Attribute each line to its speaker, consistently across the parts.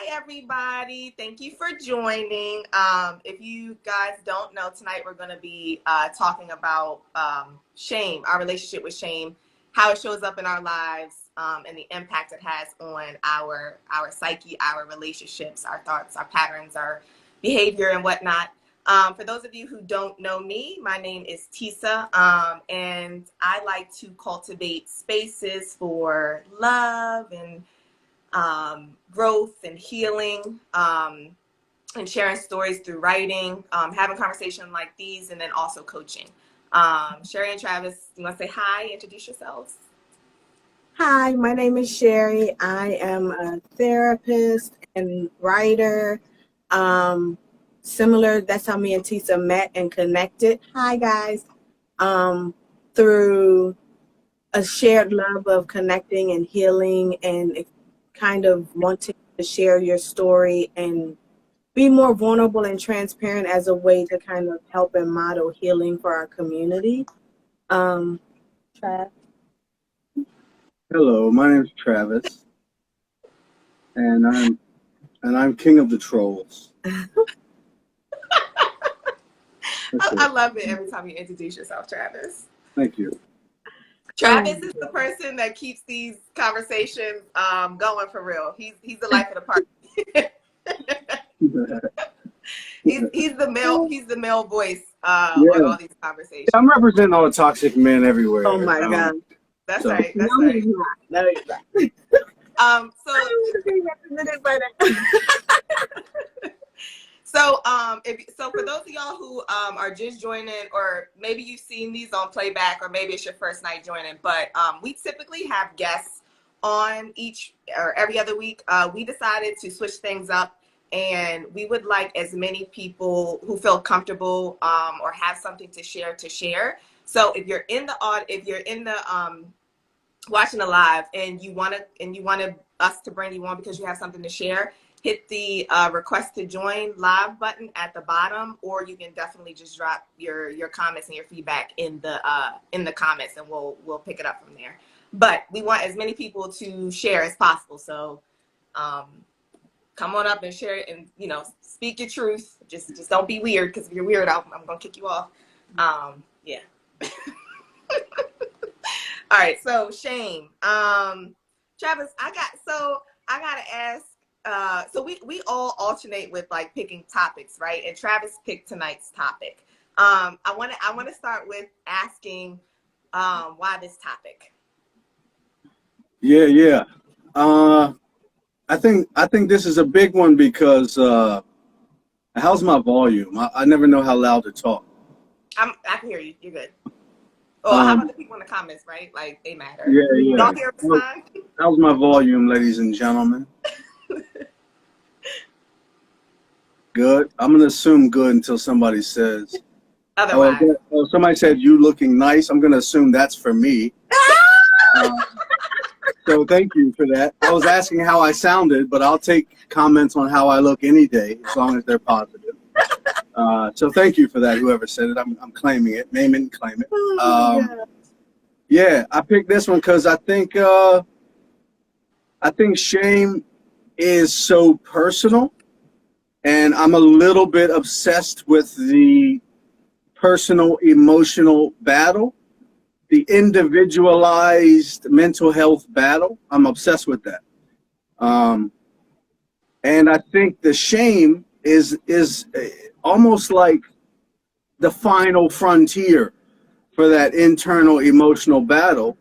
Speaker 1: everybody. Thank you for joining. If you guys don't know, tonight we're going to be talking about shame, our relationship with shame, how it shows up in our lives, and the impact it has on our psyche, our relationships, our thoughts, our patterns, our behavior, and whatnot. For those of you who don't know me, my name is Tisa, and I like to cultivate spaces for love and growth and healing, and sharing stories through writing, having conversations like these, and then also coaching. Sherry and Travis, you want to say hi, introduce yourselves?
Speaker 2: Hi, my name is Sherry. I am a therapist and writer. Similar, that's how me and Tisa met and connected. Hi, guys. Through a shared love of connecting and healing and kind of wanting to share your story and be more vulnerable and transparent as a way to kind of help and model healing for our community. Trav?
Speaker 3: Hello, my name is Travis, and I'm king of the trolls.
Speaker 1: I love it every time you introduce yourself, Travis.
Speaker 3: Thank you.
Speaker 1: Travis is the person that keeps these conversations going for real. He's the life of the party. he's the male voice on all these conversations.
Speaker 3: I'm representing all the toxic men everywhere.
Speaker 2: Oh my God.
Speaker 1: That's
Speaker 3: So.
Speaker 1: right. That's
Speaker 2: No,
Speaker 1: right.
Speaker 2: he's not. No, he's not.
Speaker 1: So for those of y'all who are just joining, or maybe you've seen these on playback, or maybe it's your first night joining, but we typically have guests on each or every other week. We decided to switch things up, and we would like as many people who feel comfortable or have something to share. So if you're in the watching the live and you want us to bring you on because you have something to share, hit the request to join live button at the bottom, or you can definitely just drop your comments and your feedback in the comments, and we'll pick it up from there. But we want as many people to share as possible. So come on up and share it, and speak your truth. Just don't be weird, because if you're weird, I'm gonna kick you off. Yeah. All right, so shame. Travis, I gotta ask. So we all alternate with like picking topics, right? And Travis picked tonight's topic. I want to start with asking why this topic.
Speaker 3: Yeah. I think this is a big one because how's my volume? I never know how loud to talk.
Speaker 1: I can hear you. You're good. Oh, how about the people in the comments, right? Like, they matter.
Speaker 3: Yeah.
Speaker 1: Y'all hear us fine?
Speaker 3: How's my volume, ladies and gentlemen? Good. I'm gonna assume good until somebody says
Speaker 1: Otherwise.
Speaker 3: Somebody said you looking nice. I'm gonna assume that's for me. So thank you for that. I was asking how I sounded, but I'll take comments on how I look any day as long as they're positive. So thank you for that, whoever said it. I'm claiming it. Name it and claim it. Yeah, I picked this one because I think shame is so personal, and I'm a little bit obsessed with the personal emotional battle, the individualized mental health battle. I'm obsessed with that. And I think the shame is almost like the final frontier for that internal emotional battle.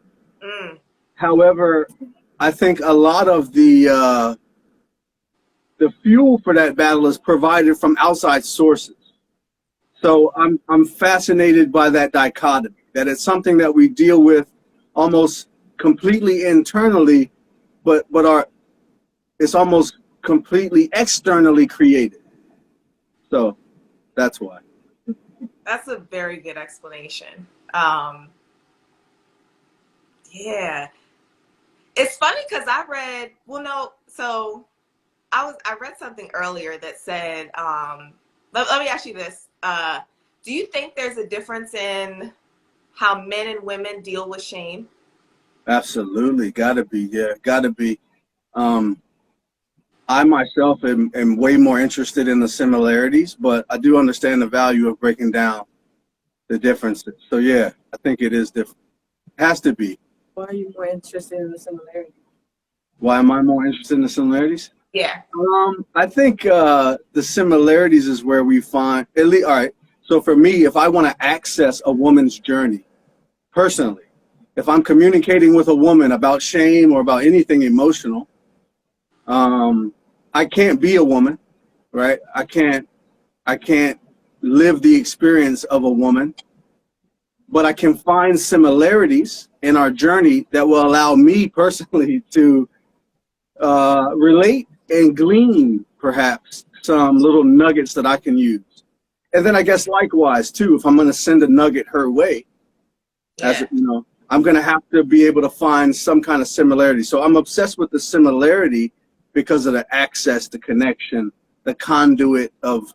Speaker 3: However, I think a lot of the fuel for that battle is provided from outside sources. So I'm fascinated by that dichotomy, that it's something that we deal with almost completely internally, but it's almost completely externally created. So that's why.
Speaker 1: That's a very good explanation. Yeah. It's funny because I read something earlier that said, let me ask you this. Do you think there's a difference in how men and women deal with shame?
Speaker 3: Absolutely. Gotta be. Yeah, gotta be. I myself am way more interested in the similarities, but I do understand the value of breaking down the differences. So yeah, I think it is different. Has to be.
Speaker 2: Why are you more interested in the similarity?
Speaker 3: Why am I more interested in the similarities?
Speaker 1: Yeah.
Speaker 3: I think the similarities is where we find at least. All right. So for me, if I want to access a woman's journey personally, if I'm communicating with a woman about shame or about anything emotional, I can't be a woman, right? I can't live the experience of a woman, but I can find similarities in our journey that will allow me personally to relate and glean perhaps some little nuggets that I can use. And then I guess likewise too, if I'm going to send a nugget her way, as
Speaker 1: Yeah.
Speaker 3: you know, I'm going to have to be able to find some kind of similarity. So I'm obsessed with the similarity because of the access, the connection, the conduit of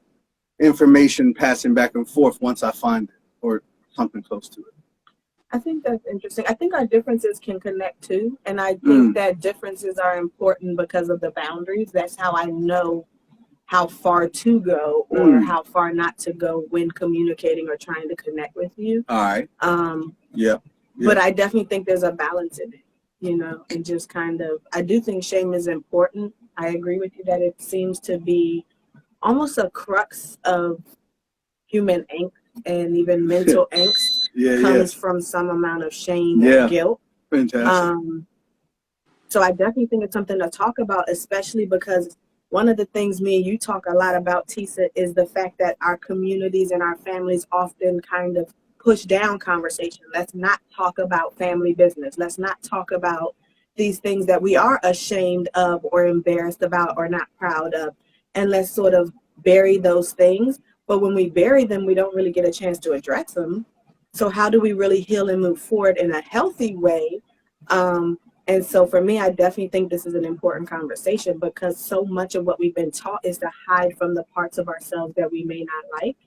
Speaker 3: information passing back and forth once I find it or something close to it.
Speaker 2: I think that's interesting. I think our differences can connect too. And I think that differences are important because of the boundaries. That's how I know how far to go or how far not to go when communicating or trying to connect with you.
Speaker 3: All right. Yeah.
Speaker 2: But I definitely think there's a balance in it, you know, and just kind of, I do think shame is important. I agree with you that it seems to be almost a crux of human angst and even mental angst comes from some amount of shame or guilt.
Speaker 3: Fantastic.
Speaker 2: So I definitely think it's something to talk about, especially because one of the things me and you talk a lot about, Tisa, is the fact that our communities and our families often kind of push down conversation. Let's not talk about family business. Let's not talk about these things that we are ashamed of or embarrassed about or not proud of. And let's sort of bury those things. But when we bury them, we don't really get a chance to address them. So how do we really heal and move forward in a healthy way? And so for me, I definitely think this is an important conversation because so much of what we've been taught is to hide from the parts of ourselves that we may not like.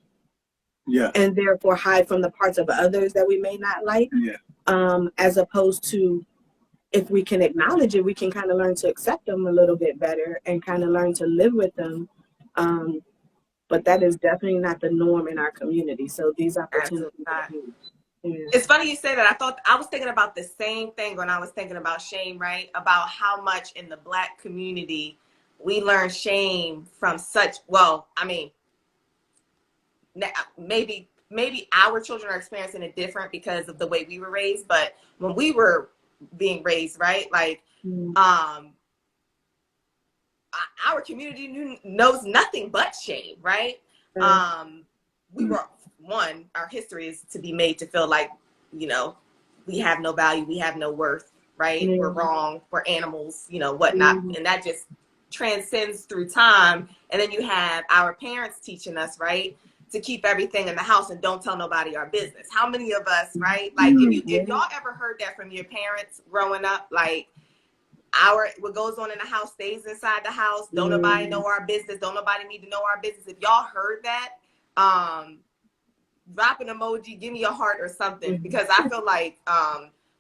Speaker 3: Yeah.
Speaker 2: And therefore hide from the parts of others that we may not like.
Speaker 3: Yeah.
Speaker 2: As opposed to, if we can acknowledge it, we can kind of learn to accept them a little bit better and kind of learn to live with them. But that is definitely not the norm in our community. So these opportunities are huge. Yeah.
Speaker 1: It's funny you say that. I was thinking about the same thing when I was thinking about shame, right? About how much in the Black community we learn shame from such, well, I mean, maybe our children are experiencing it different because of the way we were raised, but when we were being raised, right? Like, our community knows nothing but shame, right? We were, our history is to be made to feel like, you know, we have no value, we have no worth, right? We're wrong, we're animals, you know, whatnot. And that just transcends through time. And then you have our parents teaching us, right, to keep everything in the house and don't tell nobody our business. How many of us, right? Like, if y'all ever heard that from your parents growing up, like, what goes on in the house stays inside the house. Don't nobody know our business. Don't nobody need to know our business. If y'all heard that, drop an emoji, give me a heart or something, because I feel like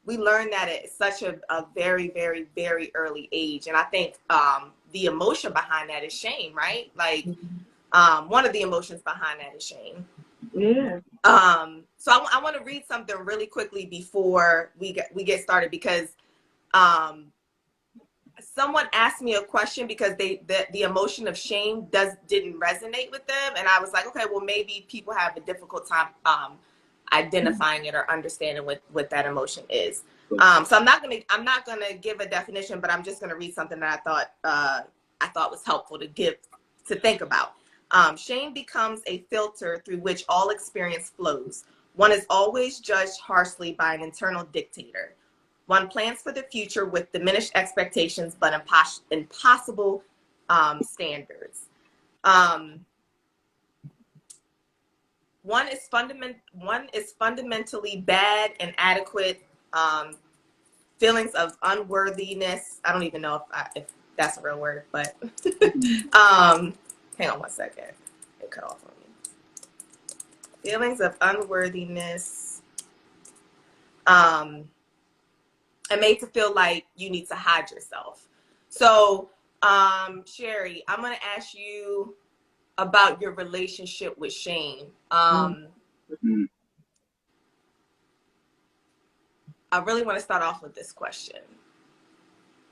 Speaker 1: we learned that at such a very, very, very early age. And I think the emotion behind that is shame, right? Like, one of the emotions behind that is shame.
Speaker 2: Yeah.
Speaker 1: So I want to read something really quickly before we get started, because someone asked me a question because the emotion of shame didn't resonate with them, and I was like, okay, well, maybe people have a difficult time identifying it or understanding what that emotion is. So I'm not gonna give a definition, but I'm just gonna read something that I thought was helpful to think about. Shame becomes a filter through which all experience flows. One is always judged harshly by an internal dictator. One plans for the future with diminished expectations, but impossible standards. One is fundamentally bad and adequate. Feelings of unworthiness. I don't even know if that's a real word, but hang on one second. It cut off on me. Feelings of unworthiness. And made to feel like you need to hide yourself. So Sherry, I'm gonna ask you about your relationship with shame.
Speaker 3: Mm-hmm.
Speaker 1: I really want to start off with this question,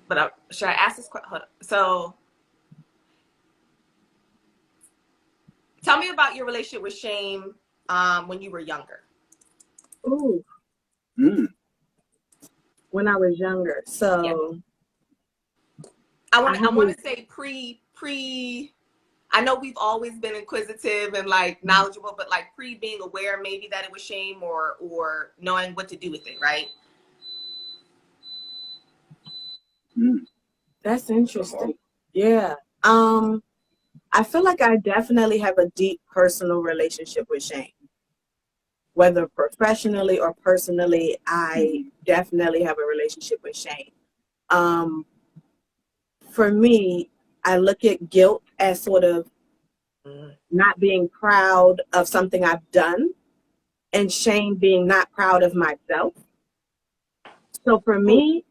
Speaker 1: but should I ask this question? So, tell me about your relationship with shame when you were younger.
Speaker 2: Ooh,
Speaker 3: Mm.
Speaker 2: when I was younger.
Speaker 1: Yeah,
Speaker 2: So
Speaker 1: I
Speaker 2: I
Speaker 1: want
Speaker 2: have
Speaker 1: to say pre. I know we've always been inquisitive and like knowledgeable, but like pre being aware maybe that it was shame or knowing what to do with it, right?
Speaker 3: Mm.
Speaker 2: that's interesting. Yeah. Um, I feel like I definitely have a deep personal relationship with shame. Whether professionally or personally, I definitely have a relationship with shame. Um, for me, I look at guilt as sort of
Speaker 1: Mm.
Speaker 2: not being proud of something I've done, and shame being not proud of myself. So for
Speaker 1: Cool.
Speaker 2: me,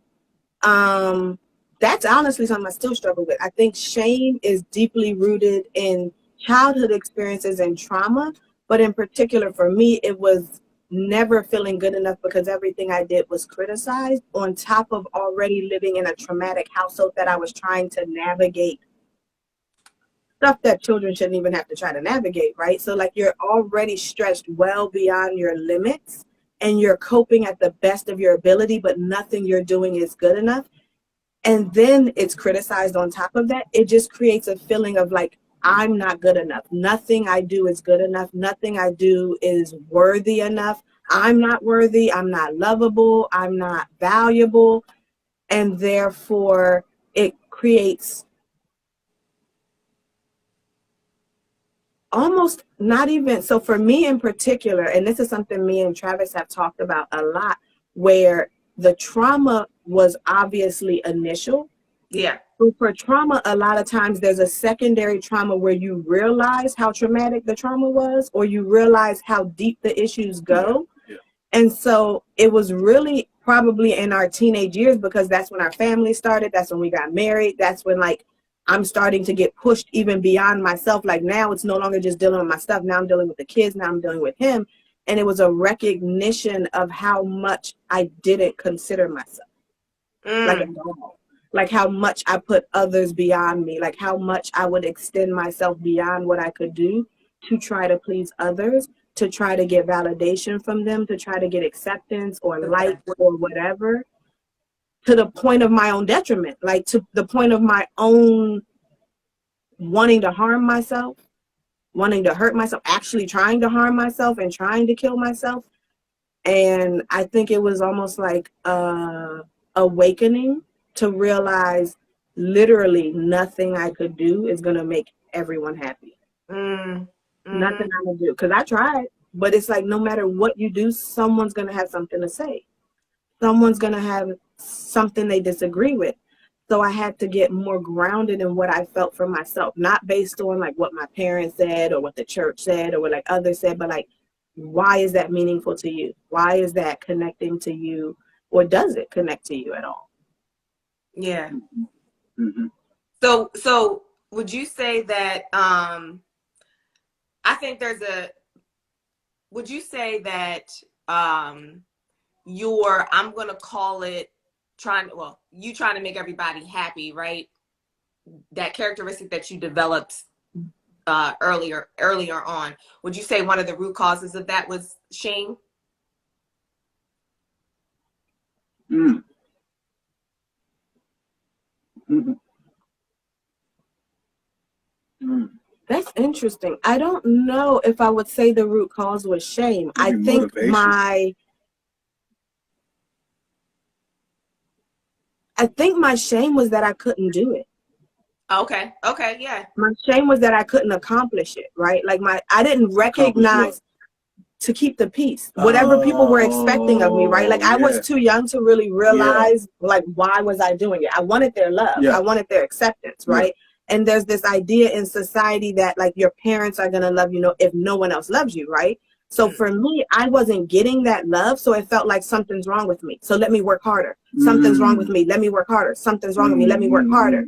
Speaker 2: that's honestly something I still struggle with. I think shame is deeply rooted in childhood experiences and trauma, but in particular for me, it was never feeling good enough because everything I did was criticized, on top of already living in a traumatic household that I was trying to navigate stuff that children shouldn't even have to try to navigate, right? So like you're already stretched well beyond your limits and you're coping at the best of your ability, but nothing you're doing is good enough. And then it's criticized on top of that. It just creates a feeling of like, I'm not good enough. Nothing I do is good enough. Nothing I do is worthy enough. I'm not worthy. I'm not lovable. I'm not valuable. And therefore, it creates almost not even. So, for me in particular, and this is something me and Travis have talked about a lot, where the trauma was obviously initial.
Speaker 1: Yeah.
Speaker 2: So for trauma, a lot of times there's a secondary trauma where you realize how traumatic the trauma was, or you realize how deep the issues go.
Speaker 3: Yeah.
Speaker 2: And so it was really probably in our teenage years, because that's when our family started. That's when we got married. That's when like I'm starting to get pushed even beyond myself. Like now it's no longer just dealing with my stuff. Now I'm dealing with the kids. Now I'm dealing with him. And it was a recognition of how much I didn't consider myself, like at
Speaker 1: Mm.
Speaker 2: all. Like how much I put others beyond me, like how much I would extend myself beyond what I could do to try to please others, to try to get validation from them, to try to get acceptance or likes or whatever, to the point of my own detriment, like to the point of my own wanting to harm myself, wanting to hurt myself, actually trying to harm myself and trying to kill myself. And I think it was almost like awakening to realize literally nothing I could do is going to make everyone happy.
Speaker 1: Mm.
Speaker 2: Nothing
Speaker 1: Mm-hmm.
Speaker 2: I'm going to do. Because I tried. But it's like no matter what you do, someone's going to have something to say. Someone's going to have something they disagree with. So I had to get more grounded in what I felt for myself, not based on like what my parents said or what the church said or what like others said, but like, why is that meaningful to you? Why is that connecting to you? Or does it connect to you at all?
Speaker 1: Yeah.
Speaker 3: Mm-hmm.
Speaker 1: So would you say that I think there's a would you say that your I'm gonna call it you trying to make everybody happy, right? That characteristic that you developed earlier on, would you say one of the root causes of that was shame?
Speaker 3: Mm. Mm-hmm. Mm.
Speaker 2: That's interesting. I don't know if I would say the root cause was shame. I
Speaker 3: Maybe
Speaker 2: think
Speaker 3: motivation.
Speaker 2: my shame was that I couldn't do it.
Speaker 1: Okay. Yeah.
Speaker 2: My shame was that I couldn't accomplish it, right? Like I didn't
Speaker 3: Accomplish what?
Speaker 2: recognize to keep the peace. Whatever people were expecting of me, right? Like I was
Speaker 3: Yeah.
Speaker 2: too young to really realize like why was I doing it? I wanted their love.
Speaker 3: Yeah.
Speaker 2: I wanted their acceptance,
Speaker 3: Yeah.
Speaker 2: right? And there's this idea in society that like your parents are gonna love you if no one else loves you, right? So for me, I wasn't getting that love, so it felt like something's wrong with me. So let me work harder. Something's wrong with me. Let me work harder. Something's wrong with me. Let me work harder.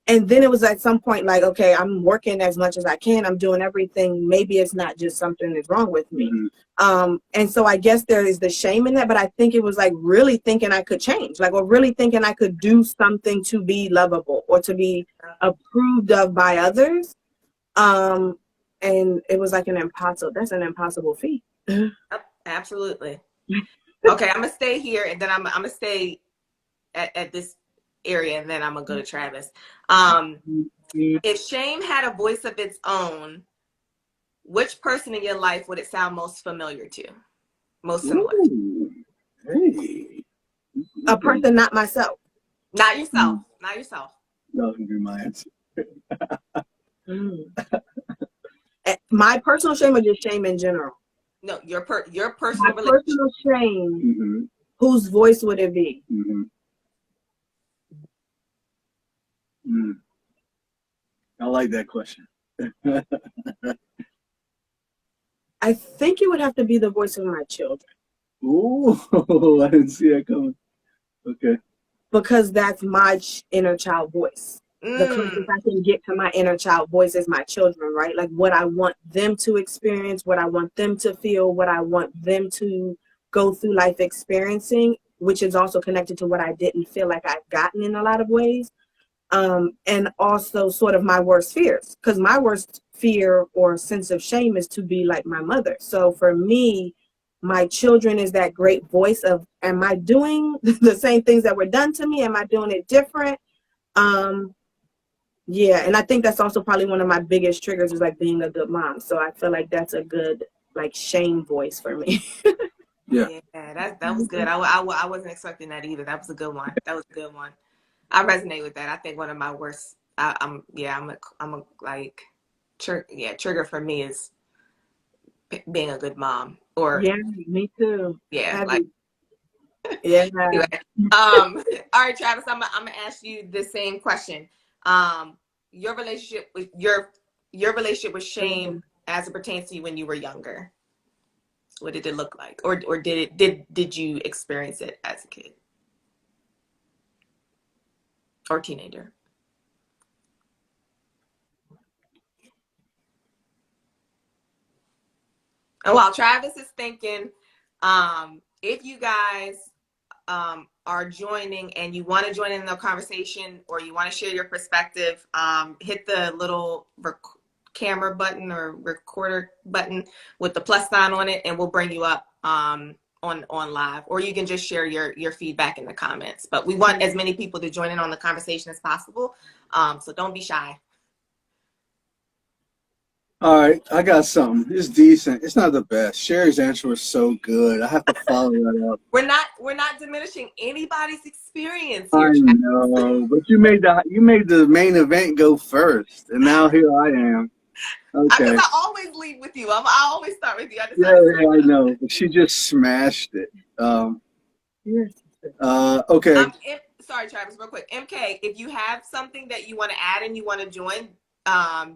Speaker 2: And then it was at some point like, okay, I'm working as much as I can. I'm doing everything. Maybe it's not just something that's wrong with me. And so I guess there is the shame in that, but I think it was like really thinking I could change, like, or really thinking I could do something to be lovable or to be approved of by others. And it was like that's an impossible feat.
Speaker 1: Absolutely. Okay, I'm gonna stay here, and then I'm gonna stay at this area, and then I'm gonna go to Travis. If shame had a voice of its own, which person in your life would it sound most familiar to? Most similar?
Speaker 3: Ooh, hey.
Speaker 2: A person, not myself.
Speaker 1: Not yourself. Not yourself.
Speaker 3: That can be my answer.
Speaker 2: My personal shame or just shame in general?
Speaker 1: No, your personal
Speaker 2: My personal shame. Whose voice would it be?
Speaker 3: I like that question.
Speaker 2: I think it would have to be the voice of my children.
Speaker 3: Ooh, I didn't see that coming. Okay.
Speaker 2: Because that's my inner child voice. The closest I can get to my inner child voice is my children, right? Like what I want them to experience, what I want them to feel, what I want them to go through life experiencing, which is also connected to what I didn't feel like I've gotten in a lot of ways. And also sort of my worst fears, because my worst fear or sense of shame is to be like my mother. So for me, my children is that great voice of, am I doing the same things that were done to me? Am I doing it different? Yeah, and I think that's also probably one of my biggest triggers is like being a good mom. So I feel like that's a good like shame voice for me.
Speaker 1: Yeah, that was good. I wasn't expecting that either. That was a good one. That was a good one. I resonate with that. I think one of my worst. I'm a like, trigger for me is being a good mom. Or
Speaker 2: yeah, me too.
Speaker 1: Yeah, like.
Speaker 2: Yeah.
Speaker 1: Anyway, all right, Travis. I'm gonna ask you the same question. Your relationship with shame as it pertains to you when you were younger. What did it look like, or did you experience it as a kid or teenager? And while Travis is thinking, if you guys are joining and you want to join in the conversation or you want to share your perspective, hit the little camera button or recorder button with the plus sign on it, and we'll bring you up on live, or you can just share your feedback in the comments. But we want as many people to join in on the conversation as possible, so don't be shy.
Speaker 3: All right, I got something. It's decent. It's not the best. Sherry's answer was so good. I have to follow that up.
Speaker 1: We're not diminishing anybody's experience
Speaker 3: I
Speaker 1: here.
Speaker 3: know, but you made the main event go first, and now here I am. Okay.
Speaker 1: Because I always lead with you. I always start with you.
Speaker 3: I know. But she just smashed it. Okay.
Speaker 1: Sorry, Travis, real quick. MK, if you have something that you want to add and you want to join,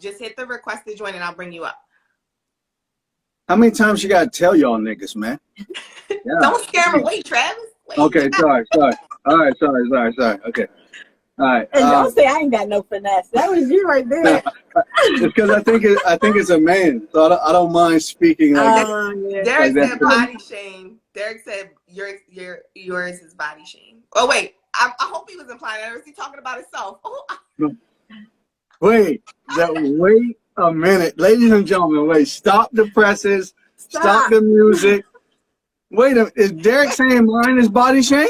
Speaker 1: just hit the request to join and I'll bring you up.
Speaker 3: How many times you gotta tell y'all niggas, man?
Speaker 1: Yeah. Don't scare them away, Travis. Wait.
Speaker 3: Okay, sorry. All right, sorry. Okay. All right.
Speaker 2: And don't say I ain't got no finesse. That was you right there.
Speaker 3: It's because I think it's a man, so I don't mind speaking like that.
Speaker 1: Derek said body shame. Derek said yours is body shame. Oh wait, I hope he was implying that, or is he talking about himself? Oh.
Speaker 3: Wait a minute, ladies and gentlemen. Wait, stop the presses. Stop the music. Wait a minute. Is Derek saying mine is body shame?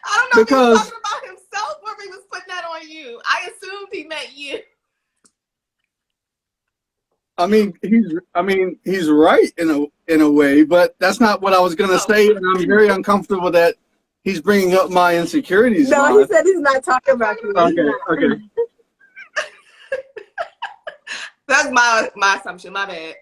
Speaker 1: I don't know if he was talking about himself or if he was putting that on you. I assumed he meant you.
Speaker 3: I mean, he's right in a way, but that's not what I was gonna say, and I'm very uncomfortable that he's bringing up my insecurities.
Speaker 2: No, he said he's not talking about you.
Speaker 3: Okay.
Speaker 1: That's my assumption. My bad,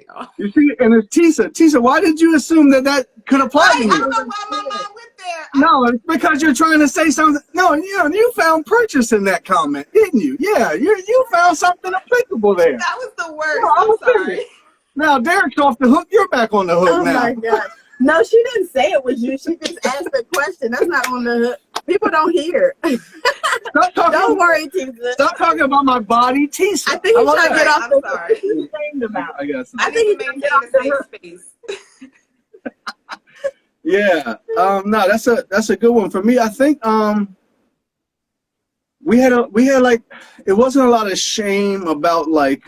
Speaker 1: y'all.
Speaker 3: You see, and it's Tisa. Tisa, why did you assume that could apply to you?
Speaker 1: I don't know why my mind went there.
Speaker 3: No, it's because you're trying to say something. No, you found purchase in that comment, didn't you? Yeah, you found something applicable there.
Speaker 1: That was the worst. I'm sorry.
Speaker 3: Now Derek's off the hook. You're back on the hook now.
Speaker 2: Oh my God. No, she didn't say it was you. She just asked the question. That's not on the hook. People don't hear.
Speaker 3: Stop talking.
Speaker 2: Don't worry, Tisa.
Speaker 3: Stop talking about my body, Tisa.
Speaker 2: I think he's trying to get off
Speaker 1: I'm
Speaker 2: the
Speaker 1: sorry.
Speaker 2: he's ashamed about.
Speaker 3: I guess.
Speaker 1: I need to maintain a safe space.
Speaker 3: Yeah. No, that's a good one for me. I think we had like, it wasn't a lot of shame about like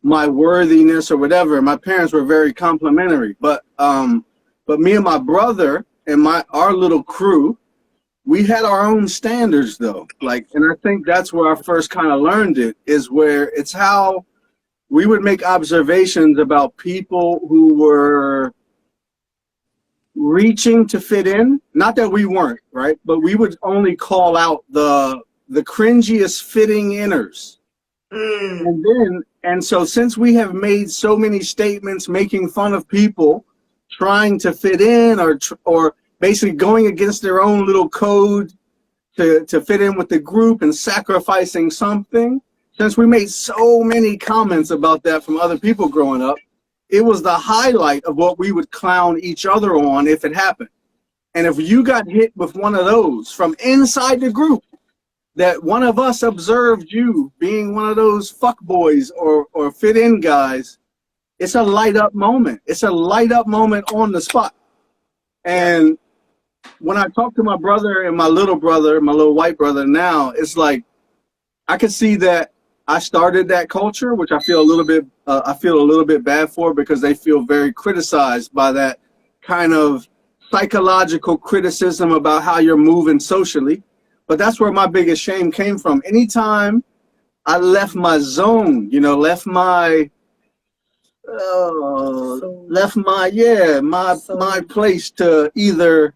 Speaker 3: my worthiness or whatever. My parents were very complimentary, but me and my brother and our little crew, we had our own standards though. Like, and I think that's where I first kind of learned it, is where it's how we would make observations about people who were reaching to fit in. Not that we weren't, right? But we would only call out the cringiest fitting inners. And so since we have made so many statements making fun of people trying to fit in or basically going against their own little code to fit in with the group and sacrificing something, since we made so many comments about that from other people growing up, it was the highlight of what we would clown each other on if it happened. And if you got hit with one of those from inside the group, that one of us observed you being one of those fuck boys or fit in guys, it's a light up moment. It's a light up moment on the spot. And when I talk to my brother and my little white brother now, it's like, I can see that I started that culture, which I feel a little bit bad for, because they feel very criticized by that kind of psychological criticism about how you're moving socially. But that's where my biggest shame came from. Anytime I left my zone, left my place to either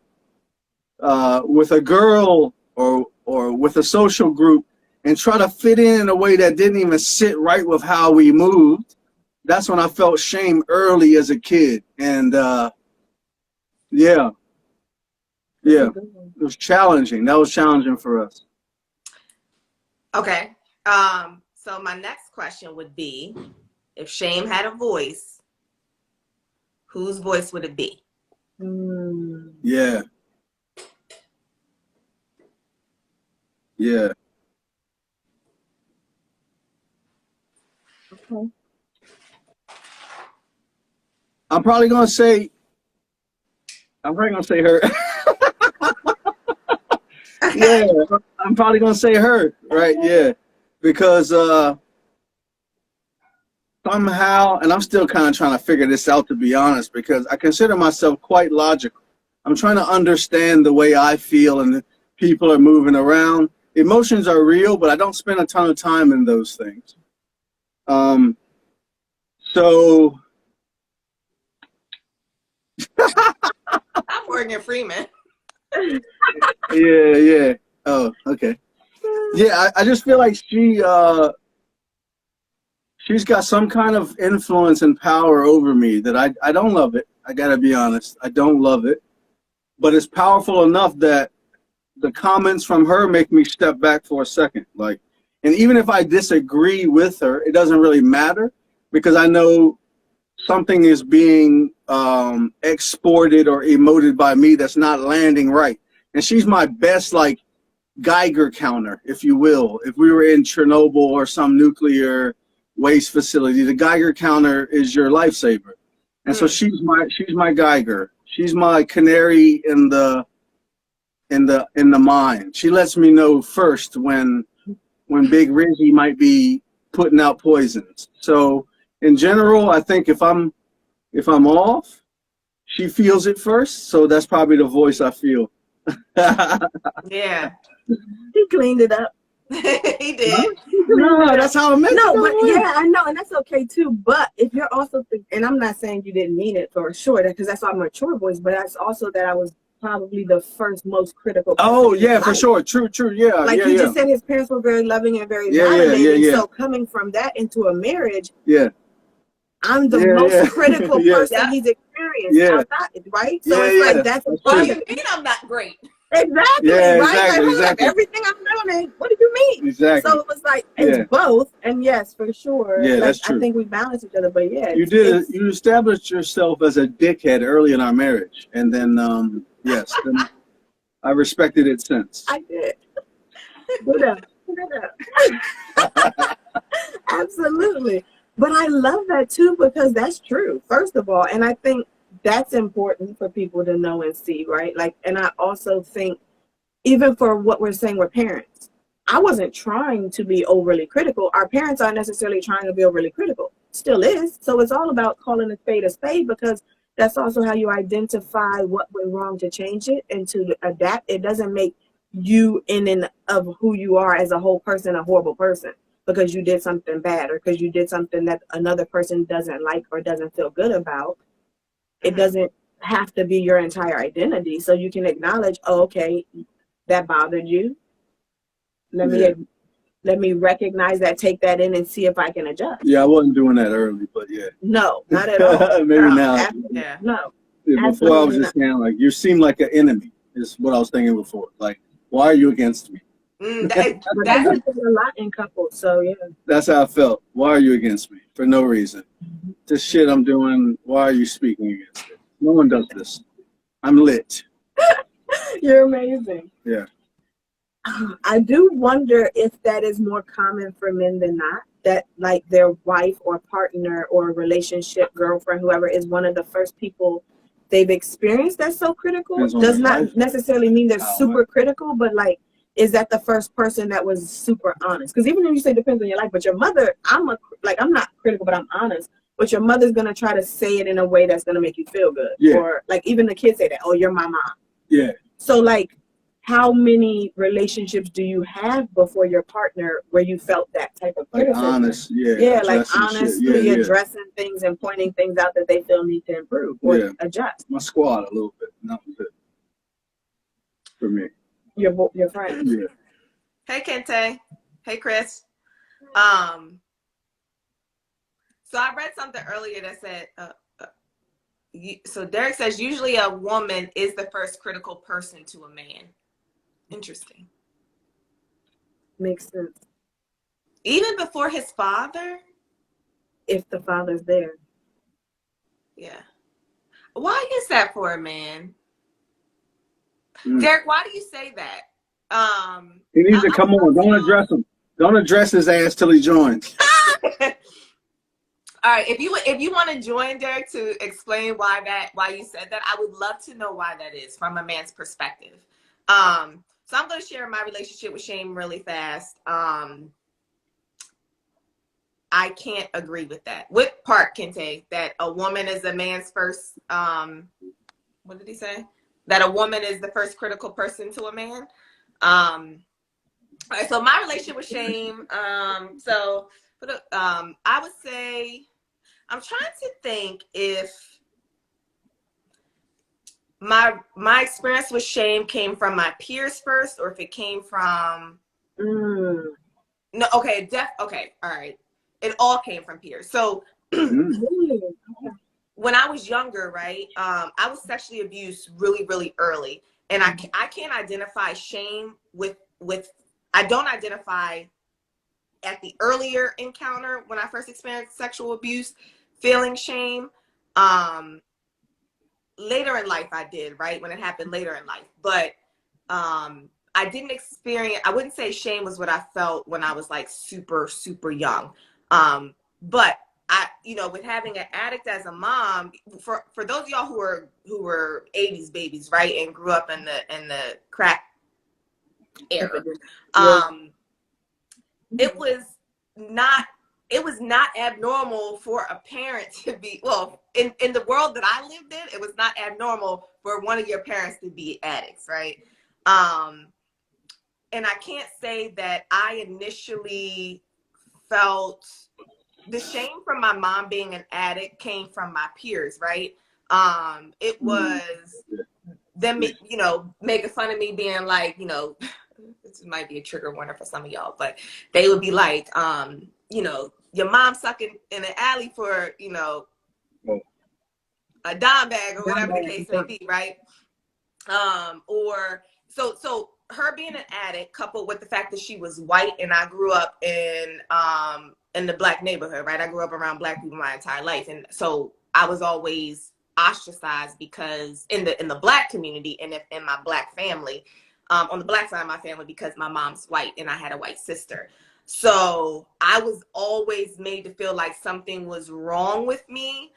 Speaker 3: with a girl or with a social group and try to fit in a way that didn't even sit right with how we moved, that's when I felt shame early as a kid. And it was challenging. That was challenging for us.
Speaker 1: Okay. So my next question would be, if shame had a voice, whose voice would it be?
Speaker 3: Yeah. Yeah.
Speaker 2: Okay.
Speaker 3: I'm probably gonna say her. Yeah, I'm probably gonna say her, right? Yeah, because somehow, and I'm still kind of trying to figure this out, to be honest, because I consider myself quite logical. I'm trying to understand the way I feel and people are moving around. Emotions are real, but I don't spend a ton of time in those things. So
Speaker 1: I'm Morgan Freeman.
Speaker 3: yeah. Oh, okay. Yeah, I just feel like she's got some kind of influence and power over me that I don't love it. I gotta be honest. I don't love it. But it's powerful enough that the comments from her make me step back for a second. Like, and even if I disagree with her, it doesn't really matter, because I know something is being exported or emoted by me that's not landing right. And she's my best, like, Geiger counter, if you will. If we were in Chernobyl or some nuclear waste facility, the Geiger counter is your lifesaver. And so she's my Geiger. She's my canary in the mine. She lets me know first when Big Rizzy might be putting out poisons. So in general, I think if I'm off, she feels it first. So that's probably the voice I feel.
Speaker 1: Yeah.
Speaker 2: He cleaned it up.
Speaker 1: He did.
Speaker 3: No, that's how it makes
Speaker 2: No,
Speaker 3: it.
Speaker 2: but yeah, I know, and that's okay too. But if you're also, and I'm not saying you didn't mean it for sure, because that's our mature voice, but that's also that I was probably the first most critical person.
Speaker 3: Oh yeah, for sure. True. Yeah.
Speaker 2: Like
Speaker 3: yeah,
Speaker 2: you
Speaker 3: yeah.
Speaker 2: just said, his parents were very loving and very
Speaker 3: Yeah,
Speaker 2: validating.
Speaker 3: yeah.
Speaker 2: So coming from that into a marriage,
Speaker 3: Yeah.
Speaker 2: I'm the most critical person
Speaker 1: Yeah.
Speaker 2: he's experienced.
Speaker 3: Yeah.
Speaker 2: Right? So it's like that's a
Speaker 1: What do you mean I'm not great?
Speaker 2: Exactly.
Speaker 3: Yeah,
Speaker 2: right?
Speaker 3: exactly,
Speaker 2: Like,
Speaker 3: exactly.
Speaker 2: everything I'm doing, what do you mean?
Speaker 3: Exactly.
Speaker 2: So it was like it's both, and yes, for sure.
Speaker 3: Yeah,
Speaker 2: like,
Speaker 3: that's true.
Speaker 2: I think we balance each other, but yeah,
Speaker 3: You established yourself as a dickhead early in our marriage, and then yes, I respected it since.
Speaker 2: I did. Good up. Absolutely. But I love that too, because that's true, first of all. And I think that's important for people to know and see, right? Like, and I also think, even for what we're saying with parents, I wasn't trying to be overly critical. Our parents aren't necessarily trying to be overly critical. Still is. So it's all about calling a spade, because that's also how you identify what went wrong to change it and to adapt. It doesn't make you in and of who you are as a whole person a horrible person because you did something bad or because you did something that another person doesn't like or doesn't feel good about. It doesn't have to be your entire identity. So you can acknowledge, oh, okay, that bothered you. Let me recognize that, take that in, and see if I can adjust.
Speaker 3: Yeah, I wasn't doing that early, but yeah.
Speaker 2: No, not at all.
Speaker 3: Maybe
Speaker 2: No,
Speaker 3: now.
Speaker 2: No.
Speaker 3: Yeah, before I was just kind of like, you seem like an enemy, is what I was thinking before. Like, why are you against me?
Speaker 2: That's a lot in couples, so yeah.
Speaker 3: That's how I felt. Why are you against me? For no reason. This shit I'm doing, why are you speaking against it? No one does this. I'm lit.
Speaker 2: You're amazing.
Speaker 3: Yeah.
Speaker 2: I do wonder if that is more common for men than not, that like their wife or partner or relationship, girlfriend, whoever, is one of the first people they've experienced that's so critical. Does not necessarily mean they're super critical, but like, is that the first person that was super honest? Because even if you say depends on your life, but your mother, I'm not critical, but I'm honest. But your mother's gonna try to say it in a way that's gonna make you feel good.
Speaker 3: Yeah.
Speaker 2: Or like even the kids say that, oh, you're my mom.
Speaker 3: Yeah.
Speaker 2: So like, how many relationships do you have before your partner where you felt that type of criticism?
Speaker 3: Like honest, yeah.
Speaker 2: Yeah, like honestly addressing things and pointing things out that they feel need to improve or adjust.
Speaker 3: My squad a little bit, and that was it for me.
Speaker 2: Your friends.
Speaker 3: Yeah.
Speaker 1: Hey Kente. Hey Chris. So I read something earlier that said, so Derek says usually a woman is the first critical person to a man. Interesting.
Speaker 2: Makes sense.
Speaker 1: Even before his father?
Speaker 2: If the father's there.
Speaker 1: Yeah. Why is that for a man? Derek, why do you say that?
Speaker 3: He needs to come on. Don't address him. Don't address his ass till he joins.
Speaker 1: All right, if you want to join Derek to explain why you said that, I would love to know why that is from a man's perspective. So I'm going to share my relationship with shame really fast. I can't agree with that. What part, Kente, that a woman is a man's first, what did he say? That a woman is the first critical person to a man? All right, so my relationship with shame, I would say, I'm trying to think if my experience with shame came from my peers first, or if it came from no. Okay, okay, all right. It all came from peers. So when I was younger, right, I was sexually abused really, really early, and I can't identify shame with. I don't identify at the earlier encounter when I first experienced sexual abuse, feeling shame. Later in life I did, right? When it happened later in life. But I didn't experience, I wouldn't say shame was what I felt when I was like super, super young. But I, with having an addict as a mom, for those of y'all who were 80s babies, right? And grew up in the crack era. It was not abnormal for a parent to be, well, in the world that I lived in, it was not abnormal for one of your parents to be addicts, right? And I can't say that I initially felt the shame from my mom being an addict came from my peers, right? It was them, making fun of me, being like, this might be a trigger warning for some of y'all, but they would be like, your mom sucking in the alley for, a dime bag or whatever the case may be, right? Or so her being an addict coupled with the fact that she was white and I grew up in the black neighborhood, right? I grew up around black people my entire life. And so I was ostracized because in the Black community and in my Black family, on the Black side of my family, because my mom's white and I had a white sister. So I was always made to feel like something was wrong with me,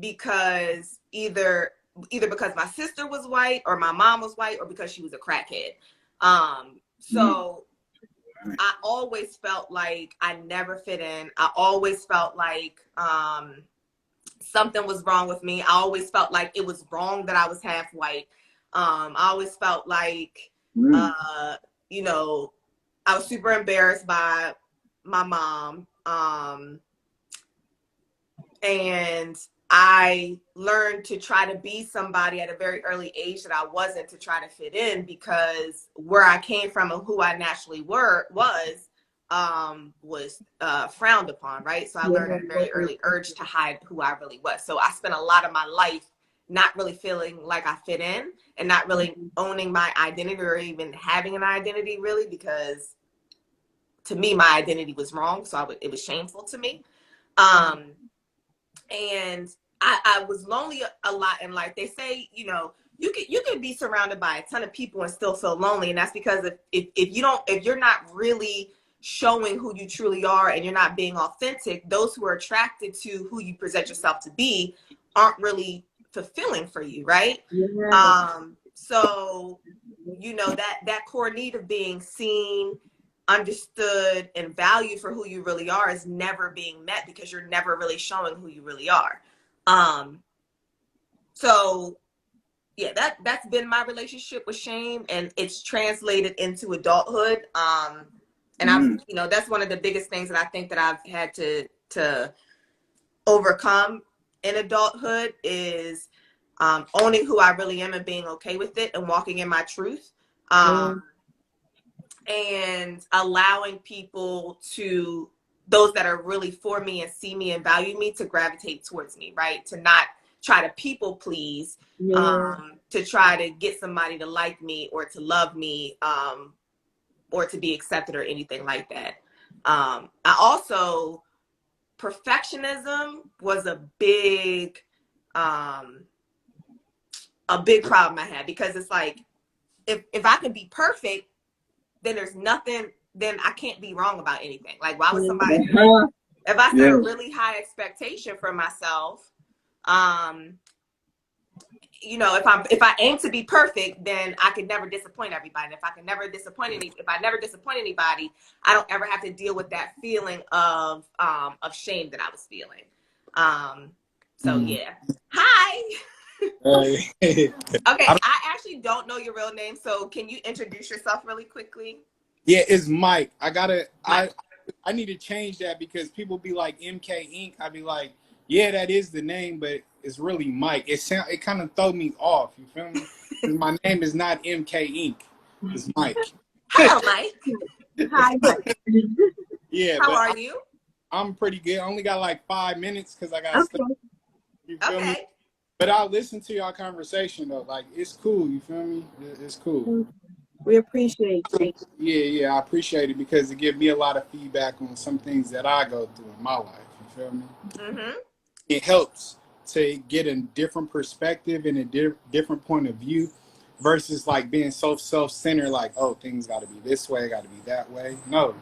Speaker 1: because either because my sister was white or my mom was white or because she was a crackhead. So I always felt like I never fit in. I always felt like something was wrong with me. I always felt like it was wrong that I was half white. I always felt like, you know, I was super embarrassed by my mom. And I learned to try to be somebody at a very early age that I wasn't, to try to fit in, because where I came from and who I naturally was frowned upon, right? So I learned at a very early urge to hide who I really was. So I spent a lot of my life not really feeling like I fit in and not really owning my identity or even having an identity, really, because to me, my identity was wrong. So it was shameful to me. And I was lonely a lot in life. They say, you know, you could be surrounded by a ton of people and still feel lonely. And that's because if you're not really showing who you truly are and you're not being authentic, those who are attracted to who you present yourself to be aren't really fulfilling for you, right? So, you know, that core need of being seen, understood, and valued for who you really are is never being met because you're never really showing who you really are. So yeah, that's been my relationship with shame, and it's translated into adulthood. And I've, you know, that's one of the biggest things that I think that I've had to overcome in adulthood is owning who I really am and being okay with it and walking in my truth. And allowing people those that are really for me and see me and value me, to gravitate towards me, right? To not try to people please, to try to get somebody to like me or to love me, or to be accepted or anything like that. I also, perfectionism was a big problem I had, because it's like, if I can be perfect, then there's nothing, then I can't be wrong about anything. Like, why would somebody, if I set a really high expectation for myself, you know, if I aim to be perfect, then I could never disappoint everybody. And if I never disappoint anybody, I don't ever have to deal with that feeling of shame that I was feeling. So yeah. Hi. Okay, I actually don't know your real name, so can you introduce yourself really quickly?
Speaker 4: Yeah, it's Mike. I need to change that because people be like MK Inc. I be like, yeah, that is the name, but it's really Mike. It kind of throw me off. You feel me? My name is not MK Inc. It's Mike.
Speaker 1: Hello, Mike.
Speaker 2: Hi, Mike.
Speaker 4: Yeah.
Speaker 1: How are you?
Speaker 4: I'm pretty good. I only got like 5 minutes because I got stuff. You feel me? But I'll listen to y'all conversation though. Like, it's cool. You feel me? It's cool.
Speaker 2: We appreciate you.
Speaker 4: Yeah, I appreciate it because it gives me a lot of feedback on some things that I go through in my life. You feel me? It helps to get a different perspective and a different point of view versus like being so self-centered, like, oh, things got to be this way, got to be that way. No,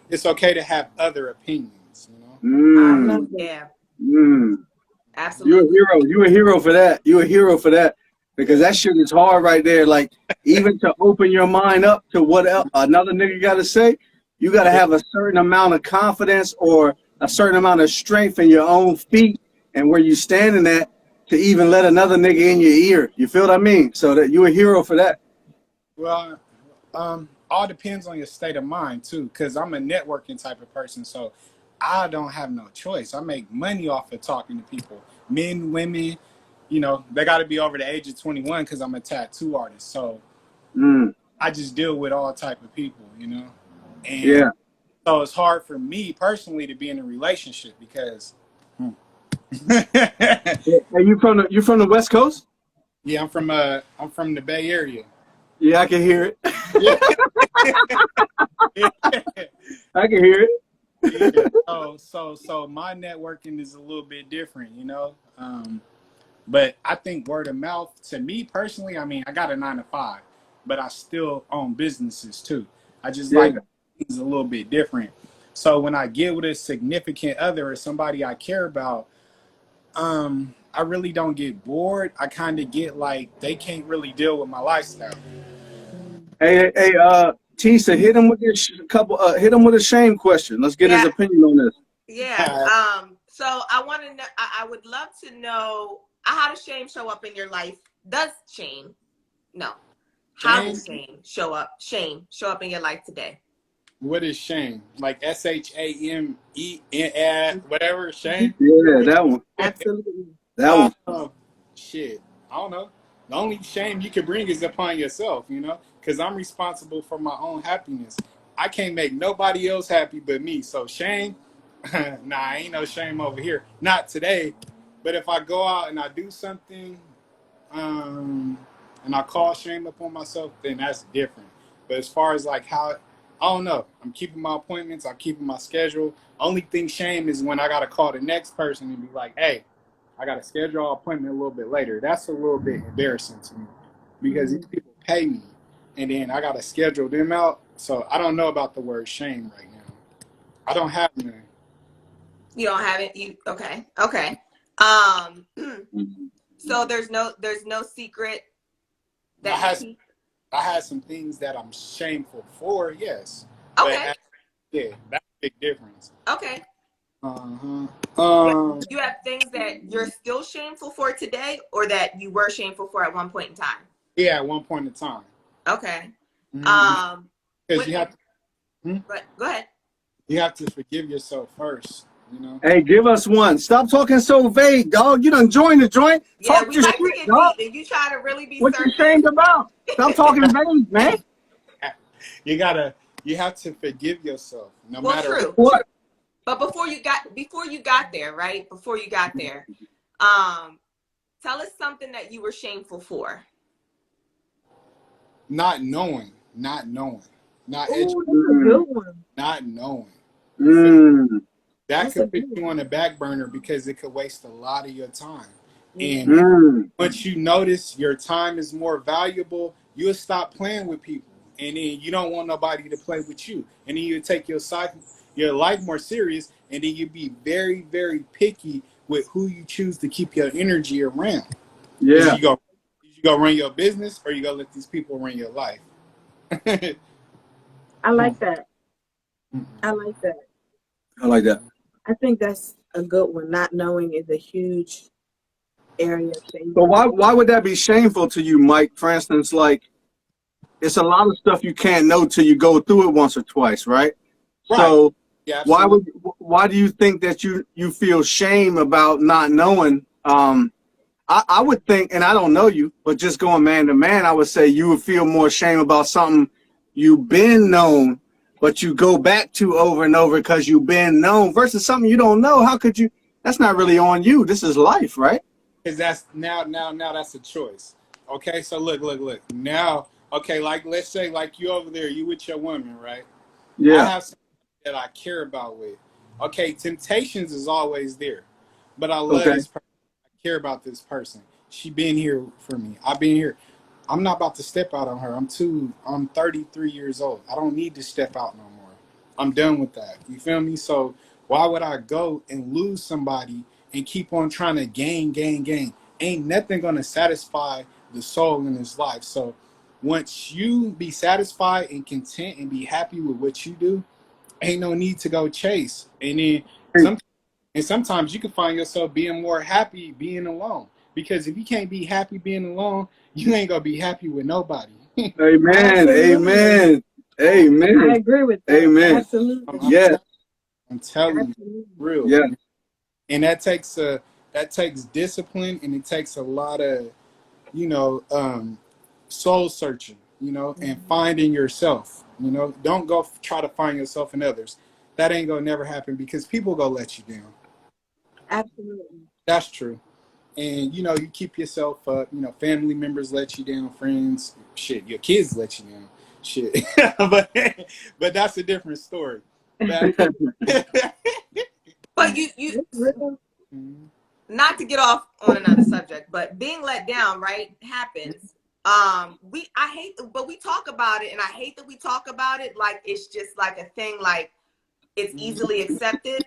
Speaker 4: it's okay to have other opinions, you know?
Speaker 1: Yeah.
Speaker 3: Absolutely. You're a hero for that. You're a hero for that. Because that shit is hard right there. Like, even to open your mind up to what else another nigga got to say, you got to have a certain amount of confidence or a certain amount of strength in your own feet and where you standing at to even let another nigga in your ear. You feel what I mean? So that you're a hero for that.
Speaker 4: Well, all depends on your state of mind too, because I'm a networking type of person. So I don't have no choice. I make money off of talking to people, men, women. You know, they got to be over the age of 21 because I'm a tattoo artist. So I just deal with all type of people, you know. And so it's hard for me personally to be in a relationship because.
Speaker 3: Are you from the West Coast?
Speaker 4: Yeah, I'm from the Bay Area.
Speaker 3: Yeah, I can hear it.
Speaker 4: Yeah.
Speaker 3: I can hear it.
Speaker 4: Yeah. So my networking is a little bit different, you know. But I think word of mouth, to me personally, I mean, I got a 9 to 5, but I still own businesses too. I just
Speaker 3: Yeah.
Speaker 4: like things a little bit different. So when I get with a significant other or somebody I care about, I really don't get bored. I kind of get like they can't really deal with my lifestyle.
Speaker 3: Hey, Tisa, hit him with this couple. Hit him with a shame question. Let's get his
Speaker 1: Yeah,
Speaker 3: opinion on this.
Speaker 1: yeah. So I want to know. I would love to know how does shame show up in your life? Does shame? No. How
Speaker 4: Shame?
Speaker 1: does shame show up? Shame show up in your life today?
Speaker 4: What is shame? Like SHAME, whatever, shame?
Speaker 3: Yeah, that one.
Speaker 2: Absolutely.
Speaker 3: That one.
Speaker 4: Shit, I don't know. The only shame you can bring is upon yourself, you know, because I'm responsible for my own happiness. I can't make nobody else happy but me. So shame, nah, ain't no shame over here. Not today. But if I go out and I do something, um, and I call shame upon myself, then that's different. But as far as like how, I don't know. I'm keeping my appointments. I'm keeping my schedule. Only thing shame is when I gotta call the next person and be like, "Hey, I got to schedule an appointment a little bit later." That's a little bit embarrassing to me because these people pay me and then I got to schedule them out. So I don't know about the word shame right now. I don't have none.
Speaker 1: You don't have it. You okay? Okay. Um. So there's no secret
Speaker 4: I
Speaker 1: that you
Speaker 4: had,
Speaker 1: keep.
Speaker 4: I had some things that I'm shameful for, yes.
Speaker 1: Okay.
Speaker 4: But yeah, that's a big difference.
Speaker 1: Okay.
Speaker 4: Uh-huh.
Speaker 1: You have things that you're still shameful for today, or that you were shameful for at one point in time.
Speaker 4: Yeah, at one point in time.
Speaker 1: Okay.
Speaker 4: Mm-hmm. Because
Speaker 1: What?
Speaker 4: you have to,
Speaker 1: Go ahead.
Speaker 4: you have to forgive yourself first, you know?
Speaker 3: Hey, give us one. Stop talking so vague, dog. You done joined the joint.
Speaker 1: Yeah,
Speaker 3: Talk
Speaker 1: we
Speaker 3: your
Speaker 1: like to
Speaker 3: shit,
Speaker 1: get
Speaker 3: dog.
Speaker 1: deep, and you try to really be
Speaker 3: What you
Speaker 1: surface.
Speaker 3: ashamed about? Stop talking vague, man.
Speaker 4: You gotta, you have to forgive yourself no
Speaker 1: Well,
Speaker 4: matter
Speaker 1: true.
Speaker 3: What?
Speaker 1: But before you got there, right? Before you got there, tell us something that you were shameful for.
Speaker 4: not knowing, not
Speaker 2: Oh,
Speaker 4: educating,
Speaker 2: that's a good one.
Speaker 4: not knowing. You feel
Speaker 3: Mm,
Speaker 4: that
Speaker 2: That's a
Speaker 4: could put
Speaker 2: good
Speaker 4: you on the back burner because it could waste a lot of your time.
Speaker 2: one.
Speaker 4: And
Speaker 3: mm.
Speaker 4: once you notice your time is more valuable, you'll stop playing with people, and then you don't want nobody to play with you. And then you take your life more serious, and then you be very, very picky with who you choose to keep your energy around. Is
Speaker 3: Yeah,
Speaker 4: you go run your business, or you go let these people run your life?
Speaker 2: I like that. I like that.
Speaker 3: I like that.
Speaker 2: I think that's a good one. Not knowing is a huge area of
Speaker 3: So
Speaker 2: shameful.
Speaker 3: why would that be shameful to you, Mike? For instance, like it's a lot of stuff you can't know till you go through it once or twice, right?
Speaker 4: Right.
Speaker 3: So
Speaker 4: Yeah, absolutely.
Speaker 3: why do you think that you feel shame about not knowing? I would think, and I don't know you, but just going man to man, I would say you would feel more shame about something you've been known, but you go back to over and over because you've been known versus something you don't know. How could you? That's not really on you. This is life, right?
Speaker 4: Because that's now that's a choice. Okay, so look. Now, okay, like let's say like you over there, you with your woman, right? I
Speaker 3: Yeah.
Speaker 4: have something that I care about with. Okay, temptations is always there, but I love
Speaker 3: Okay.
Speaker 4: this person. I care about this person. She been here for me. I've been here. I'm not about to step out on her. I'm 33 years old. I don't need to step out no more. I'm done with that. You feel me? So why would I go and lose somebody and keep on trying to gain? Ain't nothing gonna satisfy the soul in this life. So once you be satisfied and content and be happy with what you do, ain't no need to go chase. And then some and sometimes you can find yourself being more happy being alone. Because if you can't be happy being alone, you ain't gonna be happy with nobody.
Speaker 3: Amen.
Speaker 2: Absolutely.
Speaker 3: Amen.
Speaker 2: I
Speaker 3: Amen.
Speaker 2: agree with that.
Speaker 3: Amen.
Speaker 2: Absolutely.
Speaker 4: I'm
Speaker 3: Yes.
Speaker 4: telling you,
Speaker 2: Absolutely.
Speaker 4: real.
Speaker 3: Yes.
Speaker 4: And that takes discipline, and it takes a lot of you know soul searching, and finding yourself. Don't go try to find yourself in others. That ain't gonna never happen because people gonna let you down.
Speaker 2: Absolutely.
Speaker 4: That's true. And you keep yourself up. Family members let you down, friends, shit, your kids let you down, shit. but that's a different story.
Speaker 1: But not to get off on another subject, but being let down, right, happens. But we talk about it, and I hate that we talk about it like it's just like a thing, like it's easily accepted.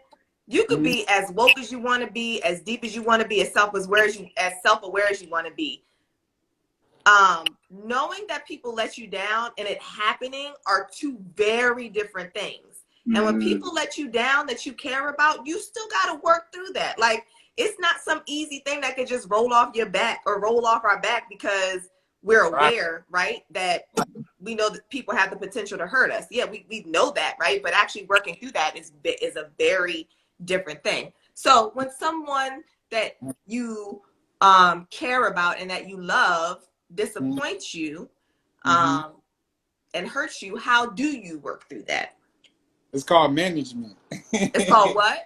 Speaker 1: You could be as woke as you want to be, as deep as you want to be, as self-aware as you want to be. Knowing that people let you down and it happening are two very different things. And when people let you down that you care about, you still got to work through that. Like, it's not some easy thing that could just roll off your back or roll off our back because we're aware, right, that we know that people have the potential to hurt us. Yeah, we know that, right? But actually working through that is a very different thing. So when someone that you care about and that you love disappoints you and hurts you, how do you work through that?
Speaker 4: It's called management.
Speaker 1: It's called what?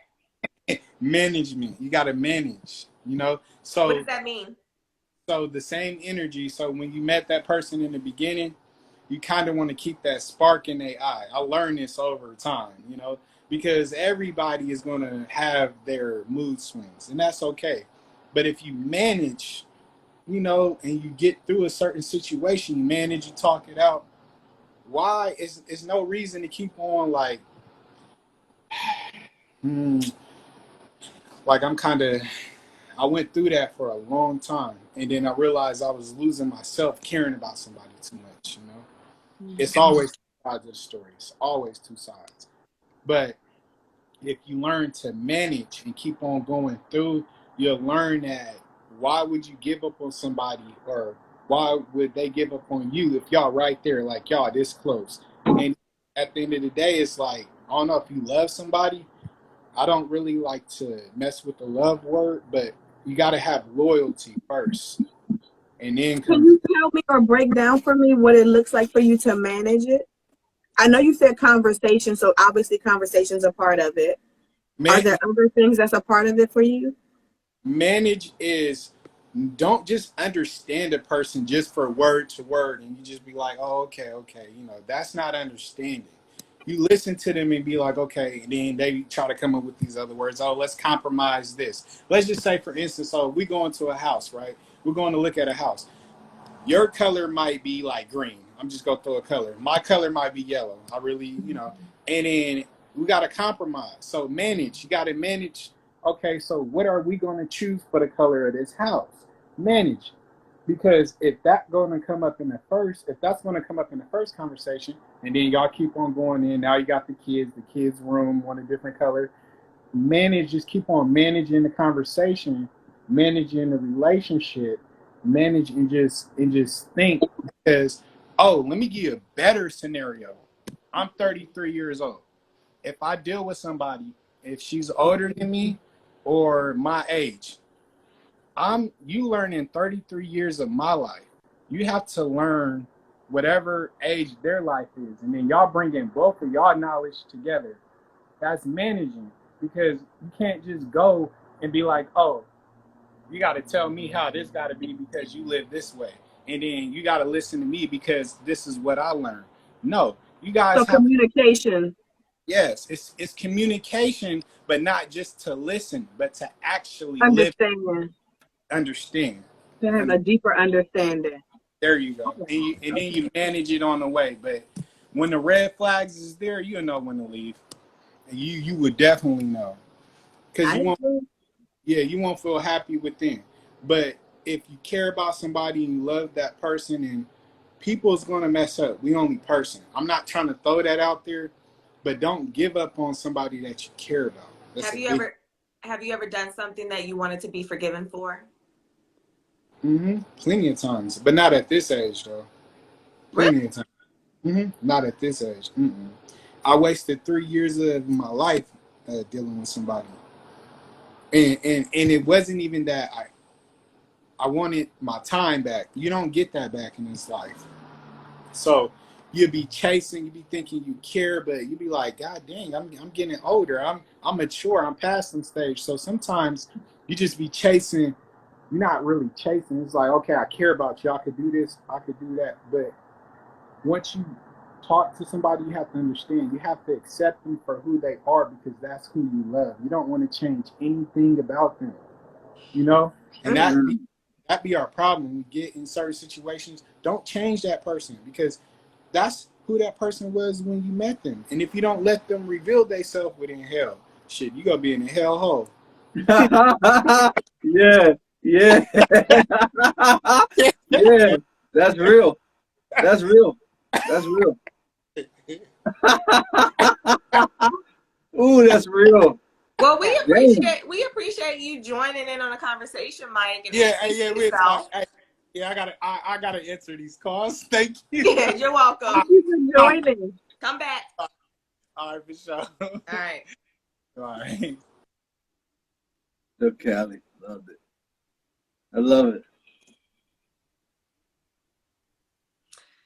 Speaker 4: Management. You got to manage, you know? So
Speaker 1: what does that mean?
Speaker 4: So the same energy. So when you met that person in the beginning, you kind of want to keep that spark in their eye. I learned this over time, you know, because everybody is going to have their mood swings, and that's okay. But if you manage, you know, and you get through a certain situation, you manage, you talk it out, why is no reason to keep on like like I went through that for a long time, and then I realized I was losing myself caring about somebody too much, you know. It's always two sides of the story. It's always two sides. But if you learn to manage and keep on going through, you'll learn that why would you give up on somebody, or why would they give up on you if y'all right there, like y'all this close? And at the end of the day, it's like, I don't know, if you love somebody, I don't really like to mess with the love word, but you got to have loyalty first. And then
Speaker 2: can you tell me or break down for me what it looks like for you to manage it? I know you said conversation, so obviously conversation's a part of it. Are there other things that's a part of it for you?
Speaker 4: Manage is, don't just understand a person just for word to word and you just be like, oh, okay, you know, that's not understanding. You listen to them and be like, okay, and then they try to come up with these other words. Oh, let's compromise this. Let's just say, for instance, oh, we go into a house, right? We're going to look at a house. Your color might be like green. I'm just going to throw a color. My color might be yellow. I really, you know, and then we got to compromise. So manage. You got to manage. Okay, so what are we going to choose for the color of this house? Manage. Because if that's going to come up in the first conversation, and then y'all keep on going in, now you got the kids' room want a different color. Manage, just keep on managing the conversation, managing the relationship, manage and just think. Because, oh, let me give you a better scenario. I'm 33 years old. If I deal with somebody, if she's older than me or my age, you learn in 33 years of my life, you have to learn whatever age their life is, and then y'all bring in both of y'all knowledge together. That's managing, because you can't just go and be like, oh, you got to tell me how this got to be because you live this way, and then you got to listen to me because this is what I learned. No, you guys
Speaker 2: So
Speaker 4: have
Speaker 2: communication.
Speaker 4: Yes, it's communication, but not just to listen, but to actually understand.
Speaker 2: To have a deeper understanding.
Speaker 4: There you go. And then you manage it on the way. But when the red flags is there, you know when to leave. And you would definitely know. Because you won't feel happy within. But if you care about somebody and you love that person, and people's gonna mess up. We only person. I'm not trying to throw that out there, but don't give up on somebody that you care about.
Speaker 1: Have you ever done something that you wanted to be forgiven for?
Speaker 4: Plenty of times, but not at this age though. Plenty of times. Not at this age. I wasted 3 years of my life dealing with somebody, and it wasn't even that I wanted my time back. You don't get that back in this life. So you'll be chasing, you be thinking you care, but you be like, God dang, I'm getting older. I'm mature. I'm past some stage. So sometimes you just be chasing. You're not really chasing. It's like, okay, I care about you. I could do this. I could do that. But once you talk to somebody, you have to understand. You have to accept them for who they are because that's who you love. You don't want to change anything about them, you know? And that be our problem. We get in certain situations. Don't change that person because that's who that person was when you met them. And if you don't let them reveal themselves within hell, shit, you gonna be in a hell hole.
Speaker 3: Yeah, yeah, yeah. That's real. That's real. That's real. Ooh, that's real.
Speaker 1: Well,
Speaker 3: Damn.
Speaker 1: we appreciate you joining in on the conversation, Mike. And
Speaker 4: Yeah, yeah,
Speaker 1: yourself.
Speaker 4: I gotta answer these calls. Thank you.
Speaker 1: Yeah, you're welcome.
Speaker 2: Thank you for joining.
Speaker 1: Come back.
Speaker 4: All right, for sure.
Speaker 1: All right.
Speaker 4: All right.
Speaker 3: So Cali, loved it. I love it.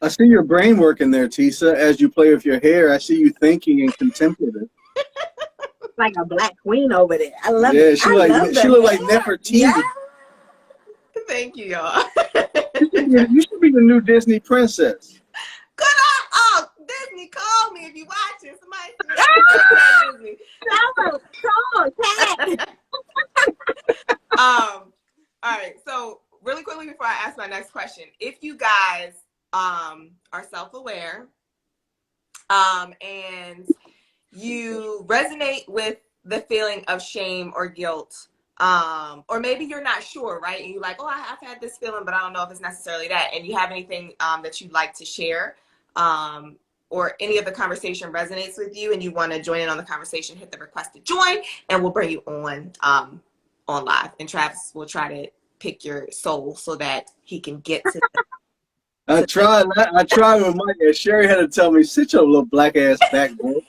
Speaker 3: I see your brain working there, Tisa, as you play with your hair. I see you thinking and contemplative.
Speaker 2: Like a black queen over there. I love
Speaker 3: Yeah,
Speaker 2: it.
Speaker 3: she look like Nefertiti.
Speaker 2: Yeah.
Speaker 1: Thank you, y'all.
Speaker 3: You should be the new Disney princess.
Speaker 1: Good on. Oh, Disney, call me if you watching. Somebody. Disney. All right. So really quickly before I ask my next question, if you guys are self-aware and you resonate with the feeling of shame or guilt, or maybe you're not sure, right? And you're like, oh, I've had this feeling, but I don't know if it's necessarily that. And you have anything that you'd like to share, or any of the conversation resonates with you and you want to join in on the conversation, hit the request to join and we'll bring you on live. And Travis will try to pick your soul so that he can get to the
Speaker 3: I tried with Mike, and Sherry had to tell me, sit your little black ass back, boy.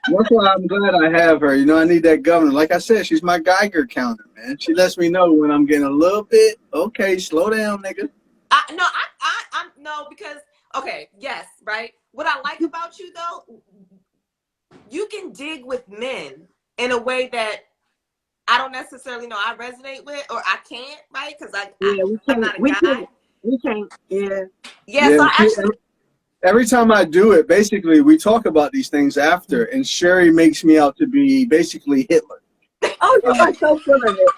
Speaker 3: That's why I'm glad I have her. You know, I need that governor. Like I said, she's my Geiger counter, man. She lets me know when I'm getting a little bit, okay, slow down, nigga.
Speaker 1: No, because, okay, yes, right? What I like about you, though, you can dig with men in a way that I don't necessarily know I resonate with, or I can't, right? Because I'm not a guy.
Speaker 2: We can't. Yeah.
Speaker 1: Yeah, so I actually...
Speaker 3: Every time I do it, basically, we talk about these things after, and Sherry makes me out to be basically Hitler.
Speaker 2: Oh, you are so full of it.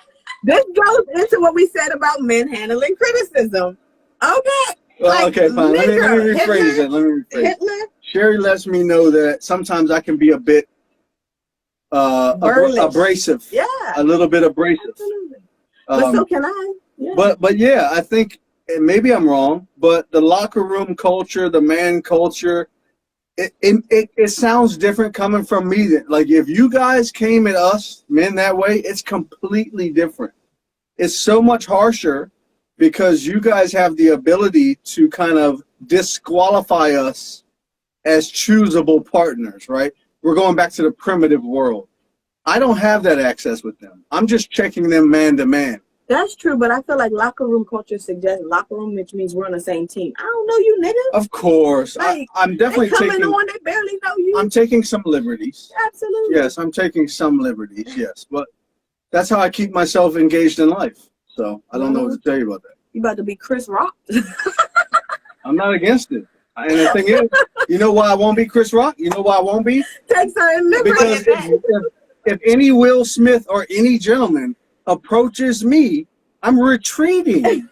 Speaker 2: This goes into what we said about men handling criticism. Okay.
Speaker 3: Well, okay, fine. Let me rephrase it.
Speaker 2: Hitler?
Speaker 3: Sherry lets me know that sometimes I can be a bit abrasive.
Speaker 2: Yeah.
Speaker 3: A little bit abrasive.
Speaker 2: Absolutely. But so can I. Yeah.
Speaker 3: But yeah, I think, and maybe I'm wrong, but the locker room culture, the man culture, it sounds different coming from me. Like, if you guys came at us men that way, it's completely different. It's so much harsher because you guys have the ability to kind of disqualify us as choosable partners, right? We're going back to the primitive world. I don't have that access with them. I'm just checking them man to man.
Speaker 2: That's true, but I feel like locker room culture suggests locker room, which means we're on the same team. I don't know you, nigga.
Speaker 3: Of course.
Speaker 2: Like,
Speaker 3: I'm definitely taking
Speaker 2: on, they barely know you.
Speaker 3: I'm taking some liberties.
Speaker 2: Absolutely.
Speaker 3: Yes, I'm taking some liberties, yes. But that's how I keep myself engaged in life. So I don't know what to tell you about that.
Speaker 2: You about to be Chris Rock?
Speaker 3: I'm not against it. And the thing is, you know why I won't be Chris Rock? You know why I won't be?
Speaker 2: Take certain liberties.
Speaker 3: Because if any Will Smith or any gentleman approaches me, I'm retreating.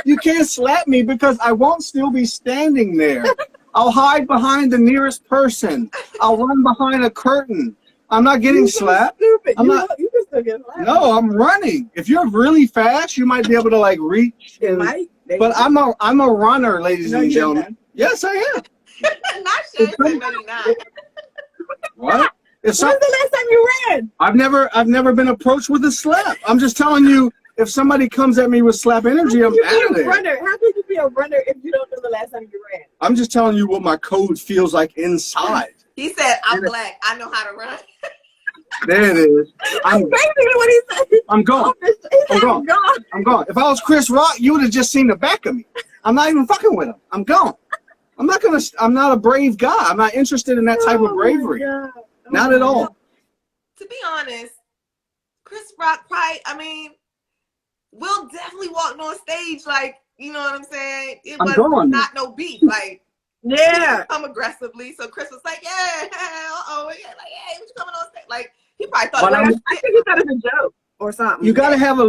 Speaker 3: You can't slap me because I won't still be standing there. I'll hide behind the nearest person. I'll run behind a curtain. I'm not getting slapped.
Speaker 2: Stupid.
Speaker 3: I'm not.
Speaker 2: You can still get slapped.
Speaker 3: No, I'm running. If you're really fast, you might be able to like reach. But I'm a runner, ladies and gentlemen. Yes, I am.
Speaker 1: Not sure. Maybe not.
Speaker 3: What?
Speaker 2: When's the last time you ran?
Speaker 3: I've never been approached with a slap. I'm just telling you, if somebody comes at me with slap energy, I'm out of there.
Speaker 2: How could you be a runner if you don't know the last time you ran?
Speaker 3: I'm just telling you what my code feels like inside.
Speaker 1: He said, I'm black. I know how to run.
Speaker 3: There it is.
Speaker 2: That's basically what he said.
Speaker 3: I'm gone. I'm gone. I'm gone. If I was Chris Rock, you would have just seen the back of me. I'm not even fucking with him. I'm gone. I'm not a brave guy. I'm not interested in that type of bravery. Not at all.
Speaker 1: To be honest, Chris Rock probably, Will definitely walked on stage like, you know what I'm saying? It was not no beef. Like,
Speaker 2: Yeah.
Speaker 1: Come aggressively. So Chris was like, yeah, uh-oh, yeah, like, hey, what you coming on stage? Like, he probably thought
Speaker 3: But
Speaker 1: it
Speaker 3: I
Speaker 1: was
Speaker 3: mean,
Speaker 2: I think he thought it was a joke or something.
Speaker 3: you gotta have a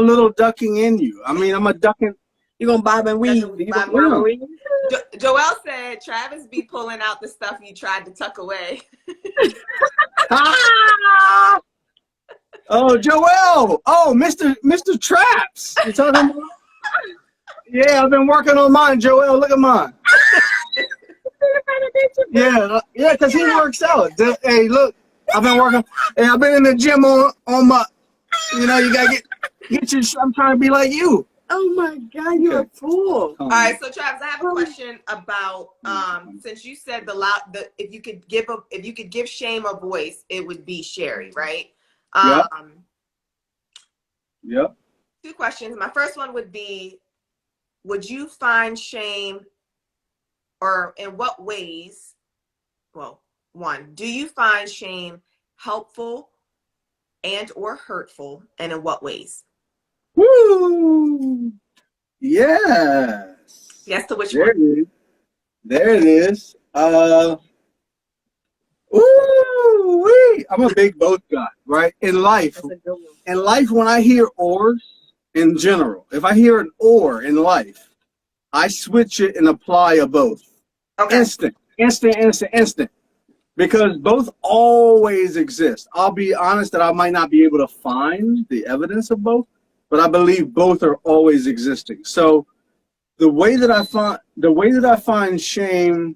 Speaker 3: little ducking in you. I mean, I'm a ducking.
Speaker 2: You're going to bob and weave. You
Speaker 1: Bob
Speaker 2: going to bob and weave?
Speaker 1: Joelle said Travis be pulling out the stuff you tried to tuck away.
Speaker 3: Ah! Oh, Joel. Oh, Mr. Traps. You talking about? Yeah, I've been working on mine, Joel. Look at mine. Yeah, because he works out. Hey, look, I've been working. Hey, I've been in the gym on my. You know, you gotta get your. I'm trying to be like you.
Speaker 2: Oh my God, you're a fool.
Speaker 1: All right, so Travis, I have a question about since you said if you could give shame a voice, it would be Sherry, right?
Speaker 3: Yep.
Speaker 1: Two questions. My first one would be, would you find shame, or in what ways? Well, one, do you find shame helpful and or hurtful, and in what ways?
Speaker 3: Woo! Yes.
Speaker 1: Yes, to which
Speaker 3: There
Speaker 1: one?
Speaker 3: it is. There it is. Ooh-wee. I'm a big both guy, right? In life, when I hear ors in general, if I hear an or in life, I switch it and apply a both.
Speaker 1: Okay.
Speaker 3: Instant. Because both always exist. I'll be honest that I might not be able to find the evidence of both, but I believe both are always existing. So the way that I find shame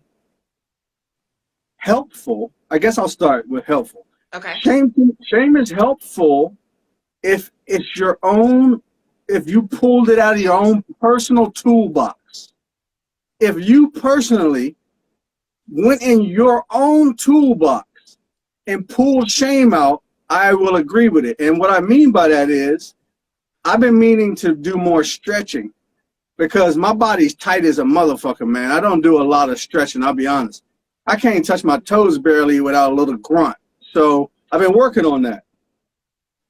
Speaker 3: helpful, I guess I'll start with helpful.
Speaker 1: Okay.
Speaker 3: Shame is helpful if it's your own, if you pulled it out of your own personal toolbox. If you personally went in your own toolbox and pulled shame out, I will agree with it. And what I mean by that is, I've been meaning to do more stretching because my body's tight as a motherfucker, man. I don't do a lot of stretching, I'll be honest. I can't touch my toes barely without a little grunt. So I've been working on that.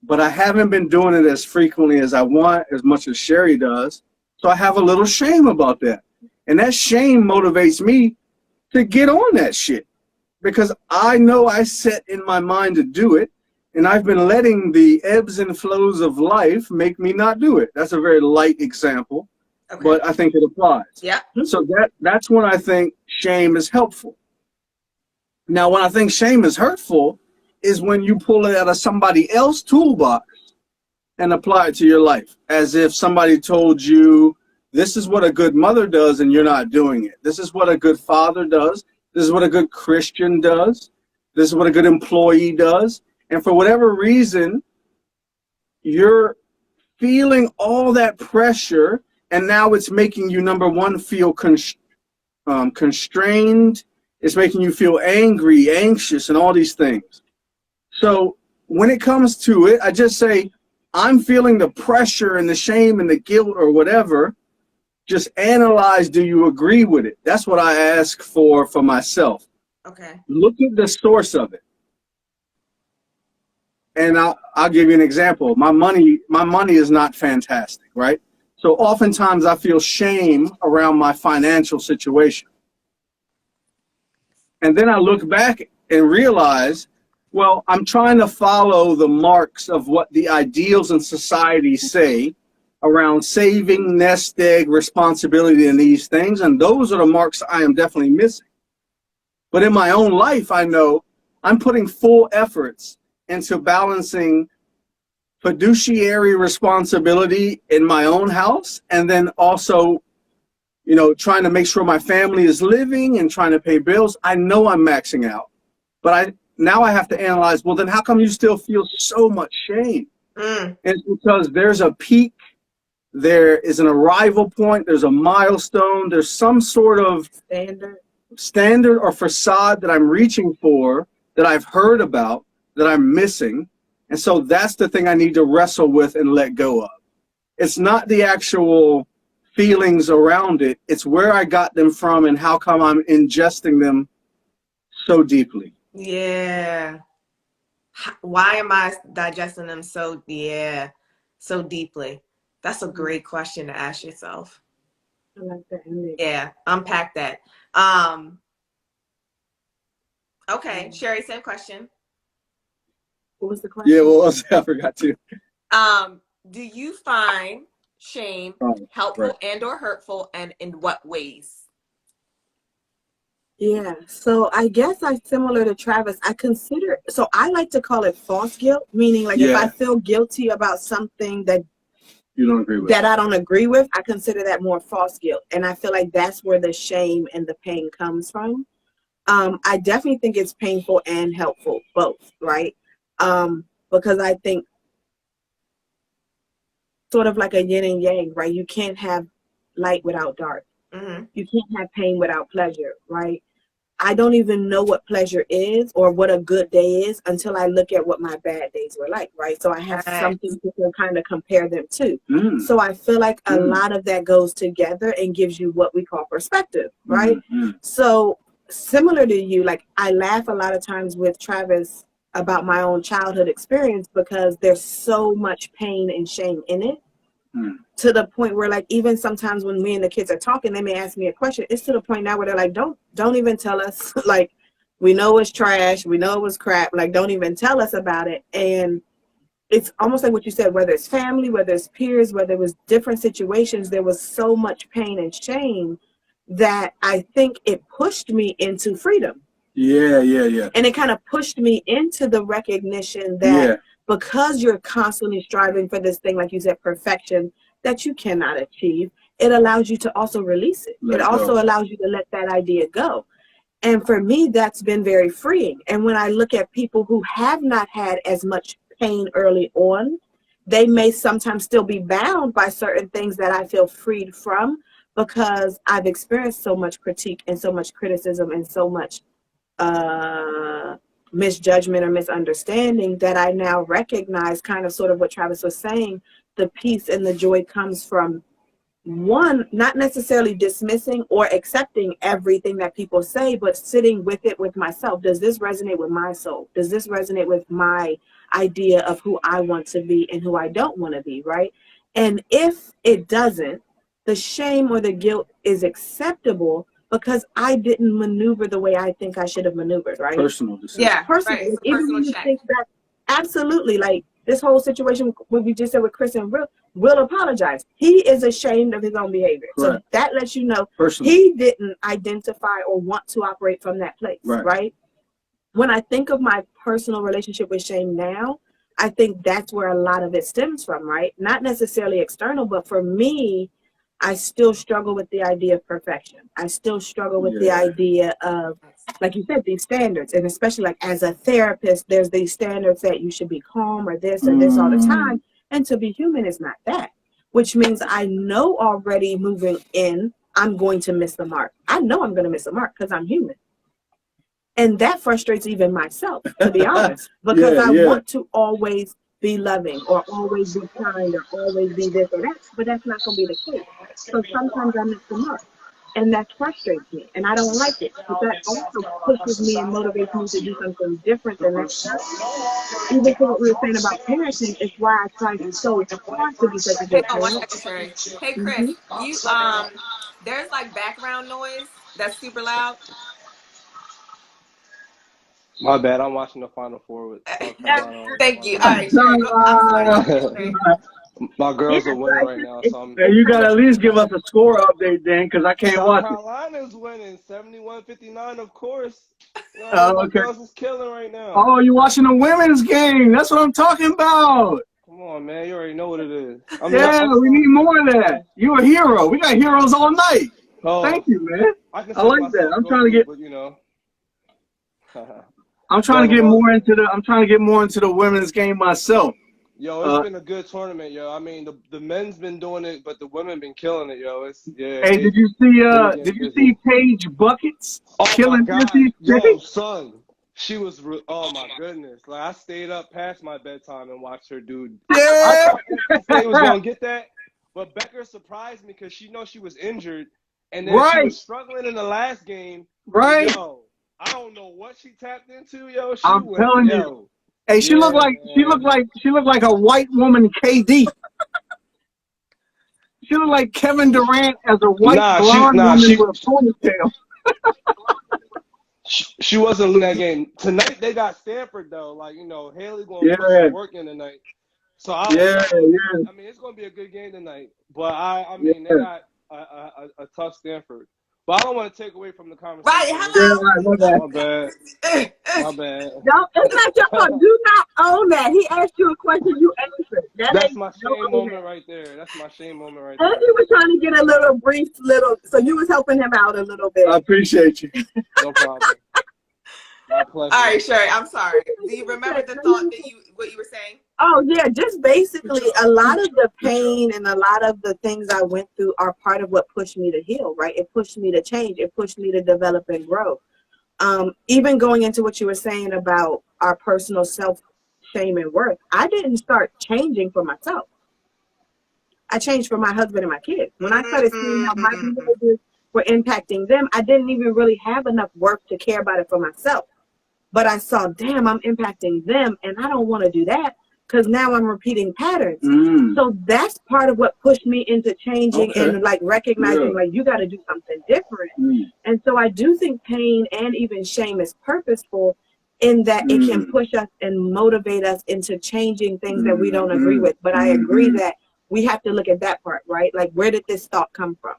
Speaker 3: But I haven't been doing it as frequently as I want, as much as Sherry does. So I have a little shame about that. And that shame motivates me to get on that shit. Because I know I set in my mind to do it. And I've been letting the ebbs and flows of life make me not do it. That's a very light example. Okay. But I think it applies.
Speaker 1: Yeah.
Speaker 3: So that's when I think shame is helpful. Now, when I think shame is hurtful is when you pull it out of somebody else's toolbox and apply it to your life. As if somebody told you, this is what a good mother does and you're not doing it. This is what a good father does. This is what a good Christian does. This is what a good employee does. And for whatever reason, you're feeling all that pressure, and now it's making you, number one, feel constrained. It's making you feel angry, anxious, and all these things. So when it comes to it, I just say, I'm feeling the pressure and the shame and the guilt or whatever. Just analyze, do you agree with it? That's what I ask for myself.
Speaker 1: Okay.
Speaker 3: Look at the source of it. And I'll give you an example. My money is not fantastic, right? So oftentimes I feel shame around my financial situation. And then I look back and realize, well, I'm trying to follow the marks of what the ideals in society say around saving, nest egg, responsibility, and these things. And those are the marks I am definitely missing. But in my own life, I know I'm putting full efforts into balancing fiduciary responsibility in my own house, and then also, you know, trying to make sure my family is living and trying to pay bills. I know I'm maxing out, but now I have to analyze, well, then how come you still feel so much shame? It's because there's a peak, there is an arrival point, there's a milestone, there's some sort of standard or facade that I'm reaching for, that I've heard about, that I'm missing. And so that's the thing I need to wrestle with and let go of. It's not the actual feelings around it. It's where I got them from and how come I'm ingesting them so deeply.
Speaker 1: Yeah. Why am I digesting them so deeply? That's a great question to ask yourself.
Speaker 2: I like that ending.
Speaker 1: Yeah, unpack that. Okay, Sherry, same question.
Speaker 2: What was the question?
Speaker 3: Yeah, well, I forgot to.
Speaker 1: Do you find shame helpful and or hurtful, and in what ways?
Speaker 2: Yeah, so I guess I'm similar to Travis. So I like to call it false guilt, meaning like if I feel guilty about something that
Speaker 3: you don't agree with,
Speaker 2: that I don't agree with, I consider that more false guilt. And I feel like that's where the shame and the pain comes from. I definitely think it's painful and helpful, both, right? Because I think sort of like a yin and yang, right? You can't have light without dark.
Speaker 1: Mm-hmm.
Speaker 2: You can't have pain without pleasure, right? I don't even know what pleasure is or what a good day is until I look at what my bad days were like, right? So I have something to kind of compare them to. So I feel like a lot of that goes together and gives you what we call perspective, right? So similar to you, like I laugh a lot of times with Travis about my own childhood experience because there's so much pain and shame in it. To the point where like even sometimes when me and the kids are talking, they may ask me a question. It's to the point now where they're like, don't even tell us. Like, we know it's trash, we know it was crap, like don't even tell us about it. And it's almost like what you said, whether it's family, whether it's peers, whether it was different situations, there was so much pain and shame that I think it pushed me into freedom.
Speaker 3: Yeah.
Speaker 2: And it kind of pushed me into the recognition that because you're constantly striving for this thing, like you said, perfection, that you cannot achieve, it allows you to also release it. It also allows you to let that idea go. And for me, that's been very freeing. And when I look at people who have not had as much pain early on, they may sometimes still be bound by certain things that I feel freed from because I've experienced so much critique and so much criticism and so much misjudgment or misunderstanding that I now recognize kind of sort of what Travis was saying, the peace and the joy comes from one, not necessarily dismissing or accepting everything that people say, but sitting with it with myself. Does this resonate with my soul? Does this resonate with my idea of who I want to be and who I don't want to be, right? And if it doesn't, the shame or the guilt is acceptable because I didn't maneuver the way I think I should have maneuvered, right?
Speaker 3: Personal decision.
Speaker 1: Yeah,
Speaker 2: Personal.
Speaker 1: right. It's a
Speaker 2: Even
Speaker 1: personal
Speaker 2: when you
Speaker 1: check.
Speaker 2: think that, absolutely, like this whole situation, what we just said with Chris and Will apologize. He is ashamed of his own behavior.
Speaker 3: Correct.
Speaker 2: So that lets you know
Speaker 3: Personal.
Speaker 2: he didn't identify or want to operate from that place, right? When I think of my personal relationship with shame now, I think that's where a lot of it stems from, right? Not necessarily external, but for me, I still struggle with the idea of perfection. I still struggle with the idea of, like you said, these standards. And especially like as a therapist, there's these standards that you should be calm or this all the time. And to be human is not that, which means I know already moving in, I'm going to miss the mark. I know I'm going to miss the mark because I'm human. And that frustrates even myself, to be honest, because I want to always be loving or always be kind or always be this or that, but that's not going to be the case. So sometimes I miss the mark, and that frustrates me, and I don't like it. But that also pushes me and motivates me to do something different the next time. Even to what we were saying about parenting is why I try so hard to be such a
Speaker 1: Hang
Speaker 2: good
Speaker 1: on one
Speaker 2: parent.
Speaker 1: second, Sherry. Hey, Chris, you there's like background noise that's super loud.
Speaker 5: My bad. I'm watching the Final Four with South Carolina.
Speaker 1: Thank you. All right, Sherry. I'm sorry. Sherry.
Speaker 5: My girls are winning right now, so I'm.
Speaker 3: Hey, you gotta at least give us a score update, then, because I can't watch
Speaker 5: South
Speaker 3: it.
Speaker 5: Carolina's winning 71-59, of course. My girls is killing right now.
Speaker 3: Oh, you watching the women's game? That's what I'm talking about.
Speaker 5: Come on, man. You already know what it is.
Speaker 3: We need more of that. You a hero. We got heroes all night.
Speaker 5: Oh,
Speaker 3: thank you, man.
Speaker 5: I
Speaker 3: like that. I'm trying to get.
Speaker 5: But, you know.
Speaker 3: I'm trying to get more into the. I'm trying to get more into the women's game myself.
Speaker 5: Yo, it's been a good tournament, yo. I mean, the men's been doing it, but the women been killing it, yo.
Speaker 3: Hey, did you see? Did you see Paige Buckets killing Missy?
Speaker 5: Yo, son, she was. Oh my goodness! Like I stayed up past my bedtime and watched her, dude.
Speaker 3: Yeah.
Speaker 5: I thought NC State was gonna get that, but Becker surprised me because she knows she was injured, and then she was struggling in the last game.
Speaker 3: Right.
Speaker 5: Yo, I don't know what she tapped into, yo.
Speaker 3: I'm telling you. Hey, she looked like a white woman KD. She looked like Kevin Durant as a white blonde
Speaker 5: Nah,
Speaker 3: woman with a ponytail.
Speaker 5: she wasn't losing that game. Tonight they got Stanford though. Like, you know, Haley gonna
Speaker 3: Yeah,
Speaker 5: put some work in tonight. So
Speaker 3: yeah, yeah,
Speaker 5: I mean, it's gonna be a good game tonight. But I mean, they
Speaker 3: yeah.
Speaker 5: got a tough Stanford. But I don't want to take away from the
Speaker 1: Right.
Speaker 5: conversation.
Speaker 3: Yeah,
Speaker 1: Hello.
Speaker 3: right, my bad.
Speaker 5: My bad. My bad.
Speaker 2: No, it's not your fault. Do not own that. He asked you a question, you answered. That
Speaker 5: That's
Speaker 2: ain't,
Speaker 5: my
Speaker 2: don't
Speaker 5: shame
Speaker 2: own that.
Speaker 5: moment right there. That's my shame moment right
Speaker 2: And
Speaker 5: there.
Speaker 2: he was trying to get a little brief little, so you was helping him out a little bit.
Speaker 3: I appreciate you.
Speaker 5: No problem. My pleasure.
Speaker 1: All right, Sherry. I'm sorry. Do you remember the thought that what you were saying?
Speaker 2: Oh yeah, just basically a lot of the pain and a lot of the things I went through are part of what pushed me to heal, right? It pushed me to change. It pushed me to develop and grow. Even going into what you were saying about our personal self shame and worth, I didn't start changing for myself. I changed for my husband and my kids. When I started seeing how my behaviors were impacting them, I didn't even really have enough worth to care about it for myself. But I saw, damn, I'm impacting them, and I don't want to do that because now I'm repeating patterns. So that's part of what pushed me into changing and like recognizing, like, you got to do something different. And so I do think pain and even shame is purposeful in that it can push us and motivate us into changing things that we don't agree with. But I agree that we have to look at that part, right? Like, where did this thought come from?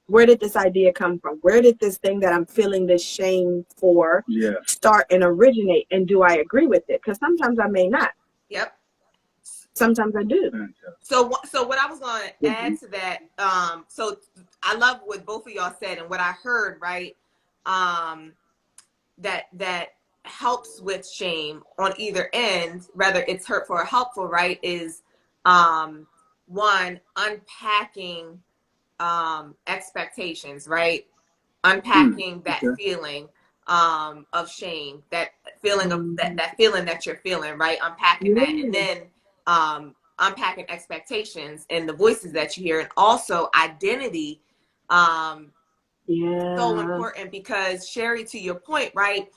Speaker 2: Where did this idea come from? Where did this thing that I'm feeling this shame for start and originate? And do I agree with it? Because sometimes I may not.
Speaker 1: Yep.
Speaker 2: Sometimes I do.
Speaker 1: So what I was going to add to that, so I love what both of y'all said and what I heard, right? That helps with shame on either end, whether it's hurtful or helpful, right? Is one, unpacking expectations, right? Unpacking that feeling of shame, that feeling of that feeling that you're feeling, right? Unpacking that, and then unpacking expectations and the voices that you hear, and also identity. So important because, Sherry, to your point, right?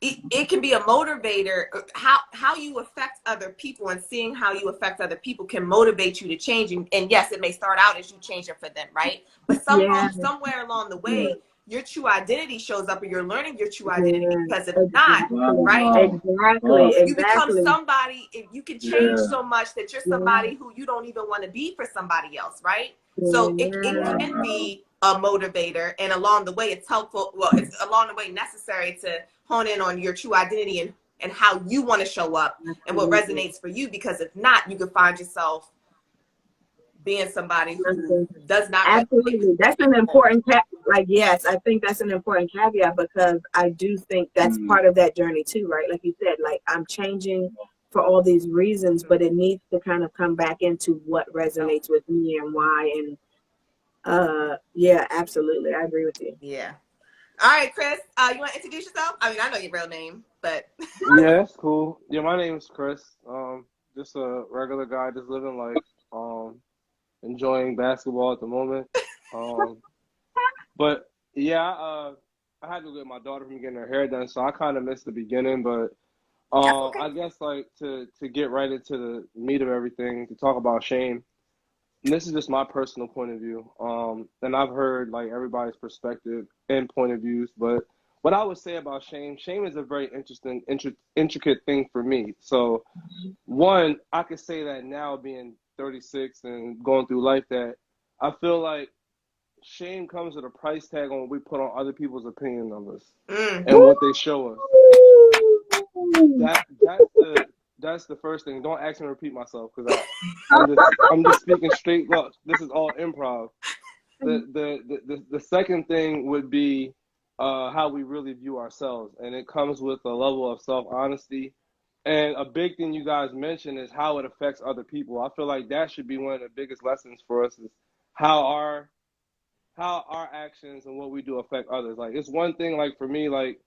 Speaker 1: It can be a motivator. How you affect other people and seeing how you affect other people can motivate you to change. And yes, it may start out as you changing for them, right? But somewhere along the way, your true identity shows up, or you're learning your true identity. Because if not, right?
Speaker 2: Exactly.
Speaker 1: You become somebody. You can change so much that you're somebody who you don't even want to be for somebody else, right? So it can be a motivator, and along the way it's helpful. Well, it's along the way necessary to hone in on your true identity and how you want to show up and what resonates for you, because if not, you could find yourself being somebody who does not
Speaker 2: Absolutely. That's an important yes, I think that's an important caveat, because I do think that's part of that journey too, right? Like you said, like, I'm changing for all these reasons, but it needs to kind of come back into what resonates with me and why. And yeah, absolutely, I agree with you.
Speaker 1: Yeah. All right, Chris, you want to introduce yourself? I mean, I know your real name, but
Speaker 5: Yeah, that's cool. Yeah, my name is Chris. Just a regular guy, just living life. Enjoying basketball at the moment. But yeah, I had to get my daughter from getting her hair done, so I kind of missed the beginning. But I guess, like, to get right into the meat of everything, to talk about shame. And this is just my personal point of view. And I've heard, like, everybody's perspective and point of views. But what I would say about shame is a very interesting, intricate thing for me. So, one, I could say that now, being 36 and going through life, that I feel like shame comes with a price tag on what we put on other people's opinion of us and what they show us. That's the first thing. Don't ask me to repeat myself, because I'm just speaking straight. Look, this is all improv. The second thing would be how we really view ourselves, and it comes with a level of self-honesty. And a big thing you guys mentioned is how it affects other people. I feel like that should be one of the biggest lessons for us, is how our actions and what we do affect others. Like, it's one thing, like, for me, like,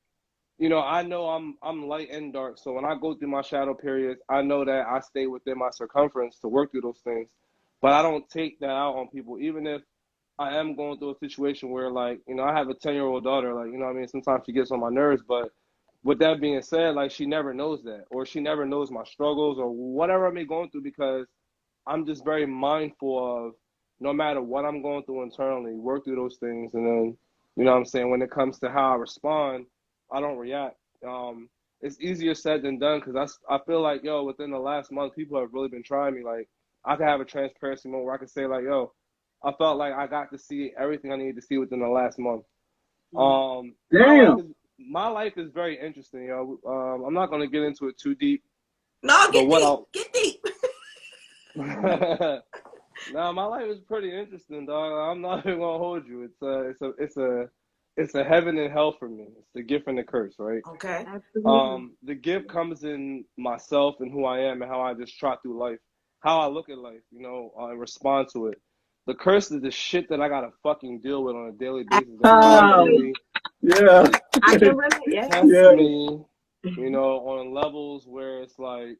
Speaker 5: you know I'm light and dark, so when I go through my shadow periods, I know that I stay within my circumference to work through those things, but I don't take that out on people, even if I am going through a situation where, like, you know, I have a 10-year-old daughter, like, you know what I mean, sometimes she gets on my nerves, but with that being said, like, she never knows that, or she never knows my struggles or whatever I may be going through, because I'm just very mindful of, no matter what I'm going through internally, work through those things, and then, you know what I'm saying, when it comes to how I respond, I don't react. It's easier said than done, because I feel like, yo, within the last month, people have really been trying me. Like, I could have a transparency moment where I could say, like, yo, I felt like I got to see everything I needed to see within the last month.
Speaker 3: Damn.
Speaker 5: My life is very interesting, yo. I'm not gonna get into it too deep,
Speaker 1: No,
Speaker 5: but
Speaker 1: get deep.
Speaker 5: Nah, my life is pretty interesting, dog. I'm not even gonna hold you. It's a heaven and hell for me. It's the gift and the curse, right?
Speaker 1: Okay.
Speaker 2: Absolutely.
Speaker 5: The gift comes in myself and who I am and how I just trot through life, how I look at life, you know, and respond to it. The curse is the shit that I gotta fucking deal with on a daily basis that
Speaker 2: Absolutely.
Speaker 5: constantly
Speaker 3: Yeah.
Speaker 2: I can relate. Yeah.
Speaker 5: tests
Speaker 3: Yeah.
Speaker 5: me, you know, on levels where it's like,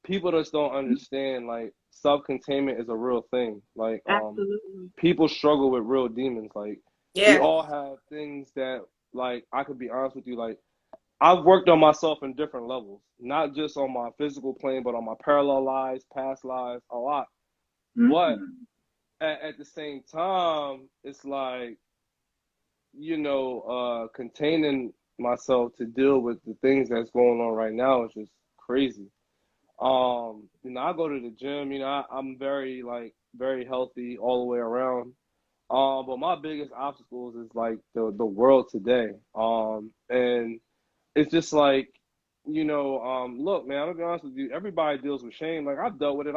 Speaker 5: people just don't understand, like, self-containment is a real thing. Like,
Speaker 2: Absolutely.
Speaker 5: people struggle with real demons. Like, we
Speaker 1: Yeah.
Speaker 5: all have things that, like, I could be honest with you, like, I've worked on myself in different levels, not just on my physical plane, but on my parallel lives, past lives, a lot. But
Speaker 3: Mm.
Speaker 5: at the same time, it's like, you know, containing myself to deal with the things that's going on right now is just crazy. You know, I go to the gym, you know, I'm very, like, very healthy all the way around. But my biggest obstacles is like the world today. And it's just like, you know, look, man, I'm gonna be honest with you, everybody deals with shame. Like, I've dealt with it.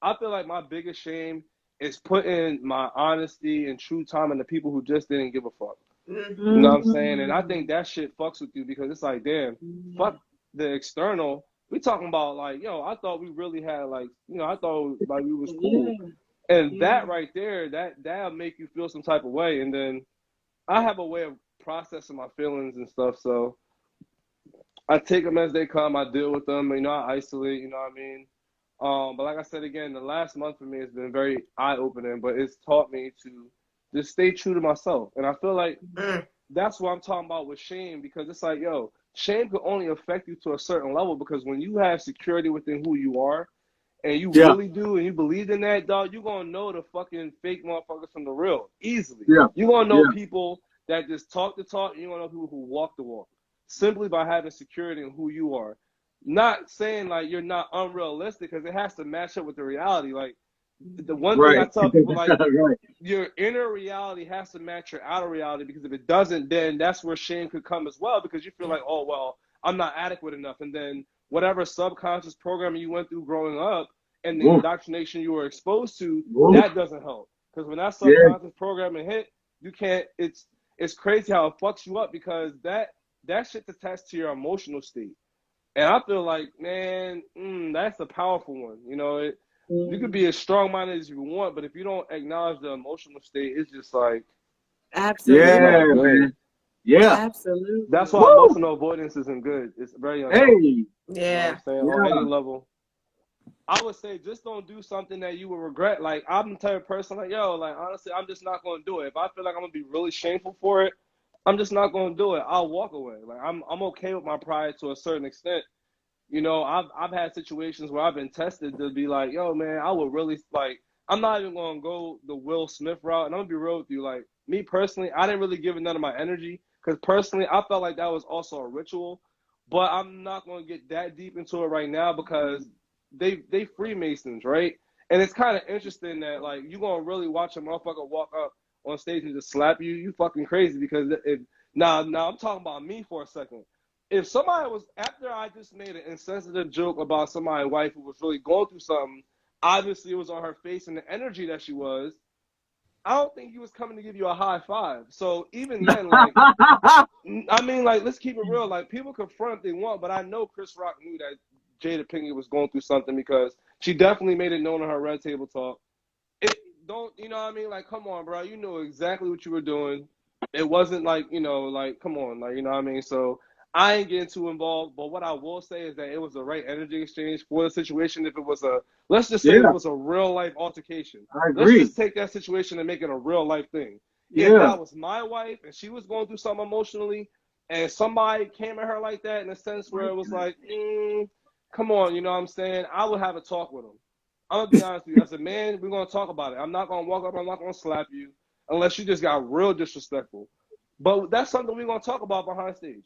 Speaker 5: I feel like my biggest shame is putting my honesty and true time into people who just didn't give a fuck.
Speaker 1: Mm-hmm.
Speaker 5: You know what I'm saying? And I
Speaker 2: Mm.
Speaker 5: think that shit fucks with you, because it's like, damn, fuck the external. We talking about, like, yo, I thought we really had, like, you know, I thought, like, we was cool.
Speaker 2: Yeah.
Speaker 5: And
Speaker 2: Yeah.
Speaker 5: that right there, that'll make you feel some type of way. And then I have a way of processing my feelings and stuff. So I take them as they come. I deal with them. You know, I isolate. You know what I mean? But like I said again, the last month for me has been very eye opening. But it's taught me to just stay true to myself. And I feel like
Speaker 1: Mm.
Speaker 5: that's what I'm talking about with shame, because it's like, yo, shame could only affect you to a certain level, because when you have security within who you are, and you
Speaker 3: Yeah.
Speaker 5: really do, and you believe in that, dog, you're gonna know the fucking fake motherfuckers from the real easily.
Speaker 3: Yeah.
Speaker 5: You're gonna know
Speaker 3: Yeah.
Speaker 5: people that just talk the talk, and you're gonna know people who walk the walk, simply by having security in who you are. Not saying like you're not unrealistic, because it has to match up with the reality. Like, the one thing I
Speaker 3: Right.
Speaker 5: tell people, like,
Speaker 3: Right.
Speaker 5: your inner reality has to match your outer reality, because if it doesn't, then that's where shame could come as well, because you feel
Speaker 1: Yeah.
Speaker 5: like, oh, well, I'm not adequate enough. And then whatever subconscious programming you went through growing up and the
Speaker 3: Woof.
Speaker 5: indoctrination you were exposed to,
Speaker 3: Woof.
Speaker 5: that doesn't help. Because when that
Speaker 3: Yeah.
Speaker 5: subconscious programming hit, you can't, it's crazy how it fucks you up, because that shit's attached to your emotional state. And I feel like, man, that's a powerful one. You know, you could
Speaker 2: Mm.
Speaker 5: be as strong-minded as you want, but if you don't acknowledge the emotional state, it's just like, it's
Speaker 2: Absolutely.
Speaker 3: Yeah,
Speaker 5: not good.
Speaker 3: man. Yeah.
Speaker 5: That's
Speaker 2: Absolutely.
Speaker 5: why
Speaker 3: Woo.
Speaker 5: emotional avoidance isn't good. It's very unhealthy.
Speaker 3: Hey.
Speaker 5: You know what I'm
Speaker 1: Yeah.
Speaker 5: saying? On any
Speaker 3: Yeah.
Speaker 5: level. I would say just don't do something that you will regret. Like, I'm the type of person, like, yo, like, honestly, I'm just not going to do it. If I feel like I'm going to be really shameful for it, I'm just not going to do it. I'll walk away. Like, I'm okay with my pride to a certain extent. You know, I've had situations where I've been tested to be like, yo, man, I would really, like, I'm not even going to go the Will Smith route. And I'm going to be real with you. Like, me personally, I didn't really give it none of my energy, because personally, I felt like that was also a ritual. But I'm not going to get that deep into it right now, because they Freemasons, right? And it's kind of interesting that, like, you going to really watch a motherfucker walk up on stage and just slap you. You fucking crazy, because if now I'm talking about me for a second. If somebody was, after I just made an insensitive joke about somebody's wife who was really going through something, obviously it was on her face and the energy that she was, I don't think he was coming to give you a high five. So even then, like, I mean, like, let's keep it real. Like, people confront if they want, but I know Chris Rock knew that Jada Pinkett was going through something, because she definitely made it known in her Red Table Talk. It don't, you know what I mean? Like, come on, bro. You know exactly what you were doing. It wasn't like, you know, like, come on, like, you know what I mean? So I ain't getting too involved, but what I will say is that it was the right energy exchange for the situation. If it was let's just say if it
Speaker 3: Yeah.
Speaker 5: was a real life altercation.
Speaker 3: I
Speaker 5: Let's
Speaker 3: agree.
Speaker 5: just take that situation and make it a real life thing. If
Speaker 3: Yeah.
Speaker 5: that was my wife and she was going through something emotionally, and somebody came at her like that, in a sense where it was like, come on, you know what I'm saying? I would have a talk with him. I'm gonna be honest with you. As a man, we're gonna talk about it. I'm not gonna walk up. I'm not gonna slap you unless you just got real disrespectful. But that's something we're gonna talk about behind stage,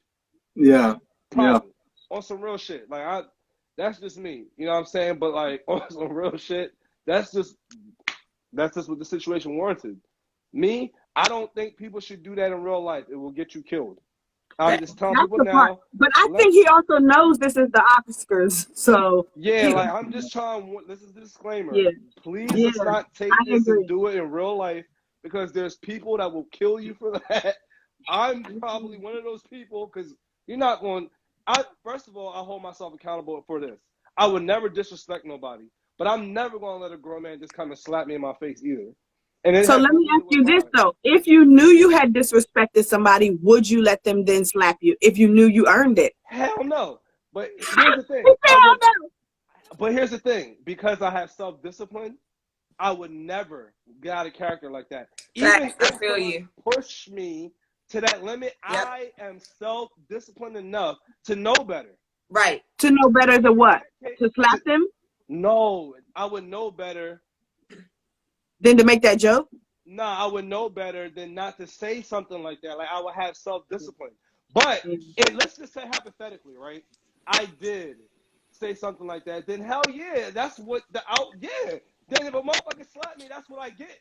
Speaker 3: Yeah. Yeah.
Speaker 5: private, on some real shit. Like that's just me. You know what I'm saying? But like on some real shit, that's just what the situation warranted. Me, I don't think people should do that in real life. It will get you killed. I'm just telling
Speaker 2: That's
Speaker 5: people
Speaker 2: the part.
Speaker 5: now.
Speaker 2: But I think he also knows this is the Oscars, so
Speaker 5: Yeah,
Speaker 2: he,
Speaker 5: like I'm just trying. This is the disclaimer.
Speaker 2: yeah,
Speaker 5: Please
Speaker 2: yeah,
Speaker 5: let's not take
Speaker 2: I
Speaker 5: this and
Speaker 2: agree.
Speaker 5: do it in real life because there's people that will kill you for that. I'm probably one of those people because you're not going. First of all, I hold myself accountable for this. I would never disrespect nobody, but I'm never going to let a grown man just come and slap me in my face either. And it
Speaker 2: So
Speaker 5: has
Speaker 2: let me
Speaker 5: nothing to
Speaker 2: ask
Speaker 5: do with
Speaker 2: you this
Speaker 5: mine.
Speaker 2: though: if you knew you had disrespected somebody, would you let them then slap you? If you knew you earned it?
Speaker 5: Hell no. But here's the thing.
Speaker 2: He said, "Hell no."
Speaker 5: But here's the thing. Because I have self-discipline, I would never get out of character like that. Even
Speaker 1: Facts. I
Speaker 5: if
Speaker 1: feel
Speaker 5: somebody
Speaker 1: you.
Speaker 5: pushed me to that limit,
Speaker 1: Yep.
Speaker 5: I am self-disciplined enough to know better.
Speaker 1: Right.
Speaker 2: To know better than what? To slap them?
Speaker 5: No, I would know better.
Speaker 2: Then to make that joke?
Speaker 5: Nah, I would know better than not to say something like that. Like I would have self-discipline. But let's just say hypothetically, right? I did say something like that. Then hell yeah, that's what yeah. Then if a motherfucker slap me, that's what I get.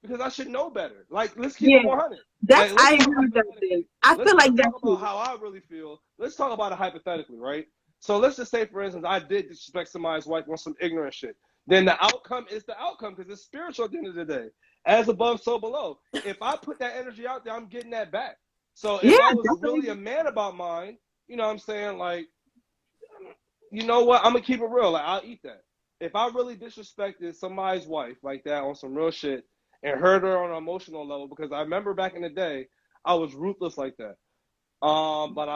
Speaker 5: Because I should know better. Like, let's keep
Speaker 2: Yeah,
Speaker 5: it 100.
Speaker 2: that's
Speaker 5: Like, let's
Speaker 2: I
Speaker 5: talk
Speaker 2: agree with that thing.
Speaker 5: hypothetically.
Speaker 2: I
Speaker 5: Let's
Speaker 2: feel like
Speaker 5: not talk
Speaker 2: that's
Speaker 5: about
Speaker 2: true.
Speaker 5: how I really feel. Let's talk about it hypothetically, right? So let's just say, for instance, I did disrespect somebody's wife on some ignorant shit. Then the outcome is the outcome because it's spiritual at the end of the day. As above, so below. If I put that energy out there, I'm getting that back. So
Speaker 2: Yeah,
Speaker 5: if I was really a
Speaker 2: definitely.
Speaker 5: man about mine, you know what I'm saying? Like, you know what? I'm going to keep it real. Like, I'll eat that. If I really disrespected somebody's wife like that on some real shit and hurt her on an emotional level, because I remember back in the day, I was ruthless like that. But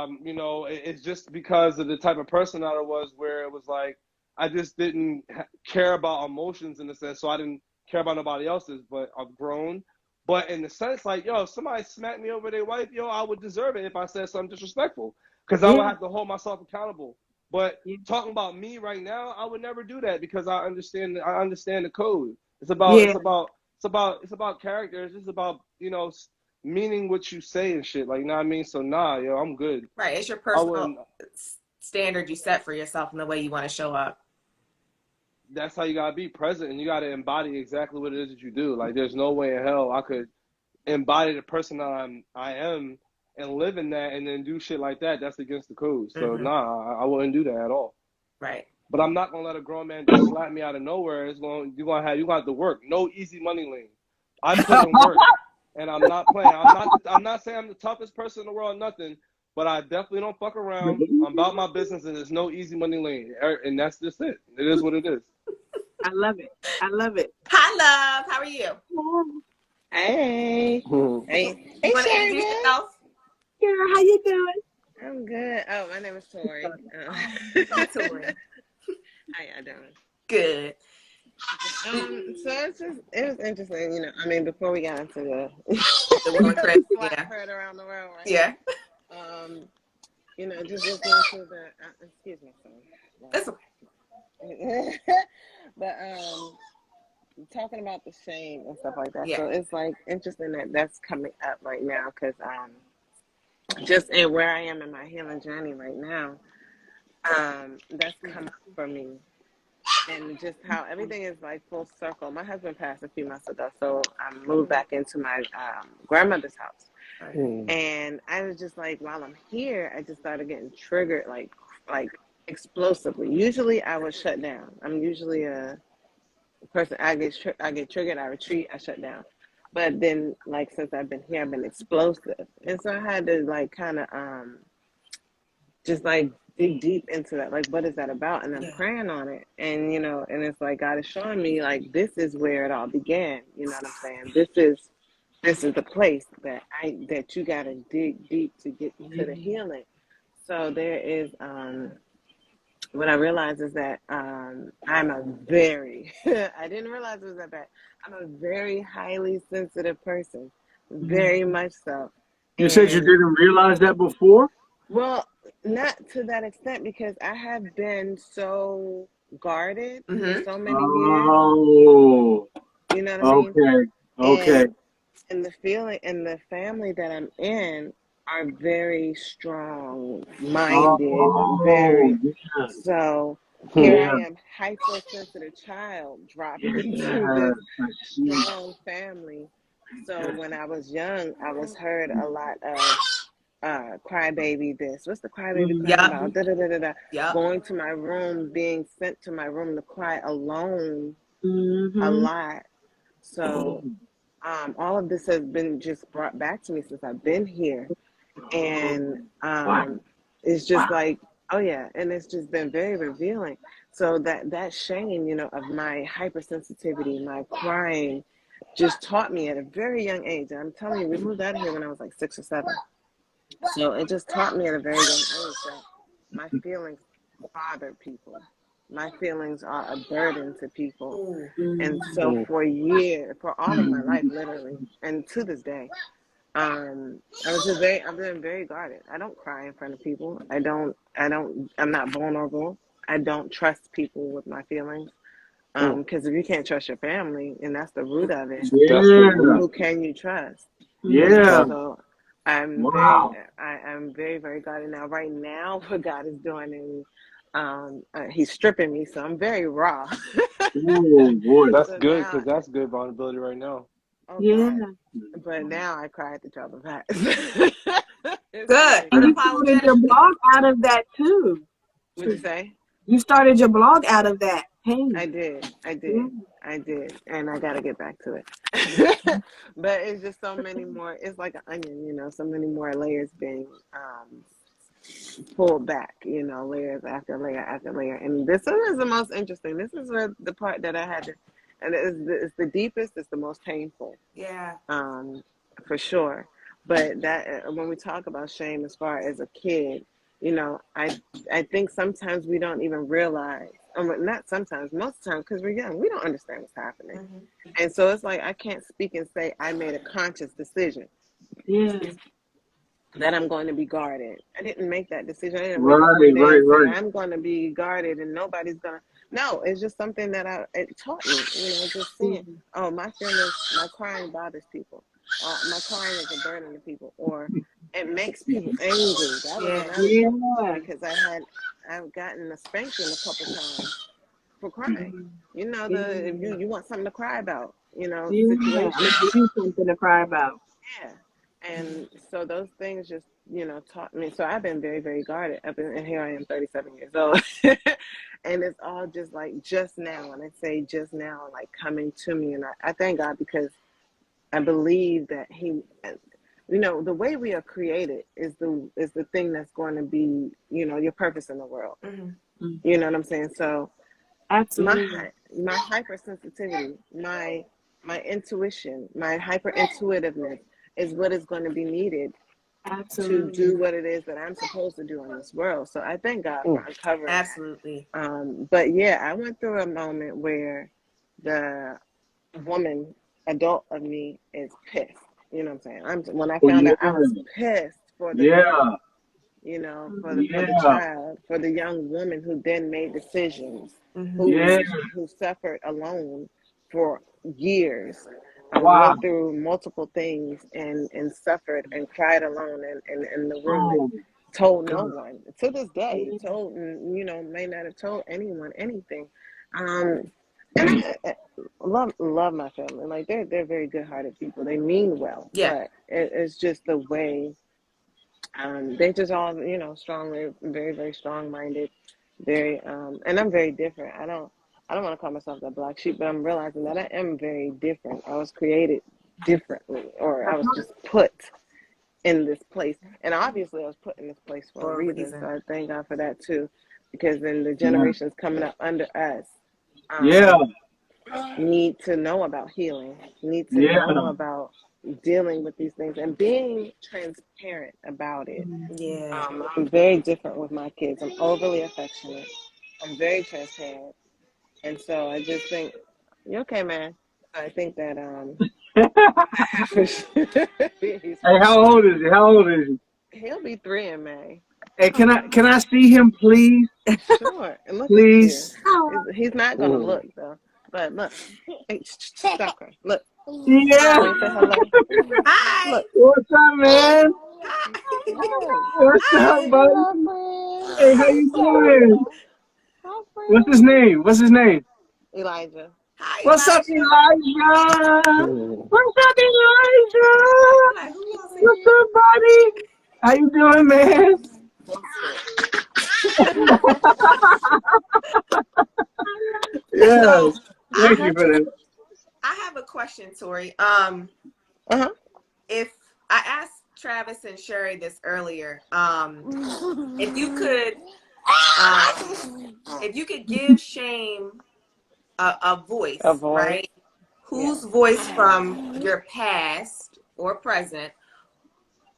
Speaker 5: it's just because of the type of person that I was, where it was like I just didn't care about emotions in a sense, so I didn't care about nobody else's. But I've grown. But in the sense, like, yo, if somebody smacked me over their wife, yo, I would deserve it if I said something disrespectful, because I would
Speaker 2: Yeah,
Speaker 5: have to hold myself accountable. But
Speaker 2: yeah,
Speaker 5: talking about me right now, I would never do that because I understand the code.
Speaker 2: yeah.
Speaker 5: It's about character. It's just about meaning what you say and shit. Like, you know what I mean? So nah, yo, I'm good.
Speaker 1: Right. It's your
Speaker 5: I
Speaker 1: personal
Speaker 5: wouldn't.
Speaker 1: standard you set for yourself and the way you want to show up.
Speaker 5: That's how you gotta be present, and you gotta embody exactly what it is that you do. Like, there's no way in hell I could embody the person I am and live in that, and then do shit like that. That's against the code. So
Speaker 1: Mm-hmm.
Speaker 5: nah, I wouldn't do that at all.
Speaker 1: Right.
Speaker 5: But I'm not gonna let a grown man just slap me out of nowhere. You're gonna have to work. No easy money lane. I put in work, and I'm not playing. I'm not saying I'm the toughest person in the world, nothing. But I definitely don't fuck around. I'm about my business, and there's no easy money lane. And that's just it. It is what it is.
Speaker 2: I love it. I love it.
Speaker 1: Hi, love. How are you?
Speaker 6: Hey. Hey. Hey,
Speaker 1: You want to
Speaker 6: Sherry.
Speaker 1: introduce yourself?
Speaker 2: Girl, how you doing?
Speaker 6: I'm good. Oh, my name is Tori.
Speaker 1: Hi, Tori.
Speaker 6: How y'all doing?
Speaker 1: Good.
Speaker 6: So it was interesting, I mean, before we got into the
Speaker 1: The Will and Chris.
Speaker 6: slap
Speaker 1: Yeah.
Speaker 6: heard around the world, right?
Speaker 1: Yeah.
Speaker 6: Just listening to the excuse me, sorry.
Speaker 1: That's okay.
Speaker 6: But talking about the shame and stuff like that.
Speaker 1: Yeah.
Speaker 6: So it's like interesting that that's coming up right now because just in where I am in my healing journey right now, that's come up for me. And just how everything is like full circle. My husband passed a few months ago, so I moved back into my grandmother's house. And I was just like, while I'm here, I just started getting triggered, like explosively. Usually, I would shut down. I'm usually a person. I get triggered. I retreat. I shut down. But then, like since I've been here, I've been explosive, and so I had to like kind of just like dig deep into that. Like, what is that about? And I'm praying on it, and and it's like God is showing me like this is where it all began. You know what I'm saying? This is the place that you gotta dig deep to get to the healing. So there is what I realized is that I'm a very I didn't realize it was that bad. I'm a very highly sensitive person, very much so.
Speaker 3: You said you
Speaker 6: And
Speaker 3: didn't realize that before?
Speaker 6: Well, not to that extent because I have been so guarded for
Speaker 1: Mm-hmm.
Speaker 6: so many years.
Speaker 3: Oh,
Speaker 6: You know what I mean?
Speaker 3: okay, okay.
Speaker 6: And the feeling and the family that I'm in are very strong minded,
Speaker 3: Oh,
Speaker 6: very
Speaker 3: yeah,
Speaker 6: so here I
Speaker 5: Hmm.
Speaker 3: yeah,
Speaker 6: am, hypersensitive child dropped into
Speaker 3: yes,
Speaker 6: this
Speaker 3: I see.
Speaker 6: strong family. So when I was young, I was heard a lot of crybaby this. What's the crybaby crying
Speaker 1: Yep.
Speaker 6: about? Da da da da da.
Speaker 1: Yep.
Speaker 6: Going to my room, being sent to my room to cry alone a
Speaker 2: Mm-hmm.
Speaker 6: lot.
Speaker 3: Oh,
Speaker 6: So all of this has been just brought back to me since I've been here, and
Speaker 3: wow,
Speaker 6: it's just
Speaker 3: wow.
Speaker 6: like, oh yeah, and it's just been very revealing. So that shame, of my hypersensitivity, my crying, just taught me at a very young age. And I'm telling you, we moved out of here when I was like 6 or 7. So it just taught me at a very young age that my feelings bother people. My feelings are a burden to people.
Speaker 1: Ooh.
Speaker 6: And
Speaker 2: Mm-hmm.
Speaker 6: so
Speaker 5: Hmm.
Speaker 6: for years, for all of my life, literally, and to this day, I've been very guarded. I don't cry in front of people. I'm not vulnerable. I don't trust people with my feelings.
Speaker 5: Hmm.
Speaker 6: Because if you can't trust your family, and that's the root of it,
Speaker 5: That's the
Speaker 3: Yeah,
Speaker 5: root.
Speaker 6: who can you trust?
Speaker 3: yeah,
Speaker 6: So
Speaker 3: wow.
Speaker 6: I'm very, very guarded now. Right now, what God is doing is, He's stripping me, so I'm very raw.
Speaker 3: Oh boy.
Speaker 5: That's
Speaker 6: So
Speaker 5: good
Speaker 6: now,
Speaker 5: because that's good vulnerability right now.
Speaker 6: oh
Speaker 2: Yeah.
Speaker 6: God, but now I cry at the drop of a hat. It's
Speaker 1: Good.
Speaker 6: very
Speaker 2: And you
Speaker 6: funny.
Speaker 2: started
Speaker 1: Unapologetic.
Speaker 2: your blog out of that too.
Speaker 6: What'd you say?
Speaker 2: You started your blog out of that pain.
Speaker 6: I did, I
Speaker 2: Yeah.
Speaker 6: did, I did, and I got to get back to it. But it's just so many more. It's like an onion, so many more layers being pulled back, layers after layer after layer. And this one is the most interesting. This is where the part that I had to, and it's the deepest. It's the most painful,
Speaker 1: Yeah.
Speaker 6: um, for sure. But that when we talk about shame, as far as a kid, I think sometimes we don't even realize. Not sometimes, most times, because we're young, we don't understand what's happening,
Speaker 1: Mm-hmm.
Speaker 6: and so it's like I can't speak and say I made a conscious decision
Speaker 2: Yeah.
Speaker 6: that I'm going to be guarded. I didn't make that decision. I didn't wake up
Speaker 3: Right,
Speaker 6: one day
Speaker 3: right,
Speaker 6: and say
Speaker 3: right.
Speaker 6: I'm going to be guarded and nobody's gonna. No, it's just something that it taught me. Just seeing.
Speaker 2: Mm-hmm.
Speaker 6: Oh, my feelings, my crying bothers people. My crying is a burden to people, or it makes people angry. That was
Speaker 1: Yeah.
Speaker 6: another thing
Speaker 2: Yeah.
Speaker 6: because I've gotten a spanking a couple times for crying.
Speaker 2: Mm-hmm.
Speaker 6: If you want something to cry about,
Speaker 2: Yeah. I'm
Speaker 6: situation.
Speaker 2: gonna give you something to cry about.
Speaker 6: Yeah. And so those things just, taught me. So I've been very, very guarded up and here I am 37 years old. And it's all just like just now. And I say just now, like coming to me. And I thank God because I believe that the way we are created is the thing that's going to be, your purpose in the world.
Speaker 1: Mm-hmm.
Speaker 2: Mm-hmm.
Speaker 6: You know what I'm saying? So
Speaker 2: Absolutely.
Speaker 6: my hypersensitivity, my intuition, my hyper intuitiveness is what is going to be needed to
Speaker 2: Absolutely.
Speaker 6: do what it is that I'm supposed to do in this world. So I thank God
Speaker 5: Hmm.
Speaker 6: for uncovering
Speaker 1: Absolutely.
Speaker 6: that. But yeah, I went through a moment where the woman, adult of me, is pissed. You know what I'm saying? When I
Speaker 3: Oh
Speaker 6: found
Speaker 3: yeah,
Speaker 6: out, I was pissed for the
Speaker 3: yeah,
Speaker 6: baby. For the
Speaker 3: yeah,
Speaker 6: child, for the young woman who then made decisions,
Speaker 1: Mm-hmm.
Speaker 3: yeah.
Speaker 6: who suffered alone for years,
Speaker 3: Wow.
Speaker 6: went through multiple things and suffered and cried alone in the room and
Speaker 3: Oh
Speaker 6: told no
Speaker 3: God.
Speaker 6: one. To this day,
Speaker 2: Yeah.
Speaker 6: may not have told anyone anything. Um, and I love my family. Like they're very good hearted people. They mean well,
Speaker 1: Yeah.
Speaker 6: but it's just the way they just all, strongly, very, very strong minded, very, and I'm very different. I don't want to call myself the black sheep, but I'm realizing that I am very different. I was created differently, or I was just put in this place. And obviously I was put in this place for a
Speaker 1: For a
Speaker 6: reason. So
Speaker 1: reason.
Speaker 6: I thank God for that too, because then the
Speaker 3: Yeah,
Speaker 6: generations coming up under us,
Speaker 3: yeah,
Speaker 6: um, need to know about healing, need to
Speaker 3: yeah.
Speaker 6: know about dealing with these things and being transparent about it.
Speaker 1: Yeah.
Speaker 6: I'm very different with my kids. I'm overly affectionate. I'm very transparent. And so I just think, you okay, man? I think that for sure, he's
Speaker 3: Hey,
Speaker 6: fine.
Speaker 3: how old is he? How old is he?
Speaker 6: He'll be 3 in May.
Speaker 3: Hey, can I see him, please?
Speaker 6: Sure. And look at you.
Speaker 3: Please.
Speaker 6: He's not gonna look though. But look. Hey, stop crying. Look.
Speaker 3: Yeah.
Speaker 6: Can you say hello?
Speaker 1: Hi.
Speaker 6: Look.
Speaker 3: What's up, man?
Speaker 1: Hi.
Speaker 3: What's up,
Speaker 1: Hi.
Speaker 3: buddy?
Speaker 6: Hello, friend.
Speaker 3: Hey, how you doing?
Speaker 6: Hi,
Speaker 3: What's his
Speaker 6: friend.
Speaker 3: name? What's his name?
Speaker 6: Elijah.
Speaker 1: Hi,
Speaker 3: What's up,
Speaker 1: Elijah.
Speaker 3: Elijah? What's up,
Speaker 1: You're
Speaker 3: Elijah?
Speaker 1: like, who gonna say
Speaker 3: What's up, buddy? How you doing, man?
Speaker 1: that?
Speaker 3: Yes.
Speaker 1: So
Speaker 3: Thank
Speaker 1: I
Speaker 3: you for that.
Speaker 1: I have a question, Tori.
Speaker 6: Uh-huh.
Speaker 1: If I asked Travis and Sherry this earlier, if you could, if you could give shame a
Speaker 6: A
Speaker 1: voice,
Speaker 6: voice.
Speaker 1: right?
Speaker 6: Yeah.
Speaker 1: Whose voice from your past or present?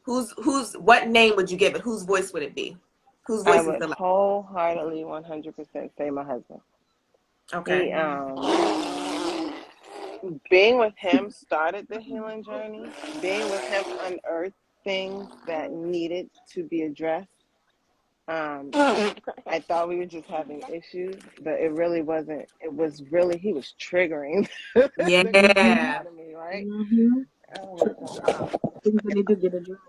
Speaker 1: What name would you give it? Whose voice would it be? Whose
Speaker 6: I
Speaker 1: voice is
Speaker 6: would
Speaker 1: the like?
Speaker 6: wholeheartedly 100% say my husband.
Speaker 1: Okay.
Speaker 6: He being with him started the healing journey. Being with him unearthed things that needed to be addressed. I thought we were just having issues, but it really wasn't. It was really he was triggering the crap
Speaker 1: Yeah.
Speaker 6: out of me, right?
Speaker 2: Mm-hmm.
Speaker 6: Oh my god,
Speaker 2: Things that need to get addressed.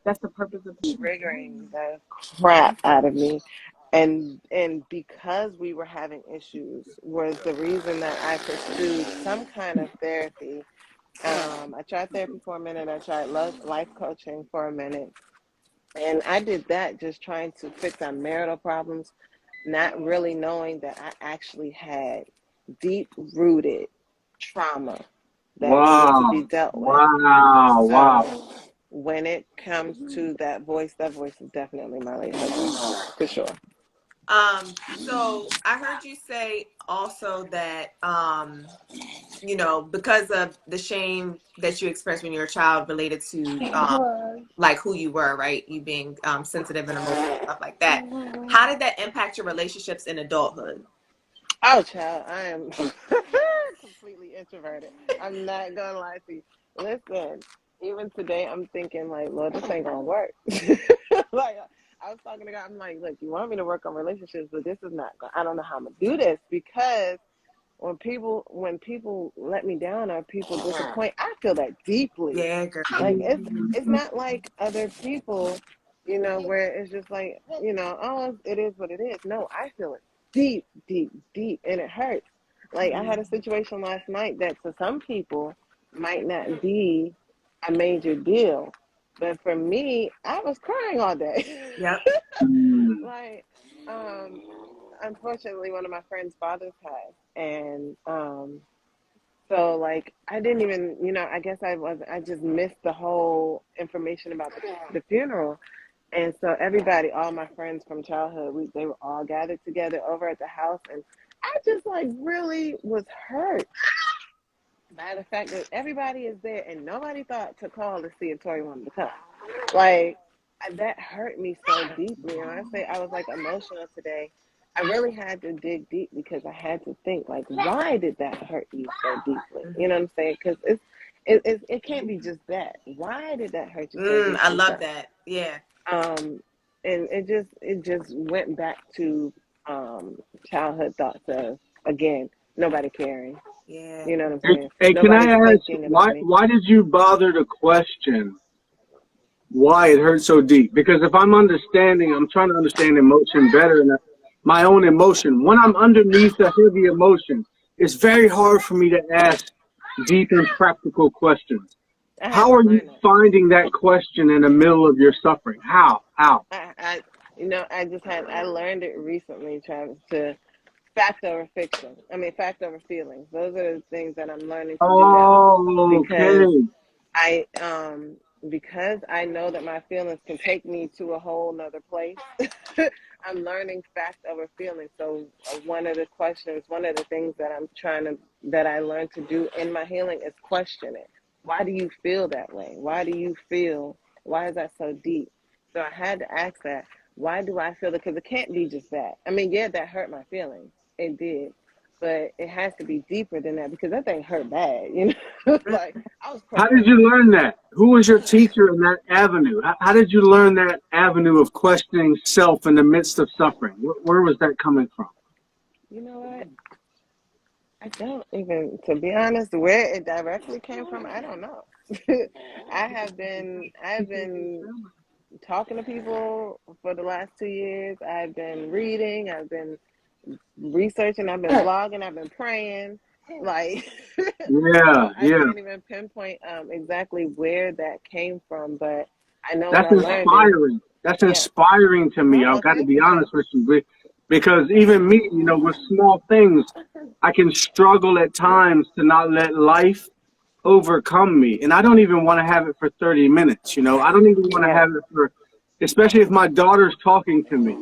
Speaker 2: That's the purpose of healing.
Speaker 6: triggering the crap out of me, and because we were having issues was the reason that I pursued some kind of therapy. I tried therapy for a minute. I tried life coaching for a minute. And I did that just trying to fix our marital problems, not really knowing that I actually had deep rooted trauma that needed to
Speaker 3: Wow.
Speaker 6: be dealt with.
Speaker 3: Wow. Wow.
Speaker 6: So when it comes to that voice is definitely my late husband, for sure.
Speaker 1: So I heard you say also that because of the shame that you expressed when you were a child related to like who you were, right? You being sensitive and emotional, stuff like that. How did that impact your relationships in adulthood?
Speaker 6: Oh, child, I am completely introverted. I'm not gonna lie to you. Listen, even today, I'm thinking like, Lord, this ain't gonna work. Like, I was talking to God. I'm like, look, you want me to work on relationships, but this is not. I don't know how I'm gonna do this because when people let me down or people disappoint, I feel that deeply.
Speaker 1: Yeah, girl.
Speaker 6: Like it's not like other people, where it's just like, oh, it is what it is. No, I feel it deep, deep, deep, and it hurts. Like I had a situation last night that to some people might not be a major deal, but for me, I was crying all day.
Speaker 1: Yep.
Speaker 6: Like, um, unfortunately, one of my friend's fathers passed, and so like I didn't even, I guess I just missed the whole information about the funeral. And so everybody, all my friends from childhood, they were all gathered together over at the house, and I just like really was hurt by the fact that everybody is there and nobody thought to call to see if Tori wanted to come. Like that hurt me so deeply. And when I say I was like emotional today, I really had to dig deep because I had to think like, why did that hurt you so deeply? You know what I'm saying? Because it can't be just that. Why did that hurt you so
Speaker 1: I
Speaker 6: deeply?
Speaker 1: love that. Yeah.
Speaker 6: Um, and it just went back to childhood thoughts of, again, nobody caring.
Speaker 1: Yeah.
Speaker 6: You know what I'm
Speaker 3: Hey,
Speaker 6: saying?
Speaker 3: hey, can I
Speaker 6: Nobody
Speaker 3: ask
Speaker 6: thinking about
Speaker 3: why?
Speaker 6: me.
Speaker 3: Why did you bother to question why it hurt so deep? Because if I'm trying to understand emotion better, and my own emotion. When I'm underneath a heavy emotion, it's very hard for me to ask deep and practical questions.
Speaker 6: I had
Speaker 3: How
Speaker 6: to
Speaker 3: are you
Speaker 6: learn it.
Speaker 3: finding that question in the middle of your suffering? How? How?
Speaker 6: I learned it recently, Travis, to fact over fiction. I mean, fact over feelings. Those are the things that I'm learning to do now,
Speaker 3: Oh,
Speaker 6: because
Speaker 3: okay.
Speaker 6: I because I know that my feelings can take me to a whole nother place. I'm learning fact over feeling. So one of the things that I learned to do in my healing is question it. Why do you feel that way? Why is that so deep? So I had to ask that. Why do I feel that? Because it can't be just that. I mean, yeah, that hurt my feelings. It did. but it has to be deeper than that because that thing hurt bad, you know. Like I was
Speaker 3: How
Speaker 6: crushed
Speaker 3: did
Speaker 6: up.
Speaker 3: you learn that? Who was your teacher in that avenue? How did you learn that avenue of questioning self in the midst of suffering? Where was that coming from?
Speaker 6: You know what? I don't even, to be honest, where it directly came from, I don't know. I've been talking to people for the last 2 years. I've been reading, I've been researching, I've been blogging, I've been praying. Like,
Speaker 3: Yeah,
Speaker 6: so I
Speaker 3: yeah.
Speaker 6: can't even pinpoint exactly where that came from, but I know when
Speaker 3: That's
Speaker 6: I learned it.
Speaker 3: inspiring. That's
Speaker 6: Yeah.
Speaker 3: inspiring to me.
Speaker 6: Oh,
Speaker 3: I've got to
Speaker 6: thank
Speaker 3: be
Speaker 6: you,
Speaker 3: honest
Speaker 6: sir.
Speaker 3: with you, because even me, with small things, I can struggle at times to not let life overcome me. And I don't even want to have it for 30 minutes. I don't even want to
Speaker 6: Right.
Speaker 3: have it especially if my daughter's talking to me,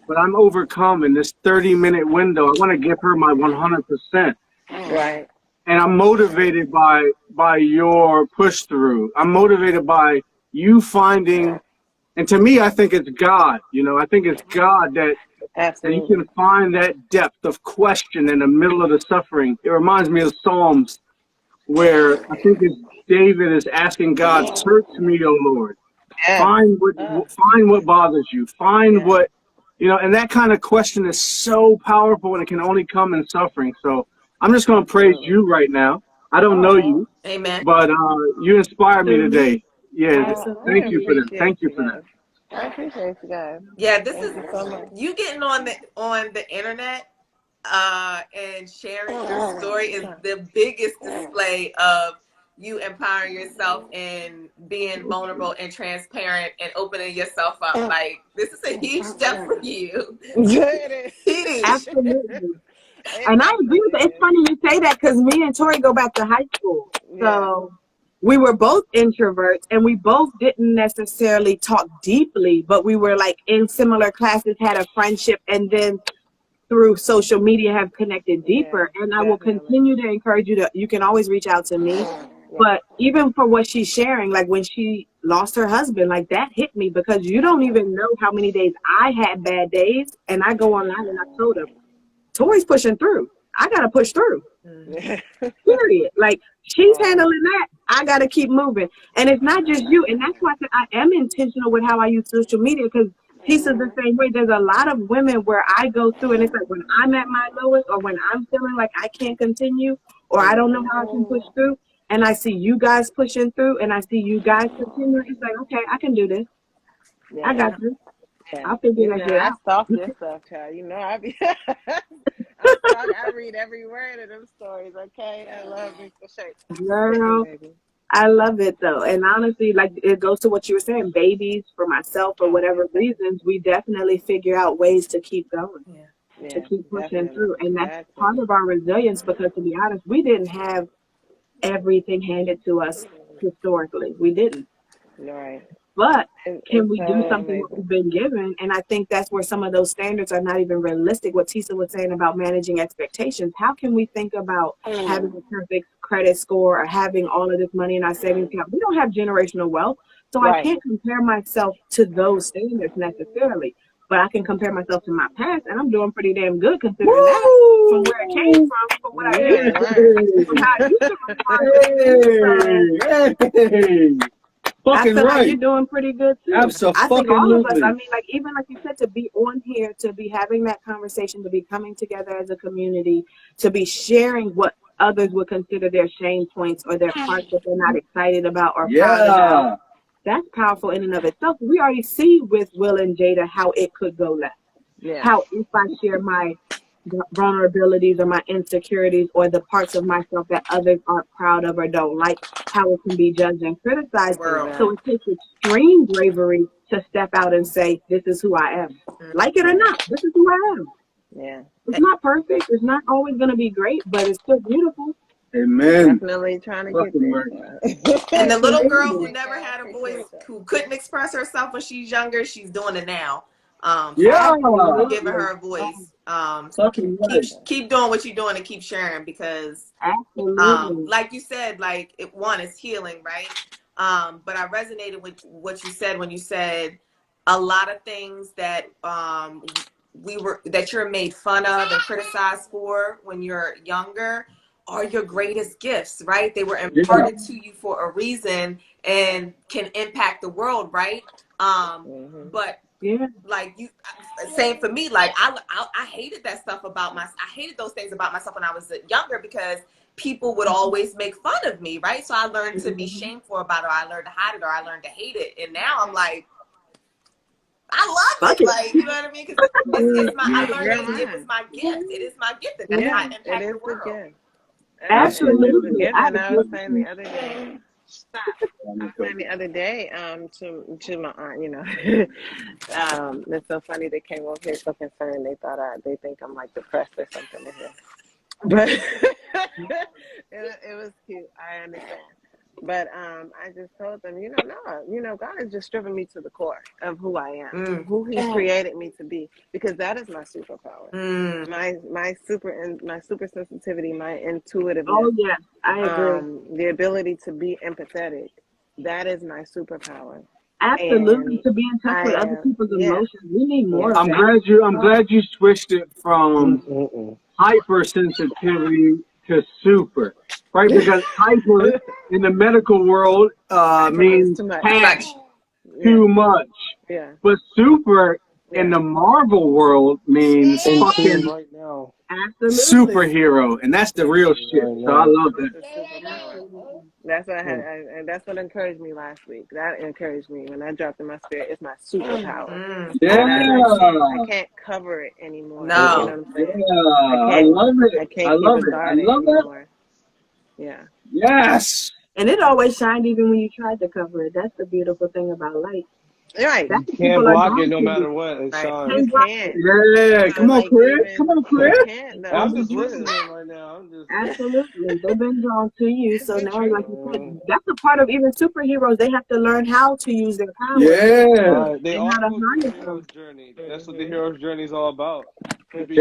Speaker 3: but I'm overcome in this 30-minute window. I want to give her my 100%.
Speaker 6: Right.
Speaker 3: And I'm motivated by your push through. I'm motivated by you finding, and to me, I think it's God. I think it's God that you
Speaker 6: Absolutely.
Speaker 3: can find that depth of question in the middle of the suffering. It reminds me of Psalms where I think it's David is asking God, "Search me, O Lord.
Speaker 6: Yes.
Speaker 3: Find what bothers you. Find
Speaker 6: Yeah.
Speaker 3: and that kind of question is so powerful, and it can only come in suffering. So I'm just going to praise
Speaker 6: Absolutely.
Speaker 3: you right now. I don't know
Speaker 6: Oh,
Speaker 3: you,
Speaker 1: Amen.
Speaker 3: but you inspired me
Speaker 2: Absolutely.
Speaker 3: today. Yeah,
Speaker 6: I
Speaker 3: thank you for
Speaker 2: Absolutely.
Speaker 3: that.
Speaker 6: appreciate
Speaker 3: Thank you
Speaker 6: you
Speaker 3: for that.
Speaker 6: guys. I appreciate you guys.
Speaker 1: Yeah, this
Speaker 6: Thank
Speaker 1: is
Speaker 6: you so much.
Speaker 1: you getting on the internet and sharing your story is the biggest display of you empowering yourself and being vulnerable and transparent and opening yourself up. Like this is a huge step for you.
Speaker 6: It
Speaker 1: Huge.
Speaker 2: Absolutely.
Speaker 6: it
Speaker 2: And I agree
Speaker 6: definitely
Speaker 2: with it. It's
Speaker 6: is.
Speaker 2: funny you say that because me and Tori go back to high school.
Speaker 6: Yeah.
Speaker 2: So we were both introverts and we both didn't necessarily talk deeply, but we were like in similar classes, had a friendship, and then through social media have connected
Speaker 6: Yeah.
Speaker 2: deeper. And I will
Speaker 6: Definitely.
Speaker 2: continue to encourage you can always reach out to me.
Speaker 6: Yeah.
Speaker 2: But even for what she's sharing, like when she lost her husband, like that hit me because you don't even know how many days I had bad days. And I go online and I told her, Tori's pushing through. I gotta push through.
Speaker 6: Yeah.
Speaker 2: Period. Like she's
Speaker 6: Oh,
Speaker 2: handling that. I gotta keep moving. And it's not just you. And that's why I said I am intentional with how I use social media because Tisa's the same way. There's a lot of women where I go through and it's like when I'm at my lowest or when I'm feeling like I can't continue or I don't know how I can push through. And I see you guys pushing through and I see you guys continue. It's like, okay, I can do this. I
Speaker 6: yeah.
Speaker 2: got this.
Speaker 6: Yeah.
Speaker 2: I'll figure
Speaker 6: You
Speaker 2: that
Speaker 6: know,
Speaker 2: shit
Speaker 6: I
Speaker 2: out.
Speaker 6: stalk your stuff, child. You know, I be I stalk, I read every word of them stories, okay? I love you for sure. Hey,
Speaker 2: Girl,
Speaker 6: baby.
Speaker 2: I love it though. And honestly, like it goes to what you were saying, babies, for myself, for
Speaker 6: Oh,
Speaker 2: whatever
Speaker 6: yes, sir.
Speaker 2: reasons, we definitely figure out ways to keep going,
Speaker 1: Yeah.
Speaker 2: to
Speaker 6: Yeah,
Speaker 2: keep pushing
Speaker 6: definitely.
Speaker 2: through. And that's
Speaker 6: That's
Speaker 2: part of our resilience because to be honest, we didn't have everything handed to us historically. We didn't.
Speaker 6: right.
Speaker 2: But can
Speaker 6: It's
Speaker 2: we do something what
Speaker 6: amazing.
Speaker 2: we've been given? And I think that's where some of those standards are not even realistic. What Tisa was saying about managing expectations. How can we think about having a perfect credit score or having all of this money in our savings account? We don't have generational wealth. So I
Speaker 6: Right.
Speaker 2: can't compare myself to those standards necessarily. But I can compare myself to my past, and I'm doing pretty damn good considering that from where it came
Speaker 3: Woo!
Speaker 2: from what I
Speaker 6: You
Speaker 2: used
Speaker 6: ain't
Speaker 2: to,
Speaker 6: lying.
Speaker 2: from how I used to respond to things. So
Speaker 3: Hey, hey,
Speaker 2: I
Speaker 3: fucking
Speaker 2: feel like
Speaker 3: right.
Speaker 2: you're doing pretty good too. I think all of us, I
Speaker 3: Absolutely.
Speaker 2: mean, like, even like you said, to be on here, to be having that conversation, to be coming together as a community, to be sharing what others would consider their shame points or their parts that they're not excited about or proud about.
Speaker 3: Yeah.
Speaker 2: That's powerful in and of itself. We already see with Will and Jada how it could go left.
Speaker 6: Yeah.
Speaker 2: How if I share my vulnerabilities or my insecurities or the parts of myself that others aren't proud of or don't like, how it can be judged and criticized.
Speaker 1: World.
Speaker 2: So it
Speaker 6: Exactly.
Speaker 2: takes extreme bravery to step out and say, this is who I am. Like it or
Speaker 6: Right.
Speaker 2: not, this is who I am.
Speaker 6: Yeah.
Speaker 2: It's not perfect. It's not always going to be great, but it's still beautiful.
Speaker 3: Amen.
Speaker 6: Definitely trying to get
Speaker 3: Fucking
Speaker 6: there,
Speaker 3: right.
Speaker 1: And
Speaker 6: child.
Speaker 1: the little girl who
Speaker 2: Absolutely.
Speaker 6: Thank
Speaker 1: never
Speaker 6: y'all.
Speaker 1: had a voice,
Speaker 6: Appreciate that.
Speaker 1: who couldn't express herself when she's younger, she's doing it now. So
Speaker 3: Yeah.
Speaker 1: thank you for
Speaker 2: Absolutely.
Speaker 1: giving her a voice.
Speaker 3: Fucking
Speaker 1: Keep
Speaker 3: right.
Speaker 1: keep doing what you're doing and keep sharing because
Speaker 2: Absolutely.
Speaker 1: like you said, like one is healing, right? But I resonated with what you said when you said a lot of things that that you're made fun of and criticized for when you're younger are your greatest gifts, right? They were imparted to you for a reason and can impact the world, right? But like you, same for me. Like I hated that stuff about I hated those things about myself when I was younger because people would always make fun of me, right? So I learned to be shameful about it, or I learned to hide it, or I learned to hate it. And now I'm like, I love it. Like, you know what I mean? Because it's my, I learned that it was my gift. It is my gift. That's how I impact the world.
Speaker 6: Gift.
Speaker 2: Absolutely.
Speaker 6: It is a gift. And I was saying the other day, to my aunt, you know, it's so funny they came over here so concerned. They think I'm like depressed or something in here. But it was cute. I understand. But I just told them, God is just stripping me to the core of who I am, who He created me to be, because that is my superpower. My super sensitivity, my intuitiveness.
Speaker 2: Oh yeah, I agree.
Speaker 6: The ability to be empathetic, that is my superpower.
Speaker 2: Absolutely, to be in touch with other people's emotions. We need more.
Speaker 3: I'm glad you switched it from hypersensitivity to super, right? Because hyper in the medical world means too much.
Speaker 6: Yeah.
Speaker 3: But super in the Marvel world means fucking
Speaker 5: right now.
Speaker 3: superhero, and that's the real shit. So I love that.
Speaker 6: That's what I had, and that's what encouraged me last week. That encouraged me when I dropped in my spirit. It's my superpower. I can't cover it anymore.
Speaker 1: No.
Speaker 6: You know what I'm saying?
Speaker 3: I love it.
Speaker 6: I can't keep it guarded anymore. Yeah.
Speaker 3: Yes.
Speaker 2: And it always shined even when you tried to cover it. That's the beautiful thing about light.
Speaker 6: Right.
Speaker 5: You can't block it no matter what. It shines.
Speaker 6: You can't.
Speaker 3: Yeah. Come on, Chris. Come on, Chris.
Speaker 5: I'm just listening right now.
Speaker 2: Absolutely. They've been drawn to you. So now, like you said, that's a part of even superheroes. They have to learn how to use their power.
Speaker 3: Yeah.
Speaker 5: They all go through the hero's journey. That's what the hero's journey is all about. To be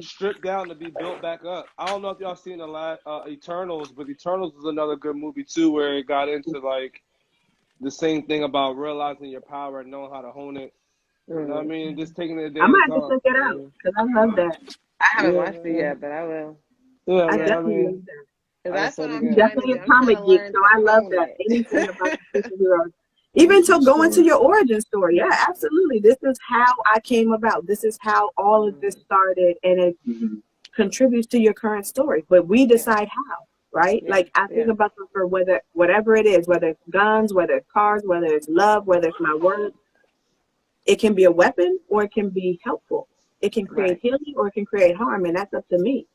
Speaker 5: stripped down to be built back up. I don't know if y'all seen the last Eternals, but Eternals is another good movie too, where it got into like the same thing about realizing your power and knowing how to hone it. You know what I mean? Just taking it a day
Speaker 2: I
Speaker 5: at a
Speaker 2: might
Speaker 5: time.
Speaker 2: have to check it out because I love that.
Speaker 6: I haven't watched it yet, but I will.
Speaker 5: Yeah,
Speaker 2: I definitely love that.
Speaker 6: That's what I'm
Speaker 2: definitely a comic geek, so I love that. Anything about the superheroes. Even to go into your origin story. Yeah, absolutely. This is how I came about. This is how all of this started, and it contributes to your current story. But we decide how, right? Like I think about them for whatever it is, whether it's guns, whether it's cars, whether it's love, whether it's my word. It can be a weapon or it can be helpful. It can create healing or it can create harm, and that's up to me.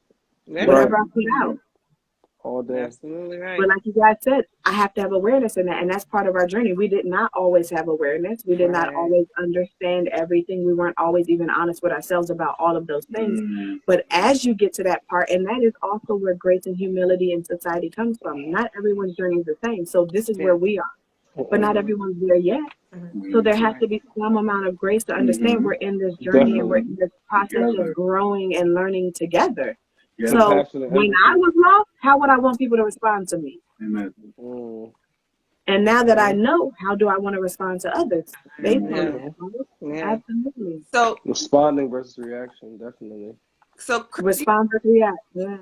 Speaker 2: Whatever I put out.
Speaker 5: All day.
Speaker 6: Absolutely right.
Speaker 2: But like you guys said, I have to have awareness in that, and that's part of our journey. We did not always have awareness. We did not always understand everything. We weren't always even honest with ourselves about all of those things. But as you get to that part, and that is also where grace and humility in society comes from. Not everyone's journey is the same. So this is where we are. But not everyone's there yet. So there has to be some amount of grace to understand we're in this journey and we're in this process of growing and learning together. So when I was lost, how would I want people to respond to me?
Speaker 3: Amen.
Speaker 2: And now that I know, how do I want to respond to others? Based on that. Absolutely.
Speaker 1: So
Speaker 5: responding versus reaction, definitely.
Speaker 1: So
Speaker 2: respond versus react.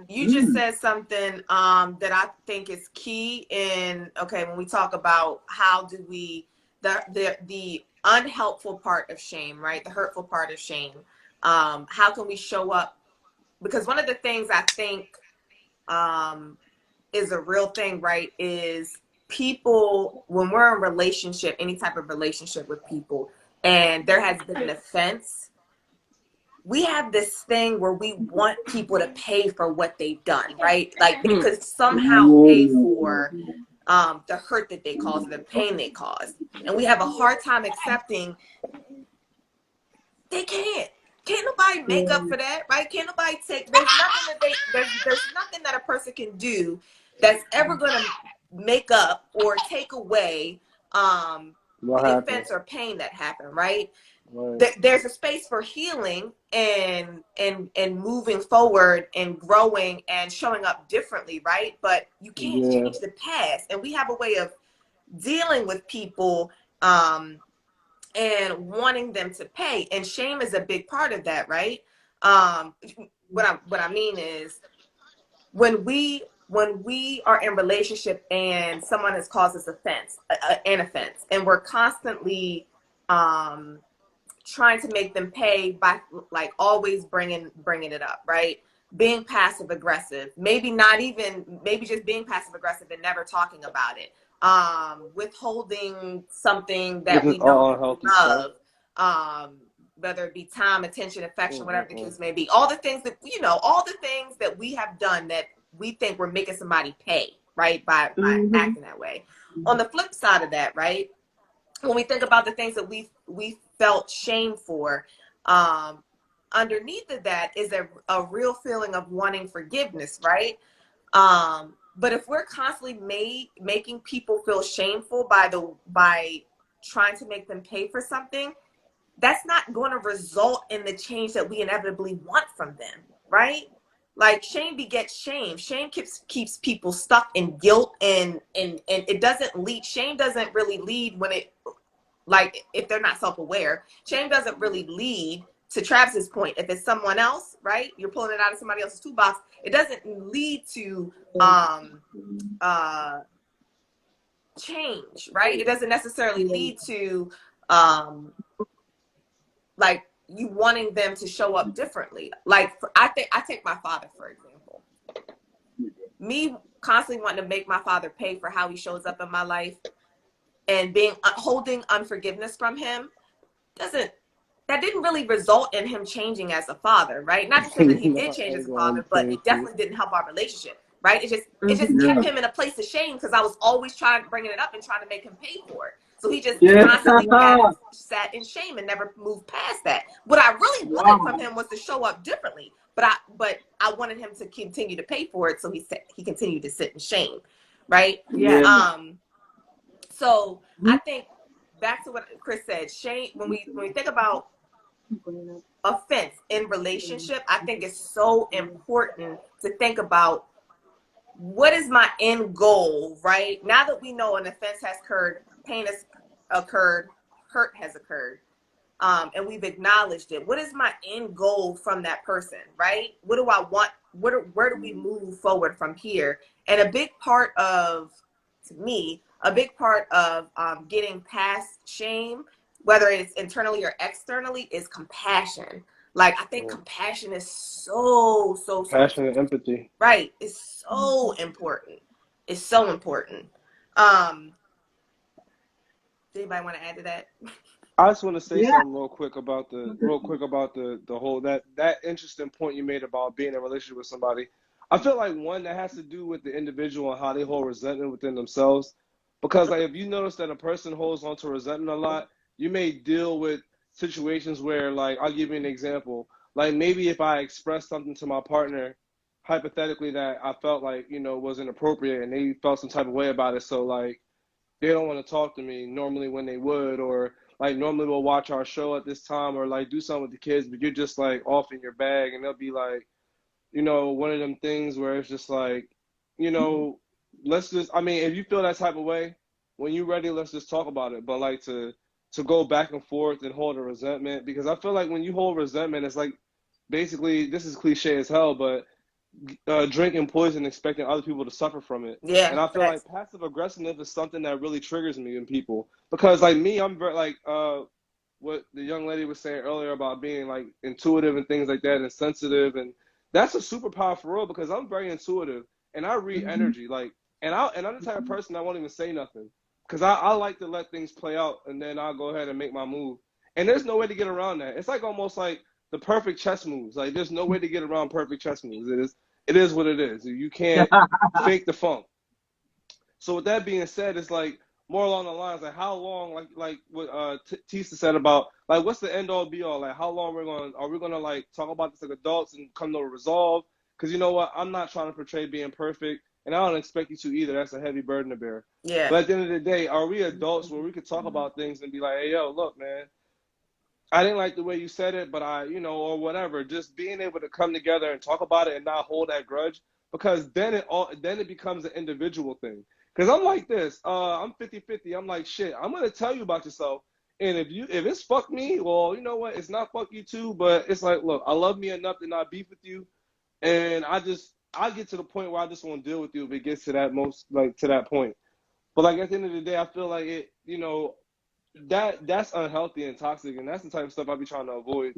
Speaker 1: You just said something that I think is key in when we talk about how do we the unhelpful part of shame, right? The hurtful part of shame. How can we show up? Because one of the things I think is a real thing, right, is people, when we're in relationship, any type of relationship with people, and there has been an offense, we have this thing where we want people to pay for what they've done, right? Like they could somehow pay for the hurt that they caused, the pain they caused. And we have a hard time accepting they can't. Can't nobody make up for that, right? Can't nobody take, there's nothing that a person can do that's ever gonna make up or take away the offense or pain that happened, right? There's a space for healing and moving forward and growing and showing up differently, right? But you can't change the past. And we have a way of dealing with people and wanting them to pay. And shame is a big part of that, right? What I mean is when we are in relationship and someone has caused us an offense, and we're constantly trying to make them pay by like always bringing it up, right? Being passive aggressive, maybe just being passive aggressive and never talking about it, withholding something
Speaker 5: Which
Speaker 1: that
Speaker 5: is
Speaker 1: we know
Speaker 5: all
Speaker 1: we
Speaker 5: unhealthy stuff.
Speaker 1: love, whether it be time, attention, affection, whatever the
Speaker 5: Mm-mm-mm.
Speaker 1: case may be. All the things that all the things that we have done that we think we're making somebody pay, right? By acting that way. On the flip side of that, right? When we think about the things that we felt shame for, underneath of that is a real feeling of wanting forgiveness, right? But if we're constantly making people feel shameful by trying to make them pay for something, that's not going to result in the change that we inevitably want from them, right? Like shame begets shame. Shame keeps people stuck in guilt, and it doesn't lead. Shame doesn't really lead when it, like, if they're not self-aware. Shame doesn't really lead, to Travis's point, if it's someone else, right? You're pulling it out of somebody else's toolbox. It doesn't lead to uh change, right? It doesn't necessarily lead to um like you wanting them to show up differently. Like I take my father for example. Me constantly wanting to make my father pay for how he shows up in my life and being holding unforgiveness from him doesn't that didn't really result in him changing as a father, right? Not to say that he
Speaker 5: No,
Speaker 1: did
Speaker 5: I
Speaker 1: change
Speaker 5: ain't
Speaker 1: as a
Speaker 5: going
Speaker 1: father,
Speaker 5: to
Speaker 1: but
Speaker 5: change
Speaker 1: it
Speaker 5: you.
Speaker 1: definitely didn't help our relationship, right? It just kept
Speaker 3: Yeah.
Speaker 1: him in a place of shame because I was always bringing it up and trying to make him pay for it. So he just
Speaker 3: Yeah.
Speaker 1: constantly sat in shame and never moved past that. What I really wanted from
Speaker 3: Wow.
Speaker 1: him was to show up differently, but I wanted him to continue to pay for it, so he continued to sit in shame, right?
Speaker 2: Yeah.
Speaker 3: Yeah.
Speaker 1: So I think back to what Chris said, shame. When we think about offense in relationship, I think it's so important to think about what is my end goal, right? Now that we know an offense has occurred, pain has occurred, hurt has occurred, and we've acknowledged it. What is my end goal from that person, right? What do I want? Where do we move forward from here? And to me, a big part of getting past shame, whether it's internally or externally, is compassion. Like I think compassion is so
Speaker 5: Passion and empathy.
Speaker 1: right. It's so important. It's so important. Does anybody want to add to that?
Speaker 5: I just want to say
Speaker 2: Yeah.
Speaker 5: something real quick about the whole that interesting point you made about being in a relationship with somebody. I feel like one that has to do with the individual and how they hold resentment within themselves. Because like if you notice that a person holds on to resentment a lot, you may deal with situations where, like, I'll give you an example. Like maybe if I expressed something to my partner, hypothetically, that I felt like, wasn't appropriate, and they felt some type of way about it, so like they don't want to talk to me normally when they would, or like normally we'll watch our show at this time or like do something with the kids, but you're just like off in your bag, and they'll be like, one of them things where it's just like, you know, let's just, I mean, if you feel that type of way, when you're ready, let's just talk about it. But like to go back and forth and hold a resentment, because I feel like when you hold resentment, it's like basically, this is cliche as hell, but drinking poison, expecting other people to suffer from it.
Speaker 1: Yeah,
Speaker 5: And I feel like
Speaker 1: facts.
Speaker 5: passive aggressiveness is something that really triggers me in people, because like me, I'm very like what the young lady was saying earlier about being like intuitive and things like that and sensitive, and that's a superpower for real, because I'm very intuitive and I read energy, like, and I'm the type of person that won't even say nothing, because I like to let things play out and then I'll go ahead and make my move. And there's no way to get around that. It's like almost like the perfect chess moves. Like there's no way to get around perfect chess moves. It is what it is. You can't fake the funk. So with that being said, it's like more along the lines like how long, like what Tisa said about like what's the end all be all, like how long are we gonna like talk about this like adults and come to a resolve? Because you know what, I'm not trying to portray being perfect, and I don't expect you to either. That's a heavy burden to bear.
Speaker 1: Yeah.
Speaker 5: But at the end of the day, are we adults where we could talk about things and be like, hey, yo, look, man, I didn't like the way you said it, but or whatever. Just being able to come together and talk about it and not hold that grudge, because then it becomes an individual thing. Because I'm like this, I'm 50-50. I'm like, shit, I'm gonna tell you about yourself. And if it's fuck me, well, you know what? It's not fuck you too, but it's like, look, I love me enough to not beef with you, and I get to the point where I just won't deal with you if it gets to that point. But like at the end of the day, I feel like it, that's unhealthy and toxic, and that's the type of stuff I be trying to avoid.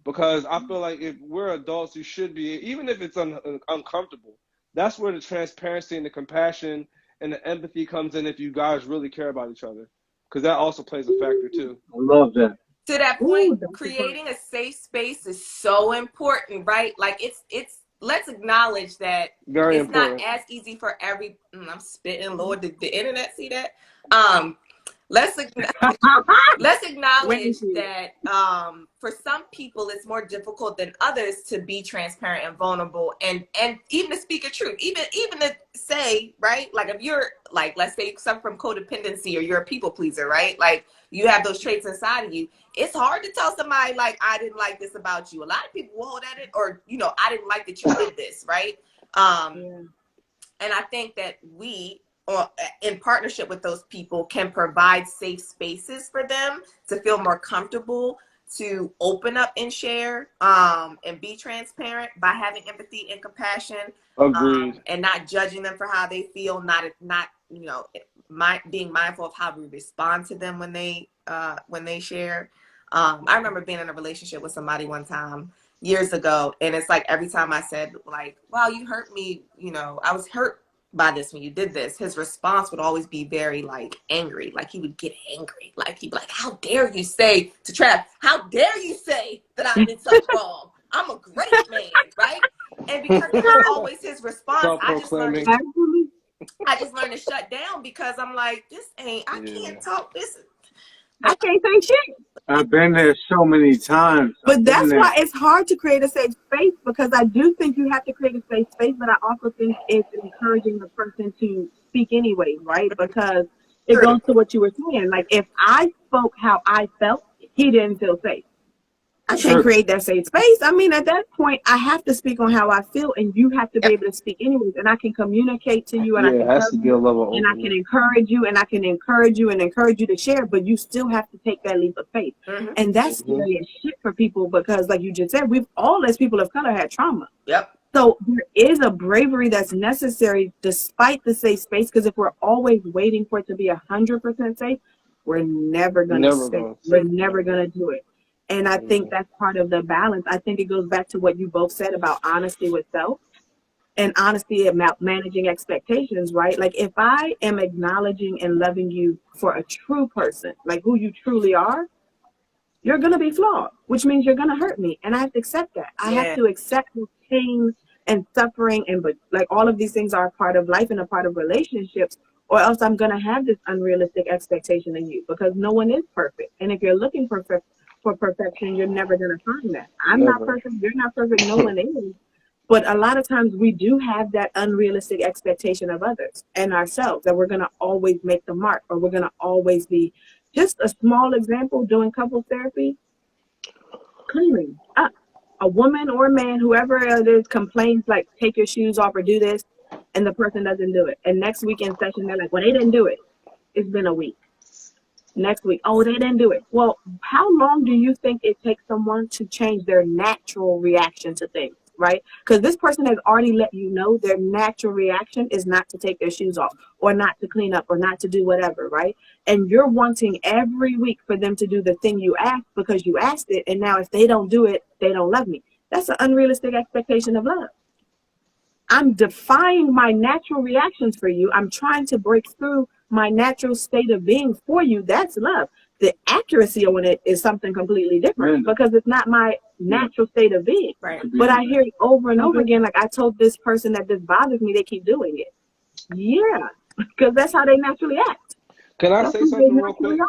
Speaker 5: Because I feel like if we're adults, you should be, even if it's uncomfortable. That's where the transparency and the compassion and the empathy comes in if you guys really care about each other. Because that also plays a factor too.
Speaker 3: I love that.
Speaker 1: To that point, creating a safe space is so important, right? Like let's acknowledge that
Speaker 5: Very
Speaker 1: it's
Speaker 5: important.
Speaker 1: not as easy for I'm spitting, Lord, did the internet see that? Let's acknowledge that for some people it's more difficult than others to be transparent and vulnerable and even to speak a truth, even to say, right, like if you're like, let's say you suffer from codependency or you're a people pleaser, right, like you have those traits inside of you, it's hard to tell somebody like, I didn't like this about you. A lot of people will hold at it, or I didn't like that you did this, right? And I think that we, or in partnership with those people, can provide safe spaces for them to feel more comfortable to open up and share and be transparent by having empathy and compassion.
Speaker 5: Agreed.
Speaker 1: And not judging them for how they feel, not being mindful of how we respond to them when they share. I remember being in a relationship with somebody one time years ago, and it's like every time I said like, wow, you hurt me, I was hurt by this when you did this, his response would always be very like angry. Like he would get angry. Like he'd be like, how dare you say to Trav, how dare you say that I did something wrong? I'm a great man, right? And because that was always his response, I just learned to shut down, because I'm like, I can't talk this.
Speaker 2: I can't say shit.
Speaker 3: I've been there so many times.
Speaker 2: But that's why it's hard to create a safe space, because I do think you have to create a safe space, but I also think it's encouraging the person to speak anyway, right? Because it goes to what you were saying. Like if I spoke how I felt, he didn't feel safe. I can't create that safe space. I mean, at that point, I have to speak on how I feel, and you have to be able to speak anyways. And I can communicate to you, and I can
Speaker 5: has to be a level,
Speaker 2: and I can encourage you, and I can encourage you and encourage you to share. But you still have to take that leap of faith, and that's scary as shit for people, because, like you just said, we've all as people of color had trauma.
Speaker 1: Yep.
Speaker 2: So there is a bravery that's necessary despite the safe space, because if we're always waiting for it to be 100% safe, we're never gonna do it. And I think that's part of the balance. I think it goes back to what you both said about honesty with self and honesty about managing expectations, right? Like if I am acknowledging and loving you for a true person, like who you truly are, you're going to be flawed, which means you're going to hurt me. And I have to accept that. I have to accept the pain and suffering, and but like all of these things are a part of life and a part of relationships, or else I'm going to have this unrealistic expectation in you, because no one is perfect. And if you're looking for perfection, you're never going to find that. I'm not perfect. You're not perfect. No one is. But a lot of times we do have that unrealistic expectation of others and ourselves, that we're going to always make the mark, or we're going to always be. Just a small example, doing couples therapy, cleaning up. A woman or a man, whoever it is, complains like, take your shoes off or do this, and the person doesn't do it. And next week in session, they're like, well, they didn't do it. It's been a week. Next week, oh, they didn't do it. Well, how long do you think it takes someone to change their natural reaction to things, right? Because this person has already let you know their natural reaction is not to take their shoes off, or not to clean up, or not to do whatever, right? And you're wanting every week for them to do the thing you asked because you asked it, and now if they don't do it, they don't love me. That's an unrealistic expectation of love. I'm defying my natural reactions for you. I'm trying to break through my natural state of being for you. That's love. The accuracy on it is something completely different, because it's not my natural state of being.
Speaker 1: Right.
Speaker 2: But I hear it over and over again. Like, I told this person that this bothers me, they keep doing it. Yeah, because that's how they naturally act.
Speaker 5: Can I say something real quick?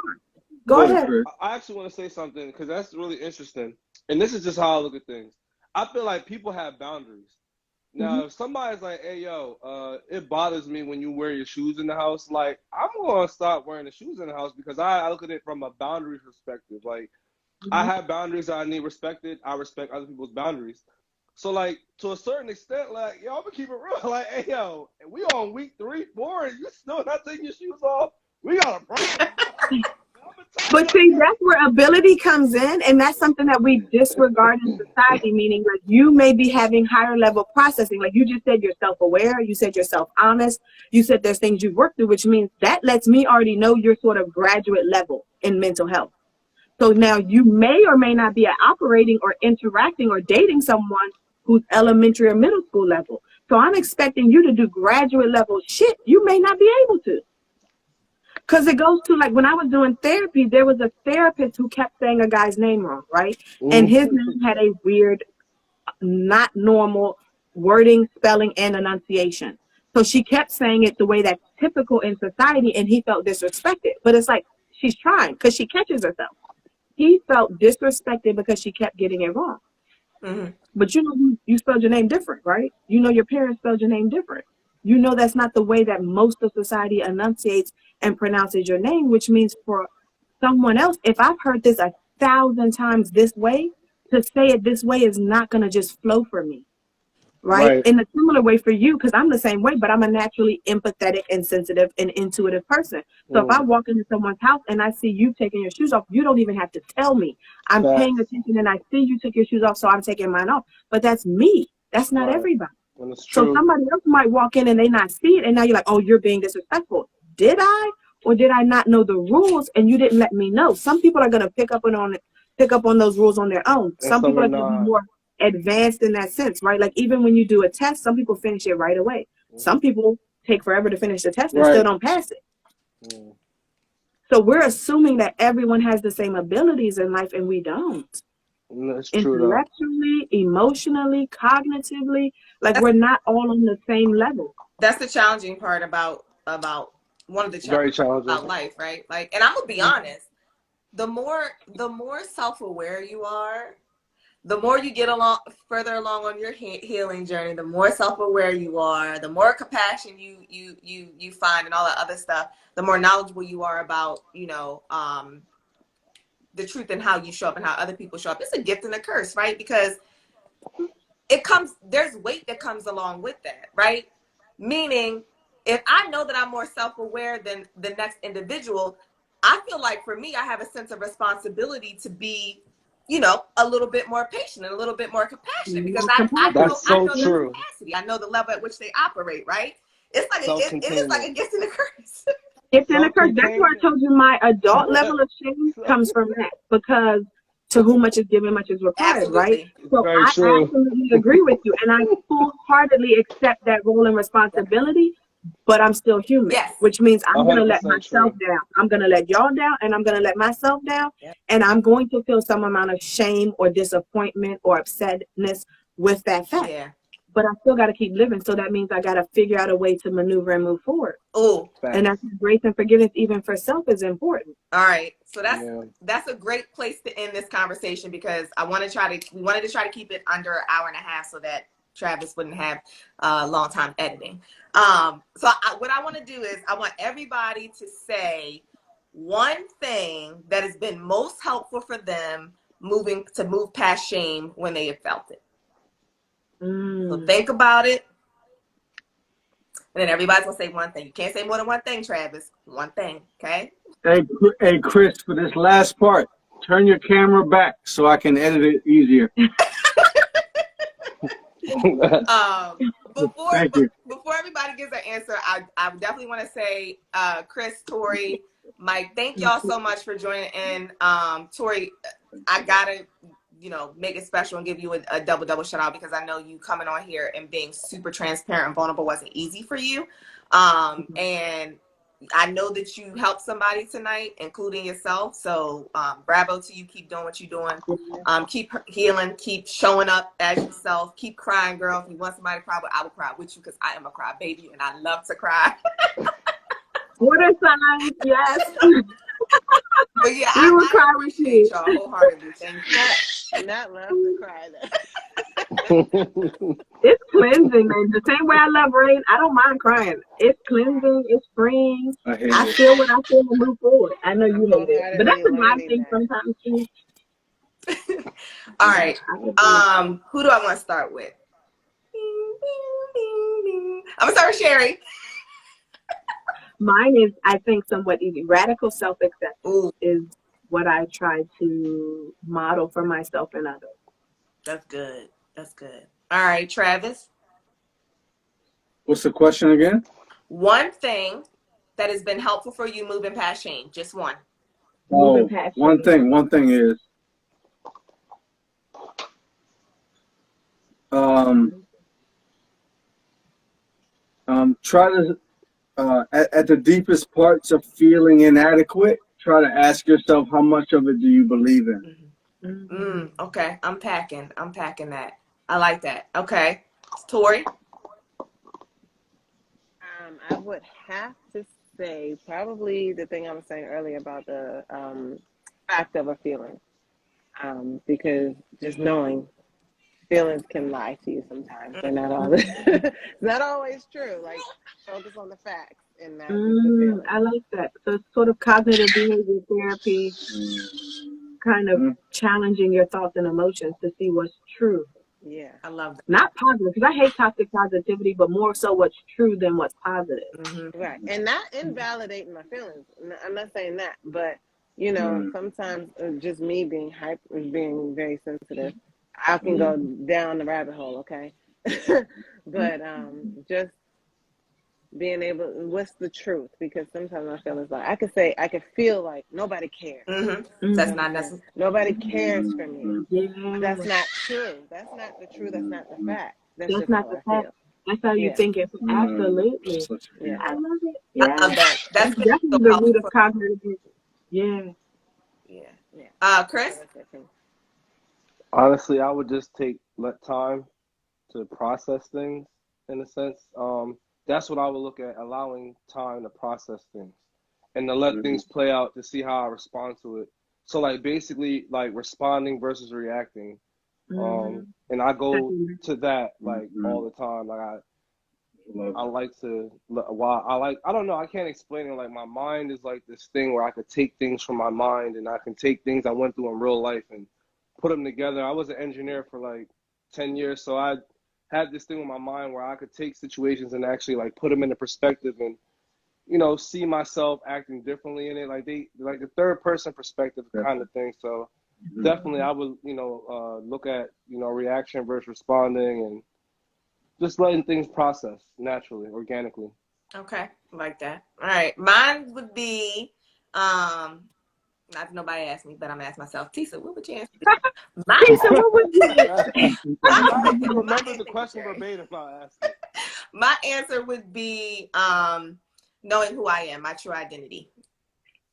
Speaker 2: Go ahead.
Speaker 5: I actually want to say something, because that's really interesting. And this is just how I look at things. I feel like people have boundaries. Now, if somebody's like, hey, yo, it bothers me when you wear your shoes in the house, like, I'm going to stop wearing the shoes in the house, because I look at it from a boundary perspective. Like, I have boundaries that I need respected. I respect other people's boundaries. So, like, to a certain extent, like, yo, I'm going to keep it real. Like, hey, yo, we on week 3, 4, and you still not taking your shoes off? We got a problem. I'm going to
Speaker 2: But see, that's where ability comes in, and that's something that we disregard in society, meaning like you may be having higher level processing. Like you just said, you're self-aware, you said you're self-honest, you said there's things you've worked through, which means that lets me already know you're sort of graduate level in mental health. So now you may or may not be operating or interacting or dating someone who's elementary or middle school level. So I'm expecting you to do graduate level shit you may not be able to. Because it goes to like when I was doing therapy, there was a therapist who kept saying a guy's name wrong, right? And his name had a weird, not normal wording, spelling, and enunciation. So she kept saying it the way that's typical in society, and he felt disrespected. But it's like she's trying because she catches herself. He felt disrespected because she kept getting it wrong.
Speaker 1: Mm-hmm.
Speaker 2: But you know, you spelled your name different, right? You know, your parents spelled your name different. You know, that's not the way that most of society enunciates and pronounces your name, which means for someone else, if I've heard this 1,000 times this way, to say it this way is not going to just flow for me. Right?
Speaker 5: Right.
Speaker 2: In a similar way for you, because I'm the same way, but I'm a naturally empathetic and sensitive and intuitive person. So if I walk into someone's house and I see you taking your shoes off, you don't even have to tell me. I'm paying
Speaker 5: Facts.
Speaker 2: attention and I see you took your shoes off, so I'm taking mine off. But that's me. That's not
Speaker 5: Right.
Speaker 2: everybody.
Speaker 5: And it's
Speaker 2: So
Speaker 5: true.
Speaker 2: somebody else might walk in and they not see it, and now you're like, oh, you're being disrespectful. Did I? Or did I not know the rules and you didn't let me know? Some people are gonna pick up on those rules on their own.
Speaker 5: And
Speaker 2: Some
Speaker 5: some
Speaker 2: people
Speaker 5: are
Speaker 2: are gonna be
Speaker 5: not.
Speaker 2: more advanced in that sense, right? Like even when you do a test, some people finish it right away. Some people take forever to finish the test and still don't pass it.
Speaker 5: Mm.
Speaker 2: So we're assuming that everyone has the same abilities in life, and we don't.
Speaker 5: That's true though.
Speaker 2: Intellectually, emotionally, cognitively, like
Speaker 1: That's
Speaker 2: we're not all on the same level.
Speaker 1: that's the challenging part about one of the
Speaker 5: Very
Speaker 1: challenging parts
Speaker 5: challenging.
Speaker 1: about life, right? Like, and I'm gonna be honest, the more self-aware you are, the more you get along further along on your healing journey, the more self-aware you are, the more compassion you find and all that other stuff, the more knowledgeable you are about, the truth and how you show up and how other people show up. It's a gift and a curse, right? Because there's weight that comes along with that, right? Meaning, if I know that I'm more self-aware than the next individual, I feel like for me, I have a sense of responsibility to be, a little bit more patient and a little bit more compassionate, because
Speaker 5: That's
Speaker 1: I
Speaker 5: so
Speaker 1: know their
Speaker 5: true.
Speaker 1: capacity. I know the level at which they operate, right? It's like it is like a
Speaker 5: Self-containment.
Speaker 1: gift and a curse.
Speaker 2: It's in a curse. That's why I
Speaker 5: Self-containment.
Speaker 2: told you my adult level of shame comes from that, because to whom much is given, much is required, right?
Speaker 1: Absolutely.
Speaker 5: It's
Speaker 2: So
Speaker 5: very
Speaker 2: I
Speaker 5: true.
Speaker 2: absolutely agree with you, and I full-heartedly accept that role and responsibility, but I'm still human,
Speaker 1: Yes.
Speaker 2: which means I'm going to let
Speaker 5: 100%
Speaker 2: myself
Speaker 5: true.
Speaker 2: down. I'm going to let y'all down, and I'm going to let myself down,
Speaker 1: Yeah.
Speaker 2: and I'm going to feel some amount of shame or disappointment or upsetness with that fact.
Speaker 1: Yeah.
Speaker 2: But I still got to keep living, so that means I got to figure out a way to maneuver and move forward.
Speaker 1: Oh.
Speaker 2: And that's grace and forgiveness, even for self, is important.
Speaker 1: All right. So
Speaker 5: Yeah.
Speaker 1: that's a great place to end this conversation, because we wanted to try to keep it under an hour and a half so that Travis wouldn't have a long time editing. What I want to do is I want everybody to say one thing that has been most helpful for them move past shame when they have felt it. So think about it. And then everybody's gonna say one thing. You can't say more than one thing, Travis. One thing, okay?
Speaker 3: Hey, Chris, for this last part, turn your camera back so I can edit it easier. Thank you.
Speaker 1: Before everybody gives their answer, I definitely want to say, Chris, Tori, Mike, thank y'all so much for joining in. Tori, I gotta, make it special and give you a double shout out, because I know you coming on here and being super transparent and vulnerable wasn't easy for you. And I know that you helped somebody tonight, including yourself. So bravo to you. Keep doing what you're doing. Keep healing. Keep showing up as yourself. Keep crying, girl. If you want somebody to cry with, I will cry with you, because I am a cry baby and I love to cry.
Speaker 2: Water signs, yes.
Speaker 1: But yeah,
Speaker 2: We will cry
Speaker 1: I
Speaker 2: with
Speaker 1: appreciate
Speaker 2: you.
Speaker 1: y'all wholeheartedly. Thank you.
Speaker 6: Not love to cry though.
Speaker 2: It's cleansing, man. The same way I love rain, I don't mind crying. It's cleansing. It's freeing. I feel what I feel and move forward. I know you hate it, but that's a God thing sometimes too.
Speaker 1: All right. Who do I want to start with? I'm gonna start with Sherry.
Speaker 2: Mine is, I think, somewhat easy. Radical self-acceptance is what I try to model for myself and others.
Speaker 1: That's good. That's good. All right, Travis.
Speaker 3: What's the question again?
Speaker 1: One thing that has been helpful for you moving past shame. Just one.
Speaker 3: Oh, one thing is try to at the deepest parts of feeling inadequate, try to ask yourself how much of it do you believe in.
Speaker 1: Okay, unpacking that. I like that. Okay, Tori.
Speaker 6: I would have to say probably the thing I was saying earlier about the fact of a feeling, because just knowing feelings can lie to you sometimes. They're not always it's not always true. Like, focus on the facts and not just the feeling.
Speaker 2: I like that. So it's sort of cognitive behavior therapy, kind of challenging your thoughts and emotions to see what's true.
Speaker 6: Yeah,
Speaker 1: I love that.
Speaker 2: Not positive, because I hate toxic positivity, but more so what's true than what's positive.
Speaker 6: Right, and not invalidating my feelings. I'm not saying that, but you know, sometimes just me being being very sensitive, I can go down the rabbit hole. Okay, but just being able, what's the truth? Because sometimes my feelings, like I could feel like nobody cares.
Speaker 1: That's not necessary.
Speaker 6: Nobody cares for me.
Speaker 2: Yeah.
Speaker 6: That's not true. That's not the truth. That's not the fact. That's just
Speaker 2: not
Speaker 6: how
Speaker 2: the
Speaker 6: I
Speaker 2: fact.
Speaker 6: feel.
Speaker 2: That's how you think it. Absolutely.
Speaker 6: Yeah.
Speaker 2: I love it. Yeah.
Speaker 1: I love that. That's been
Speaker 2: definitely
Speaker 1: so
Speaker 2: the
Speaker 1: helpful
Speaker 2: root of cognitive behavior. Yeah.
Speaker 1: Yeah. Chris?
Speaker 5: Honestly, I would just let time to process things in a sense. That's what I would look at, allowing time to process things and to let things play out to see how I respond to it. So like basically like responding versus reacting. And I go to that like all the time. Like I like to, I don't know, I can't explain it. Like my mind is like this thing where I could take things from my mind and I can take things I went through in real life and put them together. I was an engineer for like 10 years, so I had this thing with my mind where I could take situations and actually like put them into perspective and, you know, see myself acting differently in it. Like the third person perspective kind of thing. So definitely I would, you know, look at, you know, reaction versus responding and just letting things process naturally, organically.
Speaker 1: Okay, like that. All right, mine would be, not if nobody asked me, but I'm gonna ask myself. Tisa, what would you answer?
Speaker 2: Tisa, what would you?
Speaker 5: I have to remember the question verbatim.
Speaker 1: My answer would be knowing who I am, my true identity.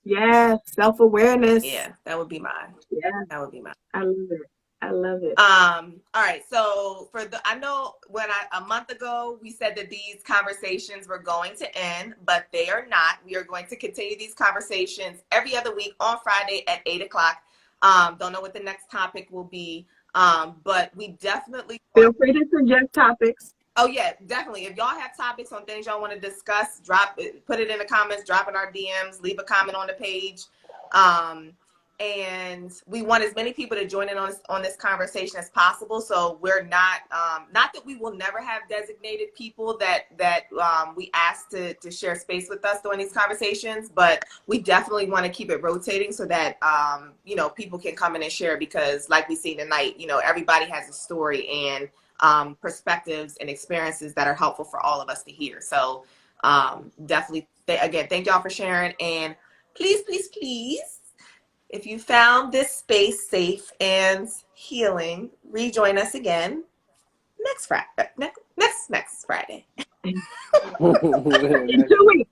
Speaker 2: Yeah, self-awareness.
Speaker 1: Yeah, that would be mine.
Speaker 2: Yeah,
Speaker 1: that would be mine.
Speaker 2: I love it. I love it.
Speaker 1: All right. So I know when a month ago we said that these conversations were going to end, but they are not. We are going to continue these conversations every other week on Friday at 8:00. Don't know what the next topic will be, but we definitely
Speaker 2: feel free to suggest topics.
Speaker 1: Oh yeah, definitely. If y'all have topics on things y'all want to discuss, put it in the comments, drop in our DMs, leave a comment on the page. And we want as many people to join in on this conversation as possible. So we're not that we will never have designated people that we ask to share space with us during these conversations, but we definitely want to keep it rotating so that you know, people can come in and share, because like we see tonight, you know, everybody has a story and perspectives and experiences that are helpful for all of us to hear. So definitely, again, thank y'all for sharing, and please, if you found this space safe and healing, rejoin us again next Friday. Next Friday.
Speaker 2: In 2 weeks.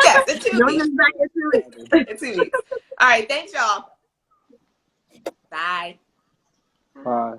Speaker 1: Yes, in 2 weeks.
Speaker 2: Back in 2 weeks.
Speaker 1: In 2 weeks. All right, thanks y'all. Bye.
Speaker 5: Bye.